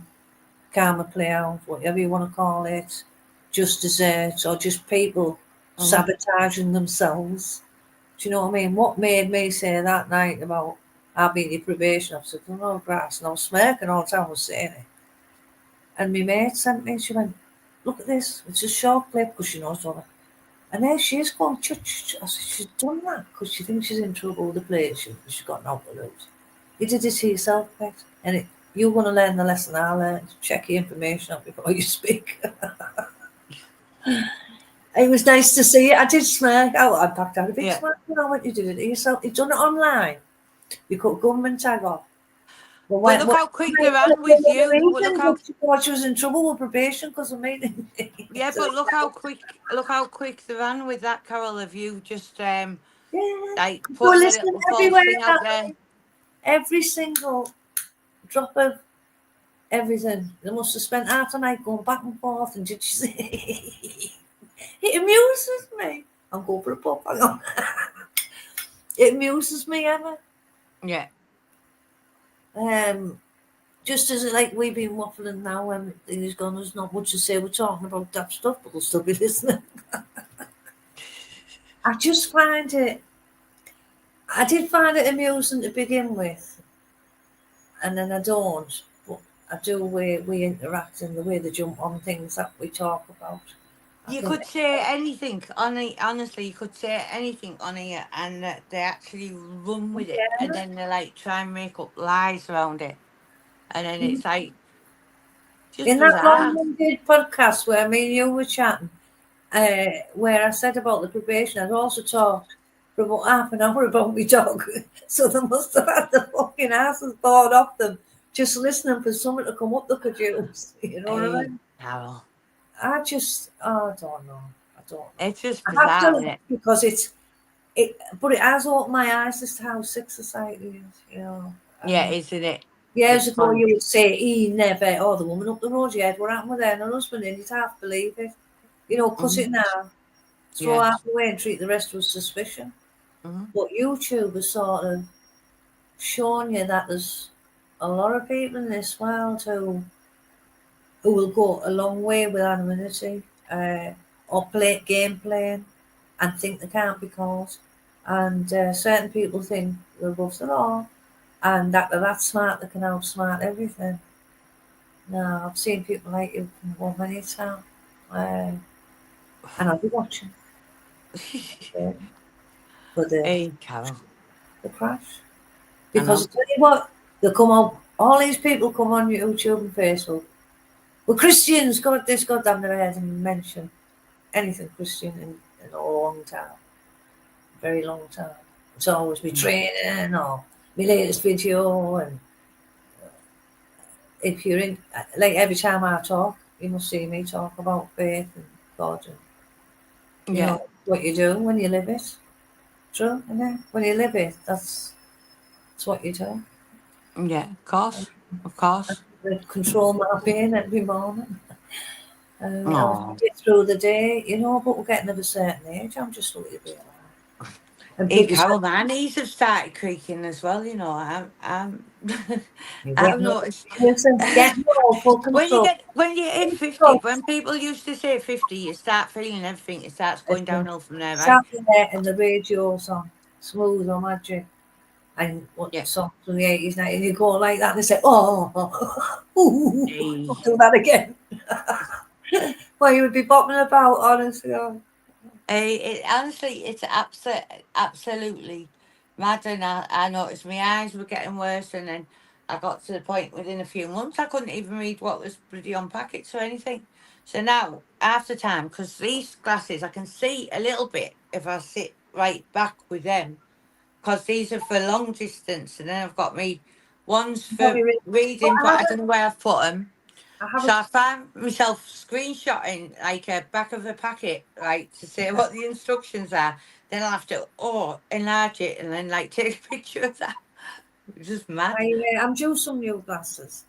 karma play out, whatever you want to call it, just desserts or just people sabotaging themselves. Do you know what I mean? What made me say that night about I've been your probation officer, no grass, and I was smirking all the time I was saying it. And my mate sent me, she went, look at this, it's a short clip, because she knows all that. And there she is going, ch-ch-ch. I said, she's done that because she thinks she's in trouble with the place. She's got no to lose. You did it to yourself, Pet. And you're going to learn the lesson I learned. Check your information out before you speak. It was nice to see it. I did smirk. I packed out a big smirk. You know what you did it to yourself. You've done it online. You cut government tag off. Well, look how quick they ran with you. Look how she was in trouble with probation because of me. Yeah, but look how quick they ran with that, Carol. Of you just like put a little false thing out there. Every single drop of everything. They must have spent half the night going back and forth. And did you see? It amuses me. I'm going for a pop. Hang on. It amuses me, Emma. Yeah. Just as like we've been waffling now, when things gone, there's not much to say. We're talking about that stuff, but we'll still be listening. I just find it. I did find it amusing to begin with, and then I don't. But I do we interact and the way they jump on things that we talk about. You could say anything on it. Honestly, you could say anything on here, and they actually run with it, and then they like try and make up lies around it, and then it's like just in that bizarre. long-winded podcast where me and you were chatting, where I said about the probation, I'd also talked for about half an hour about my dog. So they must have had the fucking asses bored off them just listening for someone to come up the could use. You know what I mean? Carol. I don't know. I don't know. It's just bizarre, isn't it? Because but it has opened my eyes as to how sick society is, you know. Yeah, isn't it? Years ago, you would say, the woman up the road, what happened with her and her husband, and you'd half believe it. You know, cut it now, throw out the way and treat the rest with suspicion. But YouTube has sort of shown you that there's a lot of people in this world who will go a long way with anonymity or game playing and think they can't be caught. And certain people think they're above the law and that they're that smart they can outsmart everything. No, I've seen people like you go many times. And I'll be watching. For Carol. The crash. Because I tell you what, they come on, all these people come on YouTube and Facebook. Well, Christians, God, this, God, I've never heard them mention anything Christian in a long time. Very long time. It's always me training or my latest video. And if you're in, like every time I talk, you must see me talk about faith and God and you know what you do when you live it. True, isn't it? When you live it, that's what you do. Yeah, of course. Of course. Control my pain every morning. Get through the day, you know, but we're getting of a certain age. I'm just lucky to be alive. Hey, Carol, my knees have started creaking as well, you know. I've noticed. When you hit 50, when people used to say 50, you start feeling everything. It starts going downhill from there, right? And the radio's on, smooth or magic. and what Yeah. songs from the 80s, 90s, and you go like that and they say, oh, ooh, Hey. don't do that again. Well, you would be bopping about, honestly. Oh. Honestly, it's absolutely mad. And I noticed my eyes were getting worse, and then I got to the point within a few months I couldn't even read what was bloody on packets or anything. So now, after time, because these glasses I can see a little bit if I sit right back with them, because these are for long distance, and then I've got me ones for Probably really- reading, Well, but I don't know where I've put them. I have So I found myself screenshotting like a back of a packet, right, to say what the instructions are. Then I'll have to enlarge it and then like take a picture of that. It's just mad. I'm due some new glasses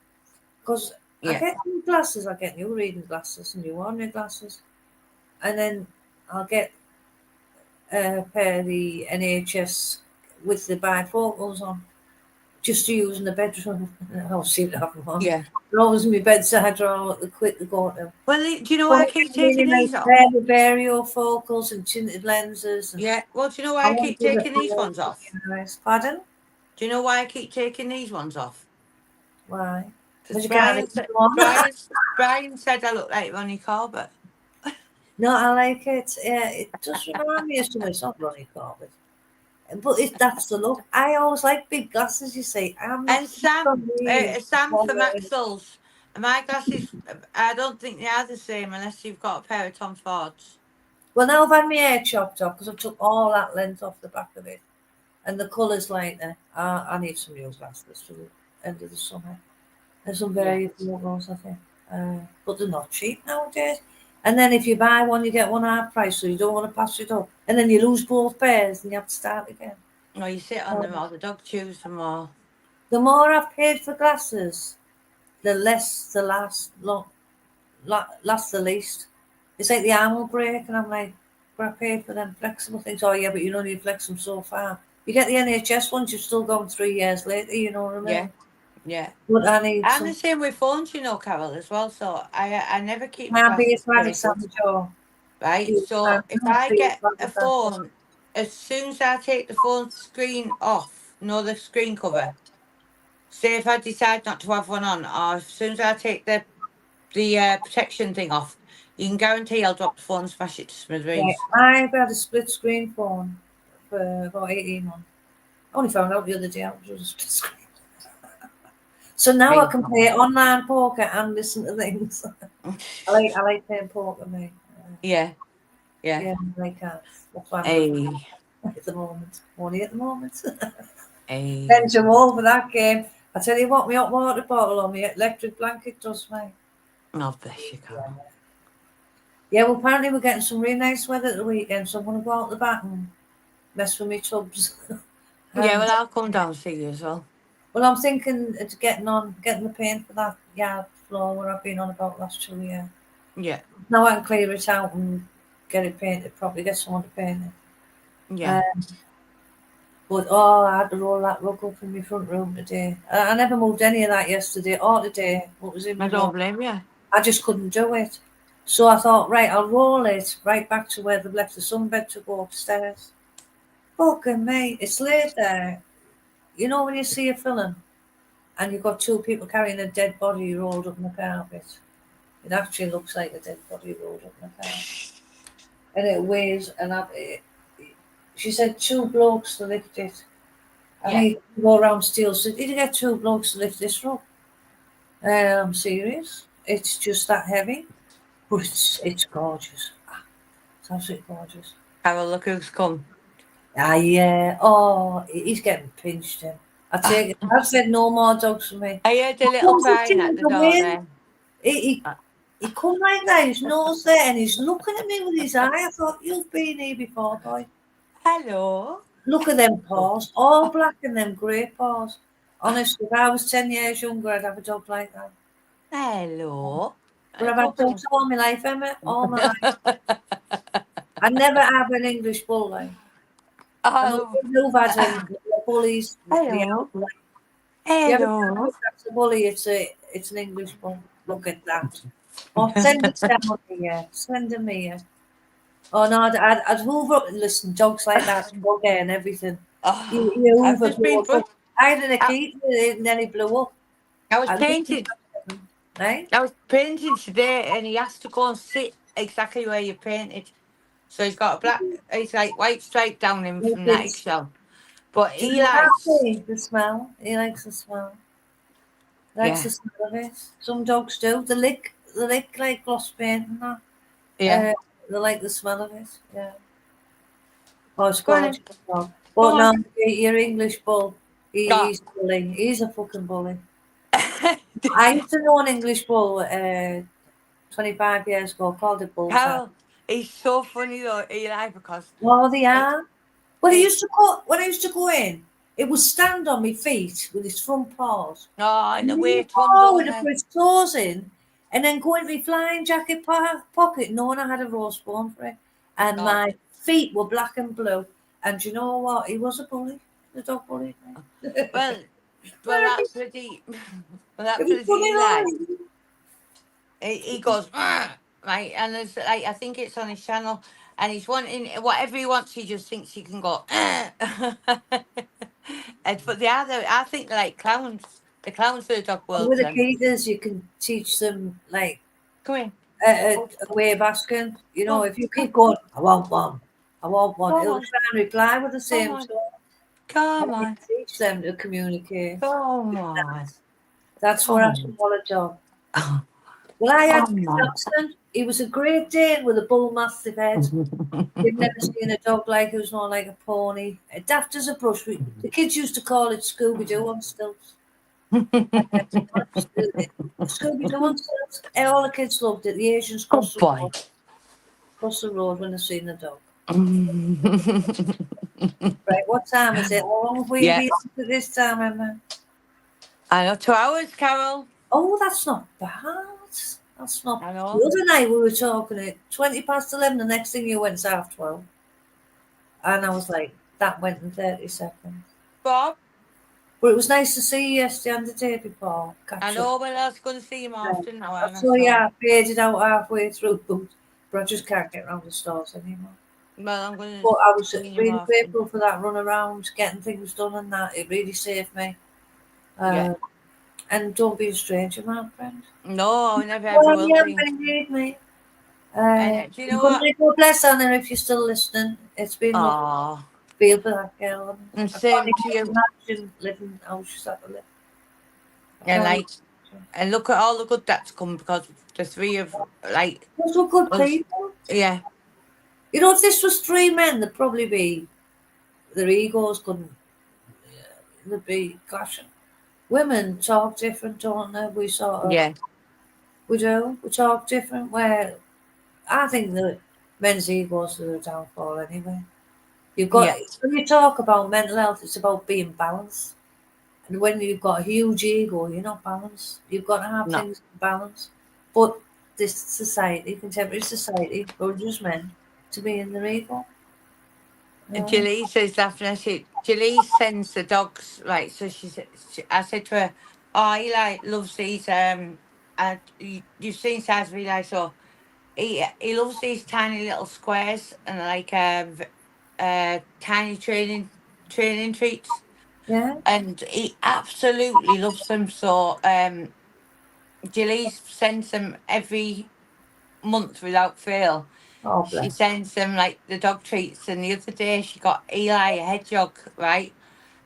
because I Yeah. get new glasses. I get new reading glasses and new ordinary glasses, and then I'll get a pair of the NHS with the bifocals on, just to use in the bedroom. I'll see to have them on. Yeah. They're always in my bedside drawer. They're quick to go to. Well, do you know Well, why I I keep get really taking nice these off? pair of variofocals and tinted lenses. And Yeah. Well, do you know I why I want keep to give taking it these ones off? nice. Pardon? Do you know why I keep taking these ones off? Why? Because Because you can't read them on. Brian said I look like Ronnie Corbett. No, I like it. Yeah, it does remind me of something. It's not Ronnie Corbett. But that's the look. I always like big glasses, you see. I'm not And Sam from for Maxwell's. My glasses, I don't think they are the same unless you've got a pair of Tom Fords. Well, now I've had my hair chopped off because I took all that length off the back of it. And the colour's lighter. I need some new glasses for the end of the summer. There's some very cool ones, I think. But they're not cheap nowadays. And then if you buy one, you get one half price, so you don't want to pass it up. And then you lose both pairs and you have to start again. No, you sit on them or the dog chews them or. The more I've paid for glasses, the less the last the least. It's like the arm will break, and I'm like, but I paid for them flexible things. Oh yeah, but you only flex them so far. You get the NHS ones, you're still going 3 years later. You know what I mean? Yeah. Yeah. But I need I'm some. the same with phones, you know, Carol, as well. So I never keep my My glasses base very good, Joe. right? So if I get a phone, as soon as I take the phone screen off, the screen cover. Say if I decide not to have one on, or as soon as I take the protection thing off, you can guarantee I'll drop the phone and smash it to smithereens. I've had a split screen phone for about 18 months. I only found out the other day I was a split screen. So now I can play online poker and listen to things. I like playing poker, mate. Yeah. Yeah, I like that. That's why I'm Hey. at the moment. Only at the moment. Hey. Then to all for that game. I tell you what, my hot water bottle on my electric blanket does, mate. Oh, bless you, Carol. Yeah, well, apparently we're getting some really nice weather at the weekend, so I'm going to go out the back and mess with my tubs. Yeah, well, I'll come down and see you as well. Well, I'm thinking it's getting the paint for that yard floor where I've been on about last 2 years. Yeah. Now I can clear it out and get it painted properly, get someone to paint it. Yeah. But I had to roll that rug up in my front room today. I never moved any of that yesterday or today. What was in my I don't room. blame you. I just couldn't do it. So I thought, right, I'll roll it right back to where they've left the sunbed to go upstairs. Fucking me, it's laid there. You know when you see a film and you've got two people carrying a dead body rolled up in the carpet? It actually looks like a dead body rolled up in the carpet. And it weighs, she said 2 blokes to lift it. I need to go around Steel City to get 2 blokes to lift this rug. I'm serious. It's just that heavy. But it's gorgeous. It's absolutely gorgeous. Carol, look who's come. Yeah. Oh, he's getting pinched in. I take it. I've said no more dogs for me. I heard a little crying at the door there. He come like that, his nose there, and he's looking at me with his eye. I thought, you've been here before, boy. Hello. Look at them paws, all black and them grey paws. Honestly, if I was 10 years younger, I'd have a dog like that. Hello. But I've had dogs all my life, Emma, all my life. I never have an English bull, like. Oh. You've had them, bullies. Hello. Hello. That's a bully, it's an English bull. Look at that. Oh, send it down here. Send them here. Oh no, I'd hoover up. Listen, dogs like that, bugger and everything. You I've just been. I had an Akita and then it blew up. I was I think painting. Right? I was painting today, and he has to go and sit exactly where you painted. So he's got a black. He's like white stripe down him Little from that kids. eggshell. But Do you know Eli's, the smell? He likes the smell. He likes yeah, the smell of it. Some dogs do. They lick like gloss paint and that. yeah. They like the smell of it. Yeah. Oh, it's Go on, then. gorgeous dog. Go But on. no, your English bull, Oh. he's a bully. He's a fucking bully. I used to know an English bull 25 years ago called it Bullseye. Carol, he's so funny though, Eli, because Oh, they it, are. But he it, used to go when I used to go in. It would stand on my feet with his front paws. oh, and the way it turned Oh, on with the there. put his toes in, and then go into my flying jacket pocket, knowing I had a roast bone for it, and Oh, my feet were black and blue. And you know what? He was a bully. The dog bullied me. well, that's bloody, It was funny Eli. though. He goes, "Argh," right, and there's like I think it's on his channel, and he's wanting whatever he wants. He just thinks he can go. "Argh." But the other, I think they're like clowns. The clowns of the dog And world. with the Then Ketas, you can teach them like come in, a way of asking. You know, if you keep going, I want one, come he'll on, try and reply with the come same on, tone. come And you on, teach them to communicate. come on, That's what I should want a dog. come Well, I had on. Jackson. He was a Great Dane with a bull mastiff head. You've never seen a dog like it was more like a pony. Daft as a brush. The kids used to call it Scooby Doo on stilts. Scooby Doo on stilts. And all the kids loved it. The Asians Good boy. cross the road when they seen the dog. Right, what time is it? How long have we Yeah. been to this time, Emma? I know 2 hours, Carol. Oh, that's not bad. That's not. I The know. other night we were talking at 11:20. The next thing you went's 12:30, and I was like, that went in 30 seconds. Bob, But it was nice to see you yesterday and the day before. Catch I up. know, but I was going to see him often now. I Anna, saw so. you faded out halfway through, but I just can't get around the stores anymore. Well, I'm going But to I was see him really often. grateful for that run around, getting things done, and that it really saved me. Yeah. And don't be a stranger, my friend. No, I never ever Well, will yeah, be. when you need me. And do you know Good what? night, God bless Anna if you're still listening. It's been lovely Oh, to feel for that girl. and I same can't to even you. imagine living how she's had to live. I And can't like, and look at all the good that's come because the three of like Those were good us. people. Yeah, You know, if this was 3 men, there'd probably be their egos couldn't. They'd be clashing. Women talk different, don't they? We sort of yeah, we do. We talk different. Where I think the men's egos are the downfall anyway. You've got yeah. when you talk about mental health, it's about being balanced. And when you've got a huge ego, you're not balanced. You've got to have No. things in balance. But this society, contemporary society, encourages men to be in their ego. And Yeah. Julie says laughing at it. Julie sends the dogs right. So I said to her, "Oh, Eli loves these. You've seen size of Eli, so he loves these tiny little squares and like tiny training treats, Yeah. and he absolutely loves them. So Julie sends them every month without fail. Oh, She bless. sends them like the dog treats, and the other day she got Eli a hedgehog, right?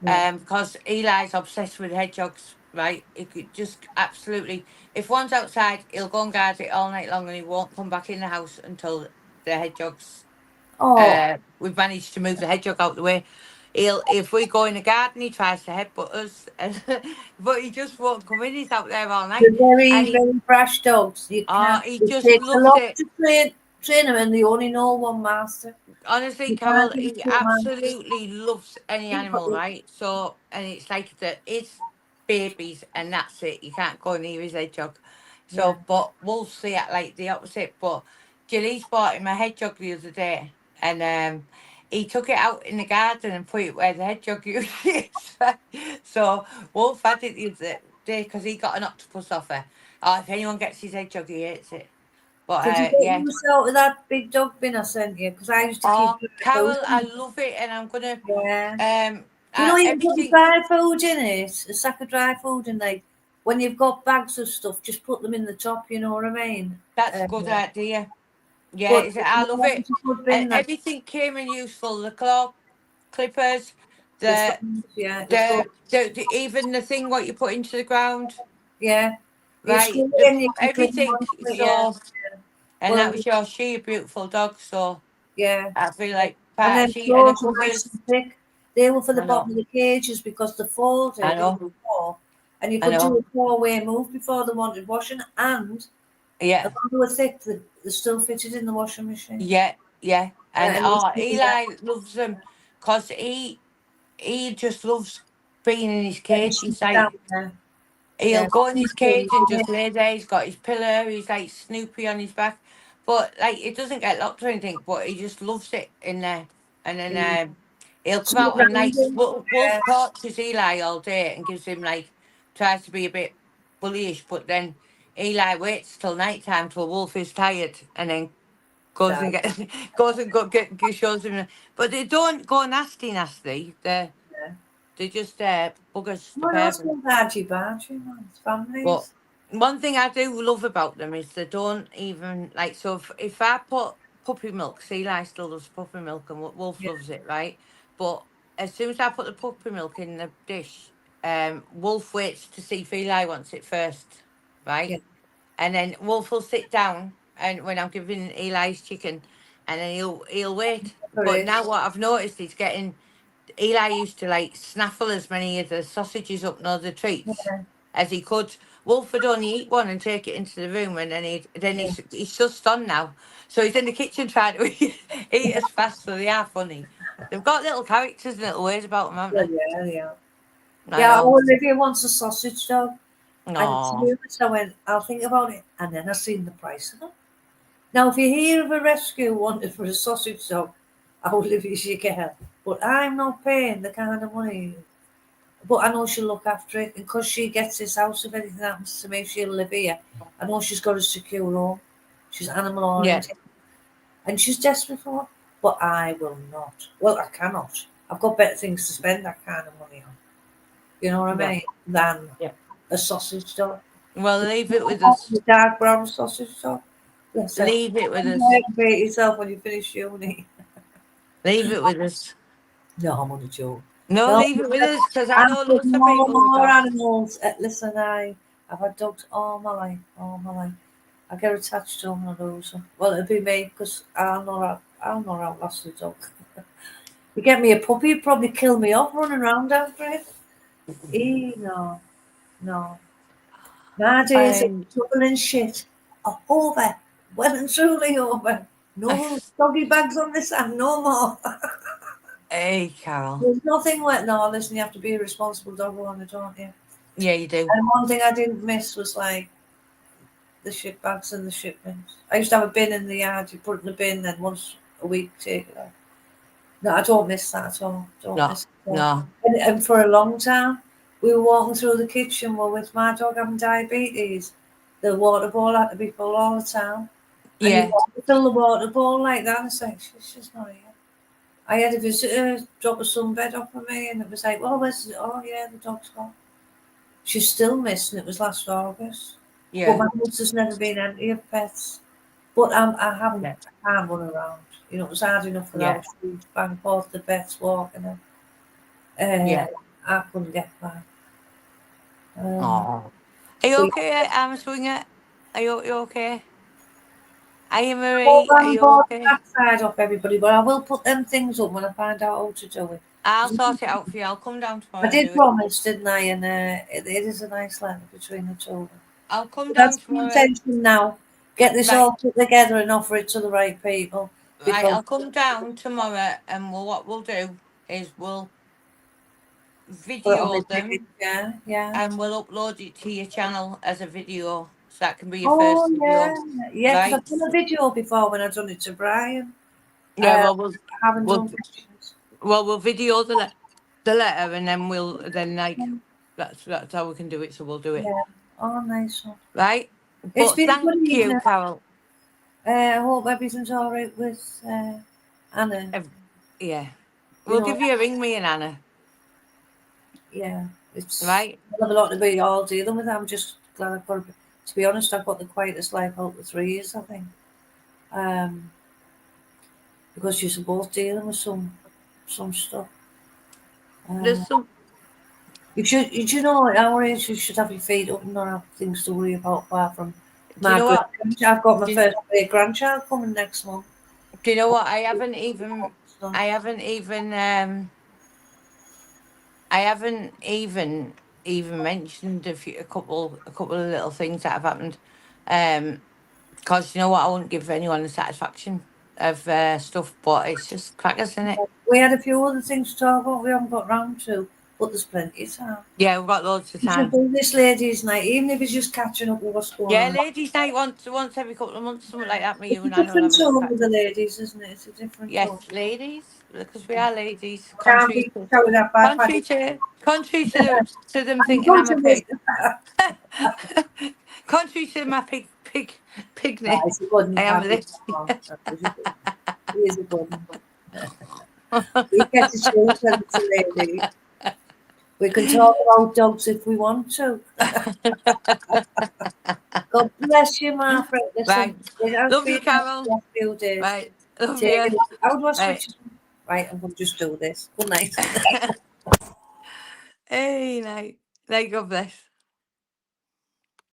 Yeah. Because Eli's obsessed with hedgehogs, right? He could just absolutely, if one's outside, he'll go and guard it all night long, and he won't come back in the house until the hedgehogs. Oh, We've managed to move the hedgehog out the way. If we go in the garden, he tries to headbutt us, but he just won't come in. He's out there all night, they're very, and very brash dogs. You can't. he It just takes a loves lot it. to train them, and they only know one master. Honestly, You Carol, can't give he two masters. absolutely loves any animal, right? So, and it's like it's babies, and that's it. You can't go near his hedgehog. So, Yeah. but wolves see it like the opposite. But Gilly's bought him a hedgehog the other day, and he took it out in the garden and put it where the hedgehog usually is. So, Wolf had it the other day because he got an octopus offer. Oh, if anyone gets his hedgehog, he hates it. But Did you get yeah. use out of that big dog bin I sent you? Because I used to Oh, keep dry Carol, food I in it. love it, and I'm gonna Yeah. Do you know you can put everything. dry food in it? A sack of dry food in like when you've got bags of stuff, just put them in the top. You know what I mean? That's a good idea. Yeah, But I love it. it's a good And bin. That everything came in useful. The claw clippers, the the stones, yeah, the food, even the thing what you put into the ground, yeah. You right? screw it in, you can clean Everything. it, yeah. So, and that Well, was your she, a beautiful dog. So yeah. I feel like And part of then she and the clothes were nice covers. and thick. They were for the I know, bottom of the cages because they folded I in the know, floor, and you I could do know. a 4-way move before they wanted washing, and Yeah, as long as they were thick, they still fitted in the washing machine. yeah, yeah. And And you see that, Eli loves them because he just loves being in his getting cage. He's shit down like, there. he'll Yeah. go in his cage and just lay there. He's got his pillow. He's like Snoopy on his back, but like it doesn't get locked or anything. But he just loves it in there. And then he'll come Sweet out and like rounding. Wolf Yeah. tortures Eli all day and gives him like tries to be a bit bullyish, but then Eli waits till night time till Wolf is tired and then goes and Sad. gets goes and shows him. But they don't go nasty. Yeah. They just buggers the What else parents. was argy-bargy, man? But Families. one thing I do love about them is they don't even like. So if I put puppy milk, see, Eli still loves puppy milk, and Wolf Yeah. loves it, right? But as soon as I put the puppy milk in the dish, Wolf waits to see if Eli wants it first, right? Yeah. And then Wolf will sit down, and when I'm giving Eli's chicken, and then he'll wait. But Correct. now what I've noticed is getting Eli used to like snaffle as many of the sausages up and all the treats Yeah. as he could. Wolf would only eat one and take it into the room, and then Yeah. he's just on now. So he's in the kitchen trying to eat as fast. So they are funny. They've got little characters and little ways about them, Yeah. haven't Yeah. Yeah. they? I Yeah. know. Olivia wants a sausage dog. And to No. be honest, I went, I'll think about it. And then I seen the price of them. Now, if you hear of a rescue wanted for a sausage dog, I will live as you can. But I'm not paying the kind of money. But I know she'll look after it. And because she gets this house, if anything happens to me, she'll live here. I know she's got a secure home. She's animal Yeah. oriented. And she's desperate for it. But I will not. Well, I cannot. I've got better things to spend that kind of money on. You know what I Yeah. mean? Than Yeah. a sausage dog. Well, leave it with us. The dark brown sausage dog. Bless her. Leave it with us. Motivate yourself when you finish uni. Leave it with us. No, I'm on a joke. No, No, leave it with us because I I'm know putting lots of more and people with more dogs. animals. Listen, I've had dogs all my life, all my life. I get attached to them and lose them. Well, it'd be me because I'll not outlast the dog. You get me a puppy, it'd probably kill me off running around after it. No, no. My days of Um, trouble and shit are over. Well and truly over. No doggy bags on this and no more. hey, Carol. There's nothing like no. Listen, you have to be a responsible dog owner, don't you? Yeah, you do. And one thing I didn't miss was like the shit bags and the shit bins. I used to have a bin in the yard. You put it in the bin, then once a week take it out. No, I don't miss that at all. Don't No, miss it at all. no. And for a long time, we were walking through the kitchen. Well, with my dog having diabetes, the water bowl had to be full all the time. And you Yeah, have to fill the water bowl like that. And it's like, she's not here. I had a visitor drop a sunbed off of me, and it was like, well, where's it? Oh, yeah, the dog's gone. She's still missing. It was last August. But yeah, my house has never been empty of pets. But I haven't, yeah, I can't run around. You know, it was hard enough yeah, without food, back and forth, the vets walking. yeah. I couldn't get by. Oh. Are you But okay, Swinger? You okay? Are you Well, Marie? Are I'm you bored the okay? backside off everybody, but I will put them things up when I find out how to do it. I'll sort it out for you. I'll come down I tomorrow and did do it. promise, didn't I? And it is a nice letter between the two of them. I'll come But down that's the tomorrow. intention now. Get this Right, all put together and offer it to the right people. right. Because I'll come down tomorrow, and what we'll do is we'll put it on video the ticket. them, Yeah, yeah. and we'll upload it to your channel as a video, so that can be your Oh, first video, yeah. Yeah, because right? I've done a video before when I've done it to Brian. Yeah. Uh, Well, I haven't we'll done pictures. we'll video the letter, and then like that's how we can do it. So we'll do it, Yeah. Oh, nice one. right? It's But been a good thank you, evening. Carol. I hope everything's all right with Anna. Yeah. We'll know- give you a ring, me and Anna. Yeah, it's Right. I have a lot to be all dealing with. I'm just glad I've got. To be honest, I've got the quietest life out the 3 years, I think. Because you're both dealing with some stuff. There's some. You know, at our age, you should have your feet up and not have things to worry about apart from Do you know what? I've got my Do you- first great grandchild coming next month. Do you know what? I haven't even. So, I haven't even. I haven't even mentioned a couple of little things that have happened. Because you know what, I won't give anyone the satisfaction of stuff, but it's just crackers, isn't it? we had a few other things to talk about we haven't got round to, but there's plenty of time. Yeah, we've got loads of We should time. do this ladies' night, even if it's just catching up with what's going Yeah, on. ladies' night once every couple of months, something like that. Me, you It's a and Anna will different have a little tone crack. with the ladies, isn't it? It's a different tone. Yes, ladies, because we are ladies. Can't Contrary be shouted at by contrary to them thinking I'm a pig. Contrary to my pigness, It's a good one. I am a lady. It is a good one. We get to choose when it's a lady. We can talk about dogs if we want to. God bless you, Margaret. Listen, Love you, Carol. a few days. Right, love Take you. it. How do I switch Right. it? Right, I'm going to just do this. Good night. Hey, night. God bless.